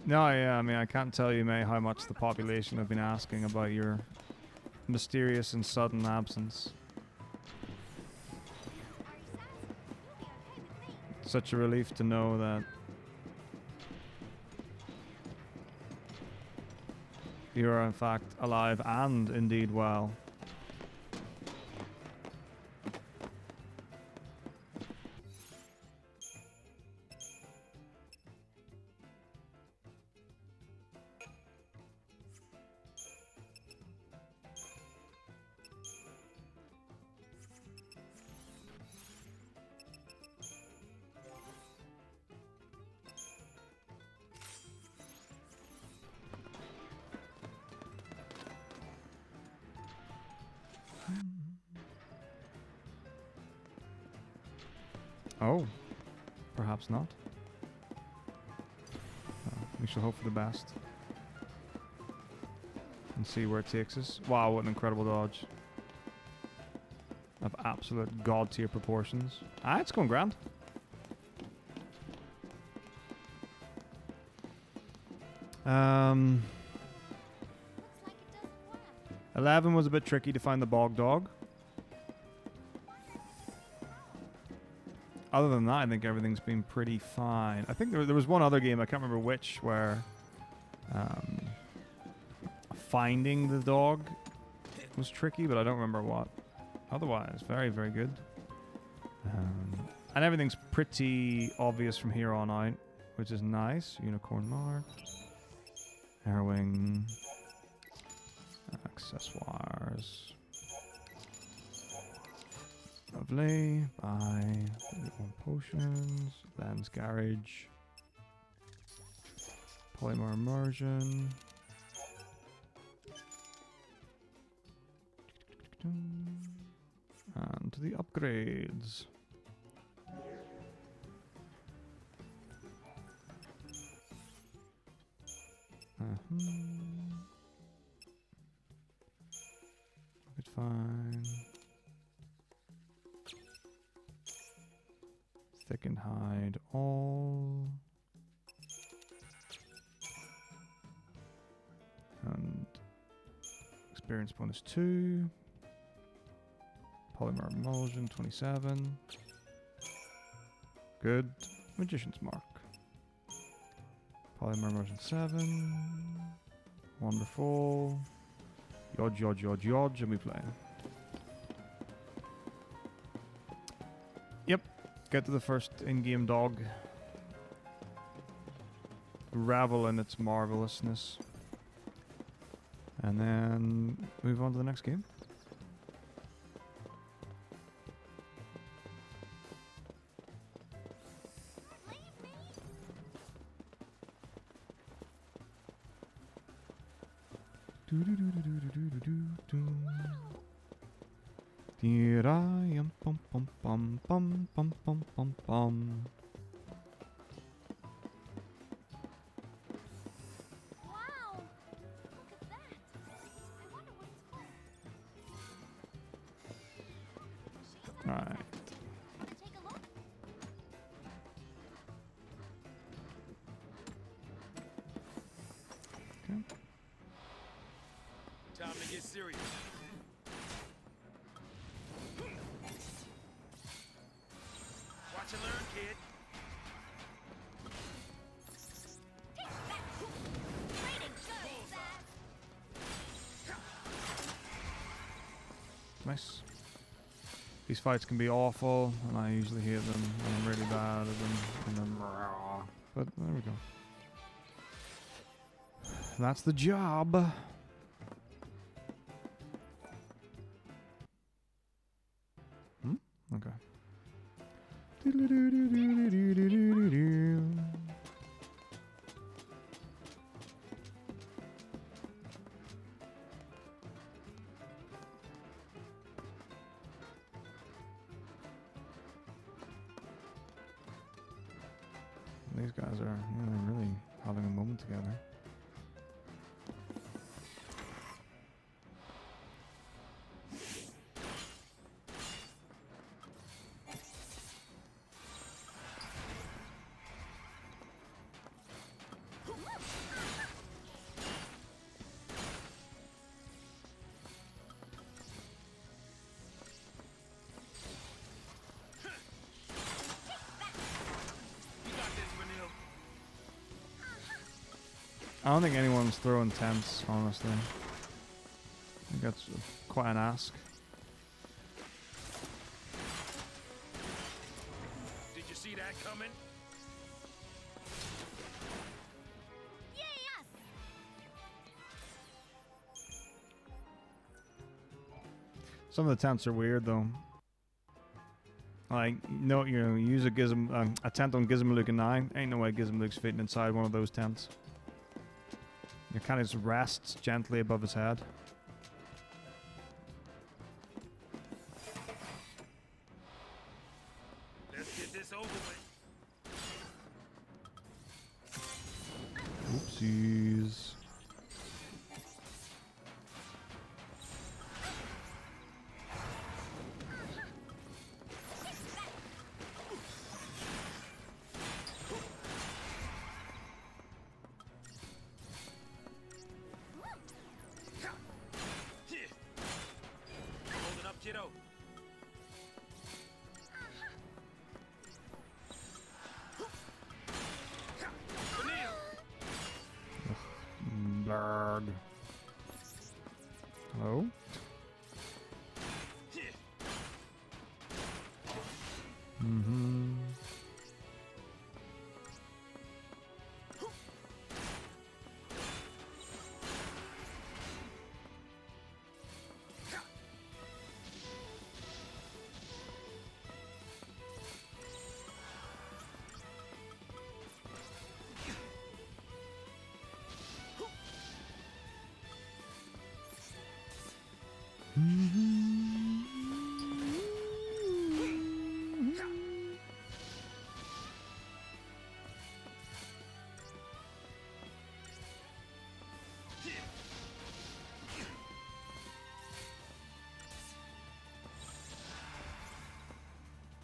No, yeah, I mean, I can't tell you, May, how much the population have been asking about your mysterious and sudden absence. Such a relief to know that you are in fact alive and indeed well. Oh. Perhaps not. We shall hope for the best. And see where it takes us. Wow, what an incredible dodge. Of absolute god tier proportions. Ah, it's going grand. Looks like it doesn't work. 11 was a bit tricky to find the bog dog. Other than that, I think everything's been pretty fine. I think there was one other game, I can't remember which, where finding the dog was tricky, but I don't remember what. Otherwise, very, very good. And everything's pretty obvious from here on out, which is nice. Unicorn mark. Harrowing. Accessoires. Lovely. Buy 31 potions. Lens garage. Polymer immersion. And to the upgrades. It's fine. Thick and hide all. And experience bonus 2. Polymer emulsion 27. Good. Magician's mark. Polymer immersion 7. Wonderful. Yodge, yodge, yodge, yodge, and we play. Yep. Get to the first in-game dog. Revel in its marvelousness. And then move on to the next game. Here I am, pum pum pum pum pum pum pum pum. Wow! Look at that. I wonder what it's called. Right. Take a look. Okay. Time to get serious. Watch and learn, kid. Nice. These fights can be awful, and I usually hate them, and I'm really bad at them, and then but there we go. That's the job. Okay. These guys are really having a moment together. I don't think anyone's throwing tents, honestly. I think that's quite an ask. Did you see that coming? Yes! Some of the tents are weird, though. Like, you use a tent on Gizmaluke and 9. Ain't no way Gizmaluke's fitting inside one of those tents. It kind of just rests gently above his head. Let's get this this over with. Oopsies. Hold it up, kiddo. Blurg. Hello? Mm-hmm.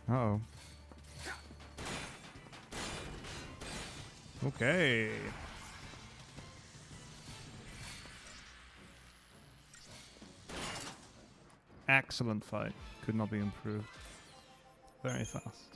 Uh-oh. Okay. Excellent fight. Could not be improved. Very fast.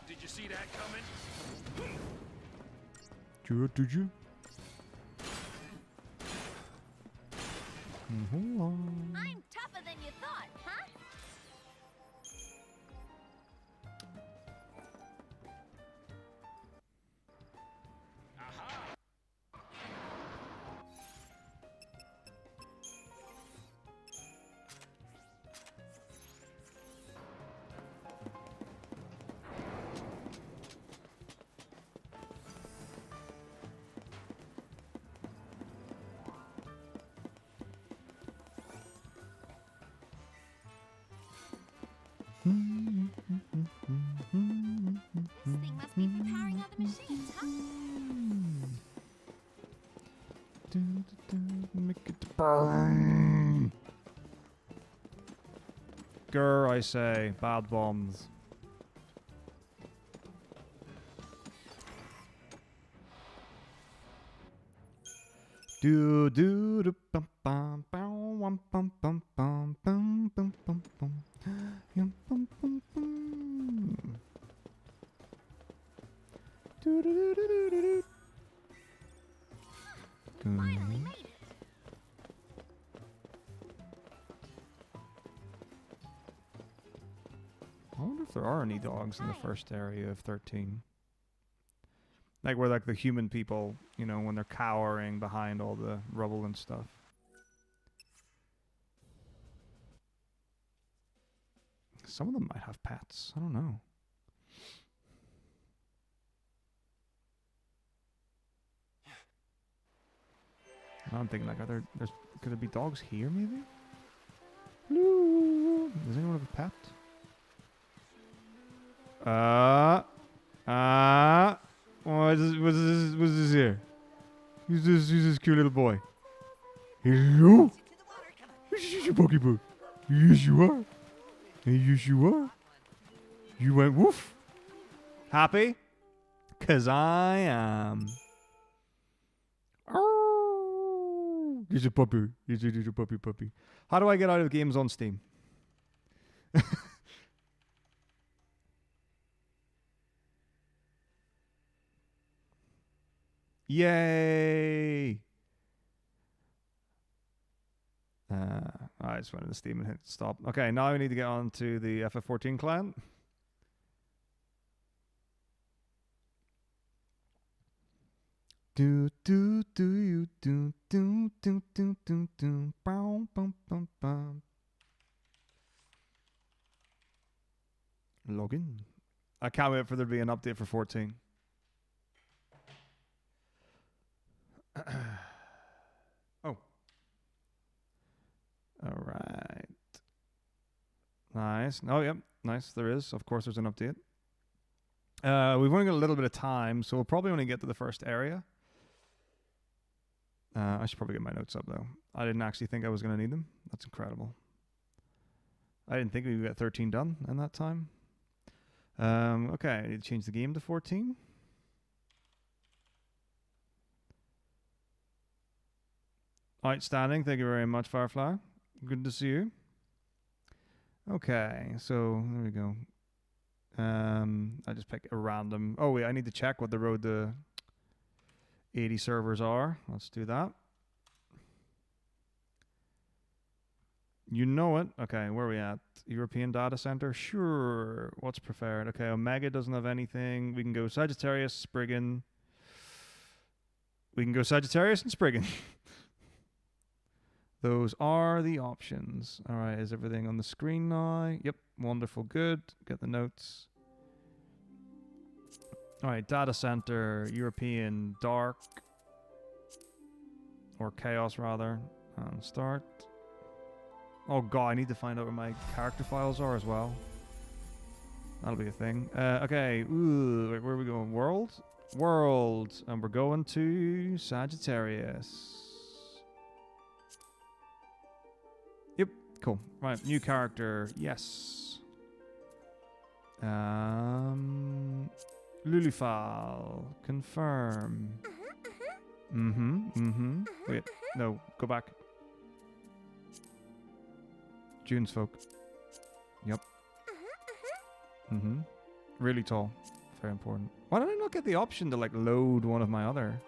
Did you see that coming? Did you? Mm-hmm. I'm tougher than you thought, huh? This thing must be for powering other machines, huh? Make it burn. Grr, I say. Bad bombs. Do do do bum bum bum bum bum bum bum bum bum bum bum yum bum bum bum. Do do do do do do do. Finally made it. I wonder if there are any dogs in the first area of 13. Like where like the human people, you know, when they're cowering behind all the rubble and stuff. Some of them might have pets. I don't know. I'm thinking like, could there be dogs here maybe? Hello? Does anyone have a pet? What's this here? Who's this cute little boy? Hello? This is Pokeball. Yes, you are. Yes, you are. You went woof. Happy? 'Cause I am. Oh, he's a puppy. He's a puppy. How do I get out of games on Steam? Yay! I just went into Steam and hit stop. Okay, now we need to get on to the FF14 client. Do do do you do do do do do do bum bum bum bum. Login. I can't wait for there to be an update for 14. Oh. All right. Nice. Oh, yep. Nice. There is. Of course, there's an update. We've only got a little bit of time, so we'll probably only get to the first area. I should probably get my notes up, though. I didn't actually think I was going to need them. That's incredible. I didn't think we would get 13 done in that time. Okay, I need to change the game to 14. Outstanding. Thank you very much, Firefly. Good to see you. Okay, so there we go. I just pick a random... Oh, wait, I need to check what the road to 80 servers are. Let's do that. You know it. Okay, where are we at? European data center? Sure. What's preferred? Okay, Omega doesn't have anything. We can go Sagittarius, Spriggan. We can go Sagittarius and Spriggan. Those are the options. All right, is everything on the screen now? Yep, wonderful, good. Get the notes. All right, data center, European, dark. Or chaos, rather. Start. Oh god, I need to find out where my character files are as well. That'll be a thing. Okay, ooh, wait, where are we going? World? World. And we're going to Sagittarius. Yep, cool. Right, new character. Yes. Lulufal. Confirm. Wait, no, go back. June's folk. Yep. Really tall. Very important. Why did I not get the option to like load one of my other?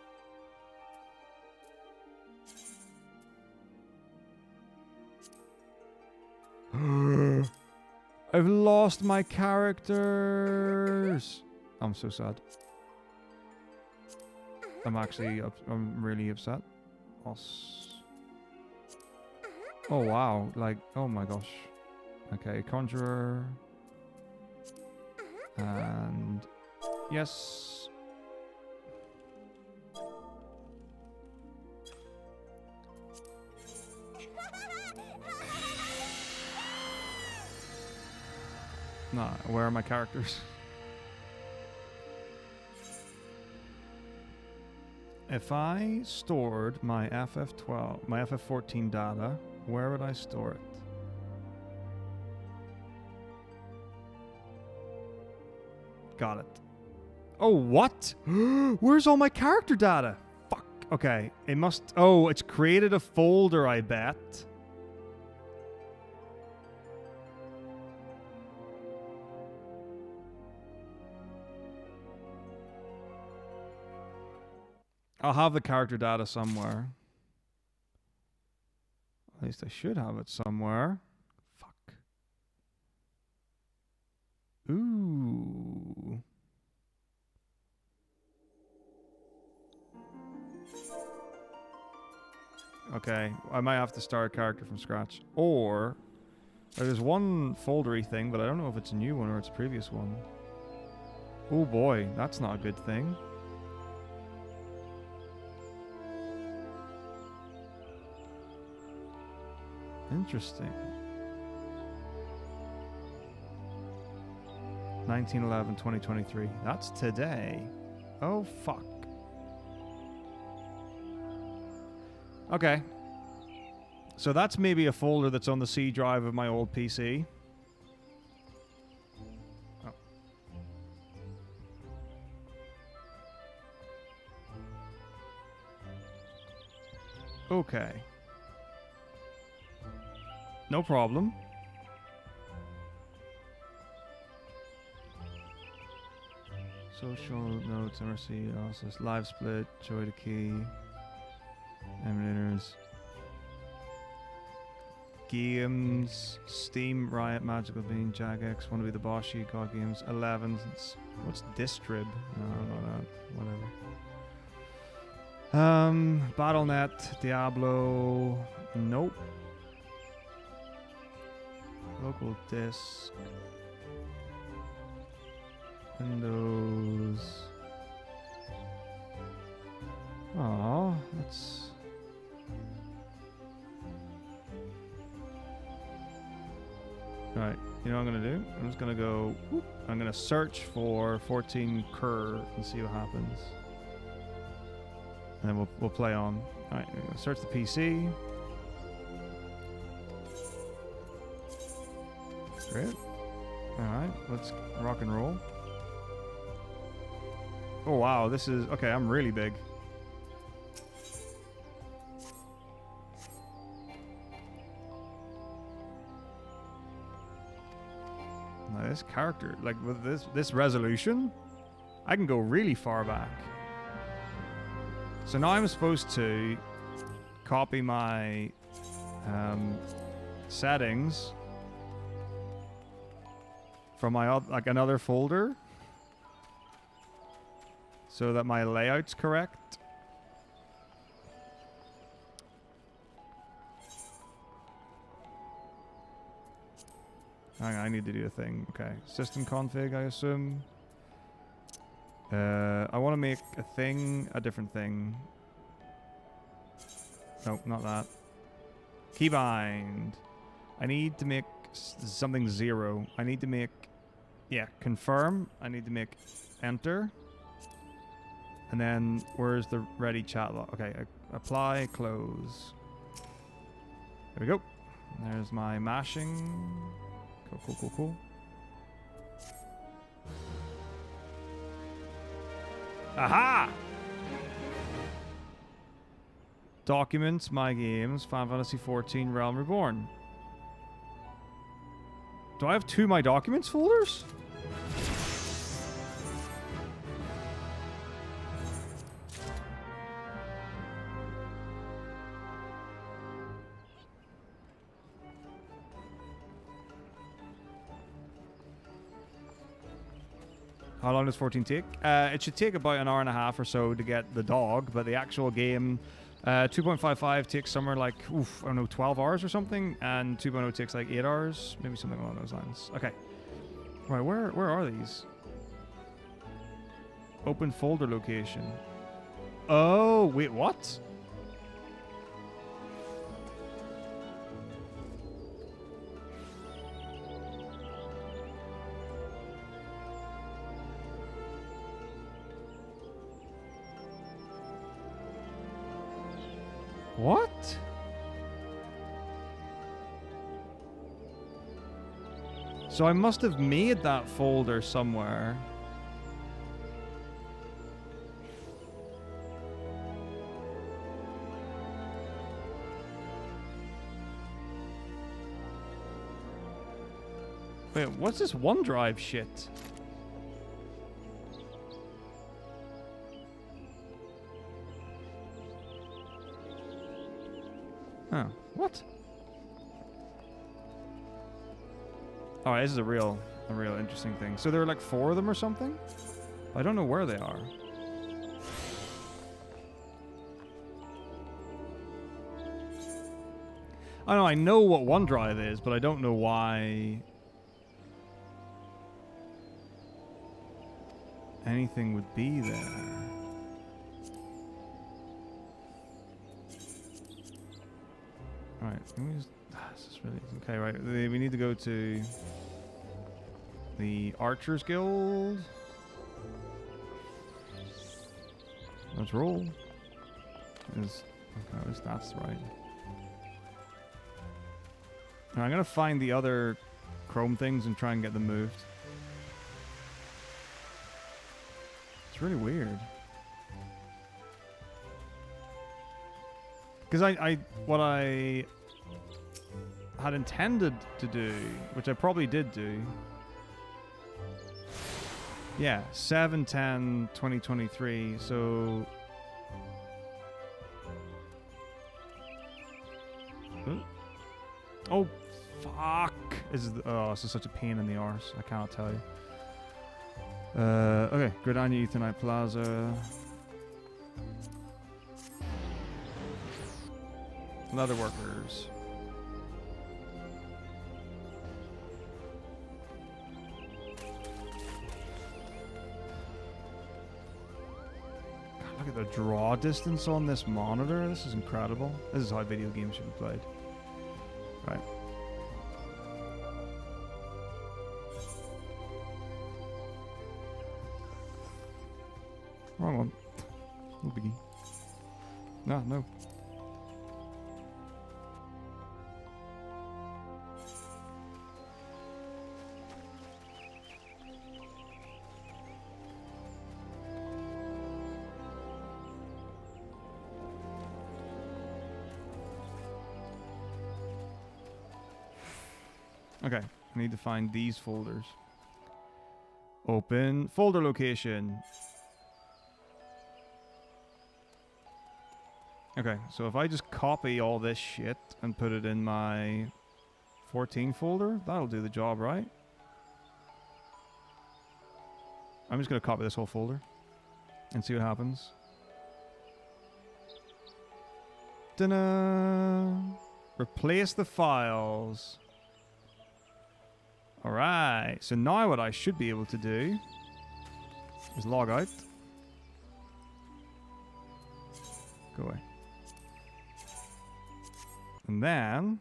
I've lost my characters. I'm so sad. I'm really upset. Oh wow, like, oh my gosh. Okay, Conjurer. And yes. Nah, where are my characters? If I stored my FF12, my FF14 data, where would I store it? Got it. Oh, what? Where's all my character data? Fuck. Okay, it must... Oh, it's created a folder, I bet. I'll have the character data somewhere. At least I should have it somewhere. Fuck. Ooh. Okay, I might have to start a character from scratch. Or there's one foldery thing, but I don't know if it's a new one or it's a previous one. Oh boy, that's not a good thing. Interesting. 19/11/2023. That's today. Oh, fuck. Okay. So that's maybe a folder that's on the C drive of my old PC. Oh. Okay. No problem. Social notes, MRC, also live split, joy the key, emulators. games. Steam, Riot, Magical Bean, Jagex, Wanna Be the Boss, God Games, 11. What's Distrib? No, I don't know that. Whatever. Battle.net, Diablo. Nope. Local disk. Windows. Oh, that's... Alright, you know what I'm going to do? I'm just going to go... Whoop, I'm going to search for 14 Cur and see what happens. And then we'll play on. Alright, I'm going to search the PC. Great. Alright, let's rock and roll. Oh wow, this is... Okay, I'm really big. Now this character, like with this resolution, I can go really far back. So now I'm supposed to copy my settings from my like another folder so that my layout's correct. Hang on, I need to do a thing. Okay, system config, I assume. I want to make a thing, a different thing. Nope, not that. Keybind. I need to make something 0. I need to make, yeah, confirm. I need to make enter. And then where's the ready chat log? Okay, apply, close. There we go. There's my mashing. Cool. Aha! Documents, my games, Final Fantasy 14, Realm Reborn. Do I have 2 my documents folders? How long does 14 take? It should take about an hour and a half or so to get the dog, but the actual game, 2.55 takes somewhere like, I don't know, 12 hours or something, and 2.0 takes like 8 hours, maybe something along those lines. Okay. Right, where are these? Open folder location. Oh, wait, what? What? So I must have made that folder somewhere. Wait, what's this OneDrive shit? Huh. What? Oh, this is a real interesting thing. So there are like 4 of them or something? I don't know where they are. I know what OneDrive is, but I don't know why anything would be there. Alright, let me just... This is really... Okay, right. We need to go to the Archers Guild. Let's roll. Okay, that's right. Right, I'm gonna find the other Chrome things and try and get them moved. It's really weird. Because what I had intended to do, which I probably did do, yeah, 7/10/2023. So, Oh, fuck. This is such a pain in the arse. I cannot tell you. Okay, Gridania Ethernet Plaza. Leather workers. God, look at the draw distance on this monitor. This is incredible. This is how video games should be played. Right. Wrong one. No biggie. No. Okay, I need to find these folders. Open folder location. Okay, so if I just copy all this shit and put it in my 14 folder, that'll do the job, right? I'm just going to copy this whole folder and see what happens. Ta-da! Replace the files. Alright, so now what I should be able to do is log out. Go away. And then,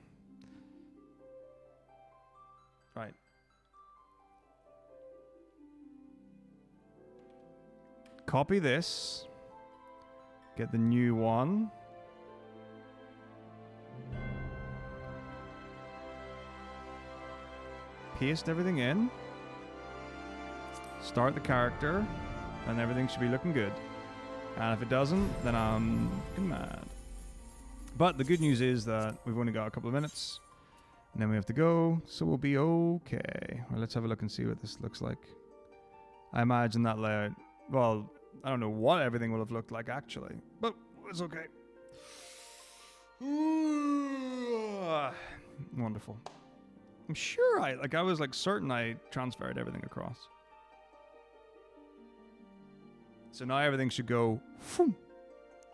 right. Copy this. Get the new one. Paste everything in. Start the character. And everything should be looking good. And if it doesn't, then I'm fucking mad. But the good news is that we've only got a couple of minutes. And then we have to go. So we'll be okay. Well, let's have a look and see what this looks like. I imagine that layout... Well, I don't know what everything will have looked like actually. But it's okay. Wonderful. I'm sure I was certain I transferred everything across. So now everything should go,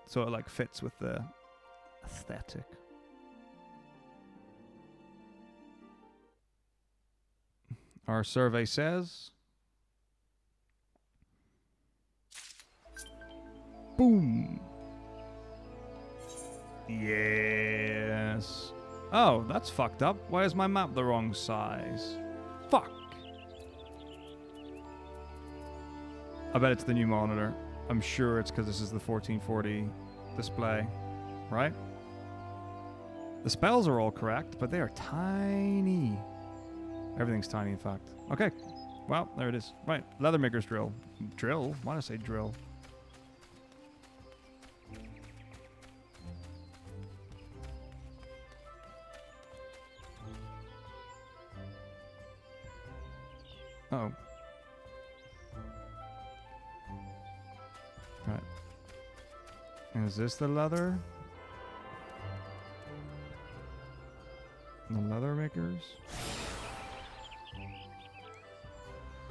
so it fits with the aesthetic. Our survey says, boom. Yes. Oh, that's fucked up. Why is my map the wrong size? Fuck. I bet it's the new monitor. I'm sure it's because this is the 1440 display, right? The spells are all correct, but they are tiny. Everything's tiny, in fact. Okay. Well, there it is. Right. Leathermaker's drill. Drill? Why did I say drill? Uh-oh. Right. Is this the leather? The leather makers?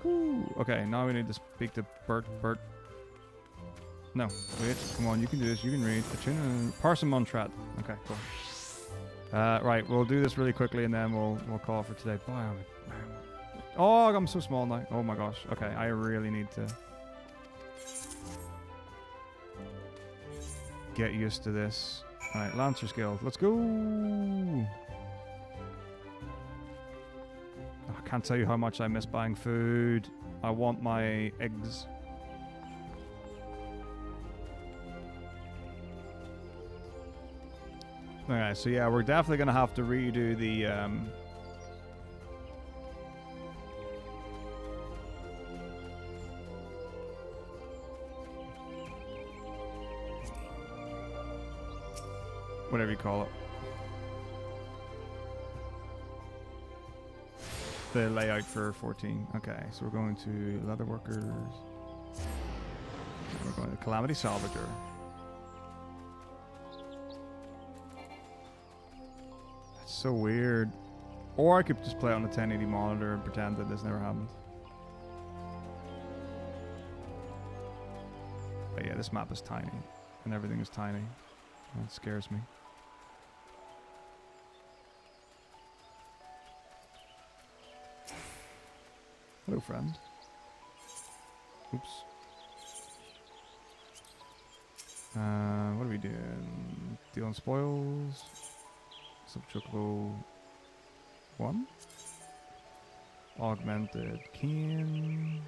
Cool. Okay, now we need to speak to Bert. No, wait. Come on, you can do this. You can read. Parson Montrat. Okay, cool. Right, we'll do this really quickly and then we'll call it for today. Bye. Oh, I'm so small now. Oh my gosh. Okay, I really need to get used to this. Alright, Lancer Guild. Let's go! Oh, I can't tell you how much I miss buying food. I want my eggs. Okay, so yeah, we're definitely going to have to redo the... whatever you call it. The layout for 14. Okay, so we're going to leather workers. We're going to Calamity Salvager. So weird. Or I could just play on a 1080 monitor and pretend that this never happened. But yeah, this map is tiny. And everything is tiny. That scares me. Hello, friend. Oops. What are we doing? Dealing spoils. Subchocobo 1. Augmented cane.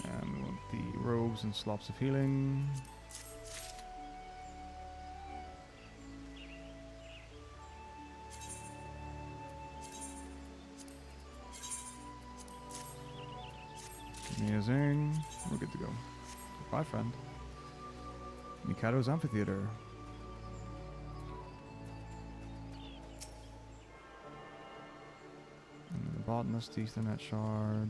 And we want the robes and slops of healing. Amazing. We're good to go. Bye, friend. Mikado's Amphitheater. And the botanist, Ethernet shard.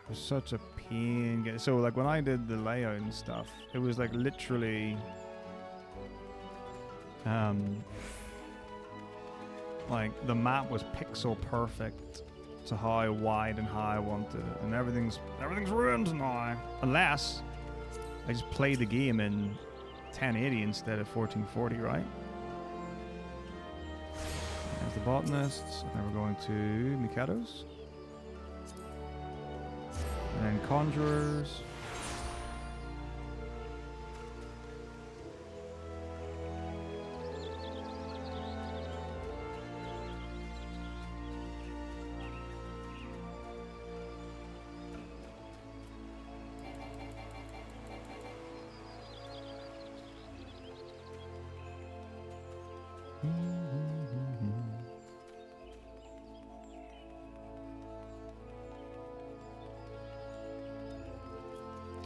It was such a pain. So like when I did the layout and stuff, it was like literally like the map was pixel perfect to how wide and how I wanted it, and everything's ruined now. Unless I just play the game in 1080 instead of 1440, right? There's the botanists. Now we're going to Mikado's. And then conjurers.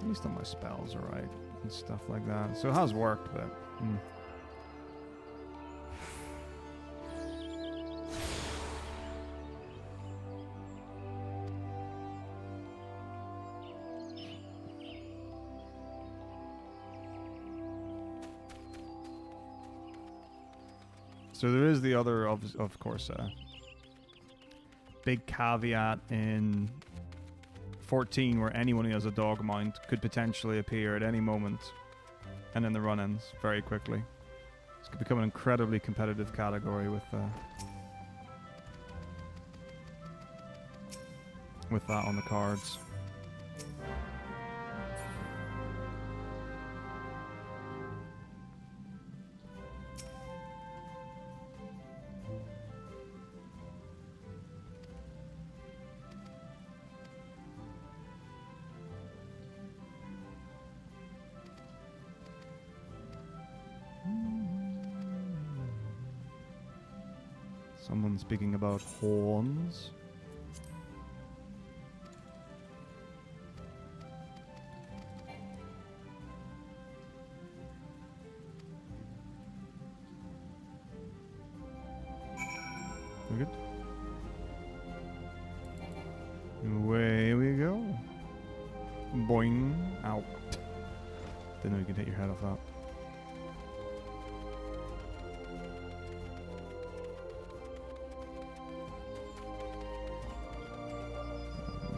At least all my spells are right and stuff like that. So it has worked, but so there is the other, of course, big caveat in 14 where anyone who has a dog mount could potentially appear at any moment, and then the run ends very quickly. It's become an incredibly competitive category with that on the cards. Someone speaking about horns. We're good. Away we go. Boing. Ow. Didn't know you could hit your head off that.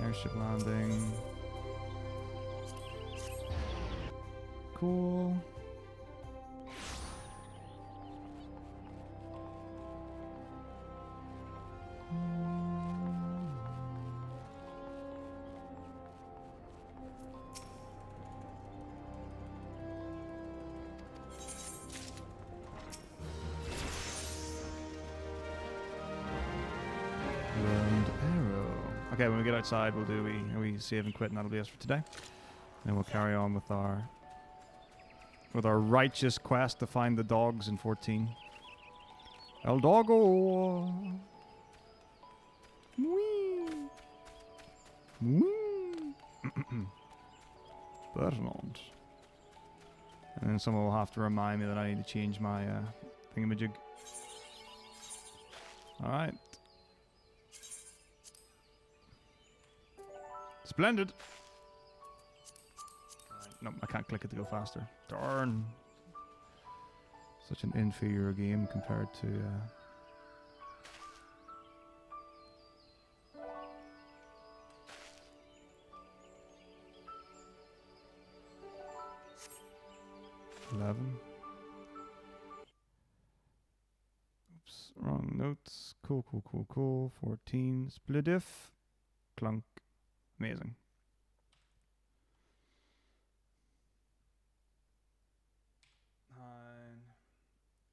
Airship landing. Cool. Okay, when we get outside, we'll do we save and quit, and that'll be us for today. And we'll carry on with our with our righteous quest to find the dogs in 14. El Doggo! Whee! Whee! Bernard. And then someone will have to remind me that I need to change my thingamajig. Alright. Splendid! No, I can't click it to go faster. Darn. Such an inferior game compared to... 11. Oops, wrong notes. Cool, cool, cool, cool. 14. Splidiff. Clunk. Amazing.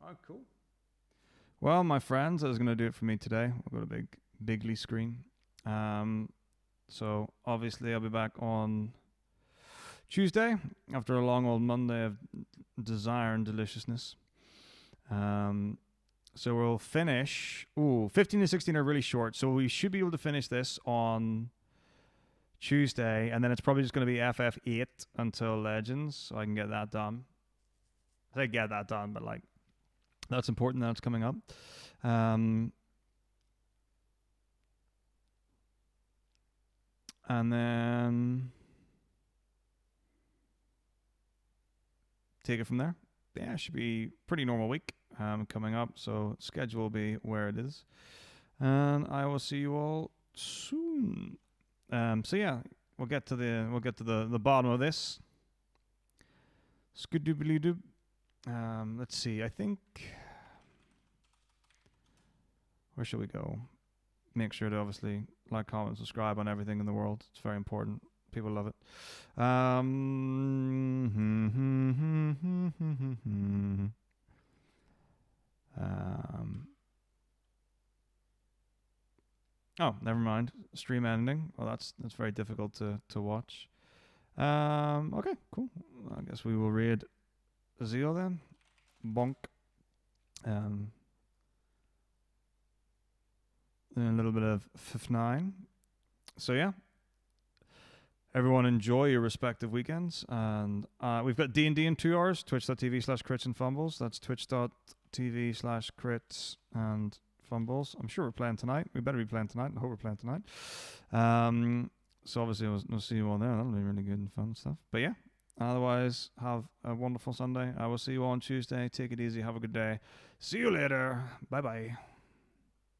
Oh, cool. Well, my friends, that was going to do it for me today. We'll go to bigly screen. So, obviously, I'll be back on Tuesday after a long old Monday of desire and deliciousness. So we'll finish. 15 and 16 are really short, so we should be able to finish this on Tuesday, and then it's probably just going to be FF8 until Legends, so I can get that done. I say get that done, but like that's important that it's coming up. And then take it from there. Yeah, it should be pretty normal week coming up, so schedule will be where it is. And I will see you all soon. So yeah, we'll get to the bottom of this. Skoodoobly-doob. Let's see. I think where should we go? Make sure to obviously like, comment, subscribe on everything in the world. It's very important. People love it. Oh, never mind. Stream ending. Well, that's very difficult to watch. Okay, cool. I guess we will raid Zeal then. Bonk. Then a little bit of FF9. So yeah. Everyone enjoy your respective weekends. And we've got D&D in 2 hours. Twitch.tv/crits and fumbles. That's twitch.tv/crits and fumbles. I'm sure we're playing tonight. We better be playing tonight. I hope we're playing tonight. So obviously we'll see you all there. That'll be really good and fun stuff. But yeah. Otherwise, have a wonderful Sunday. I will see you all on Tuesday. Take it easy. Have a good day. See you later. Bye-bye.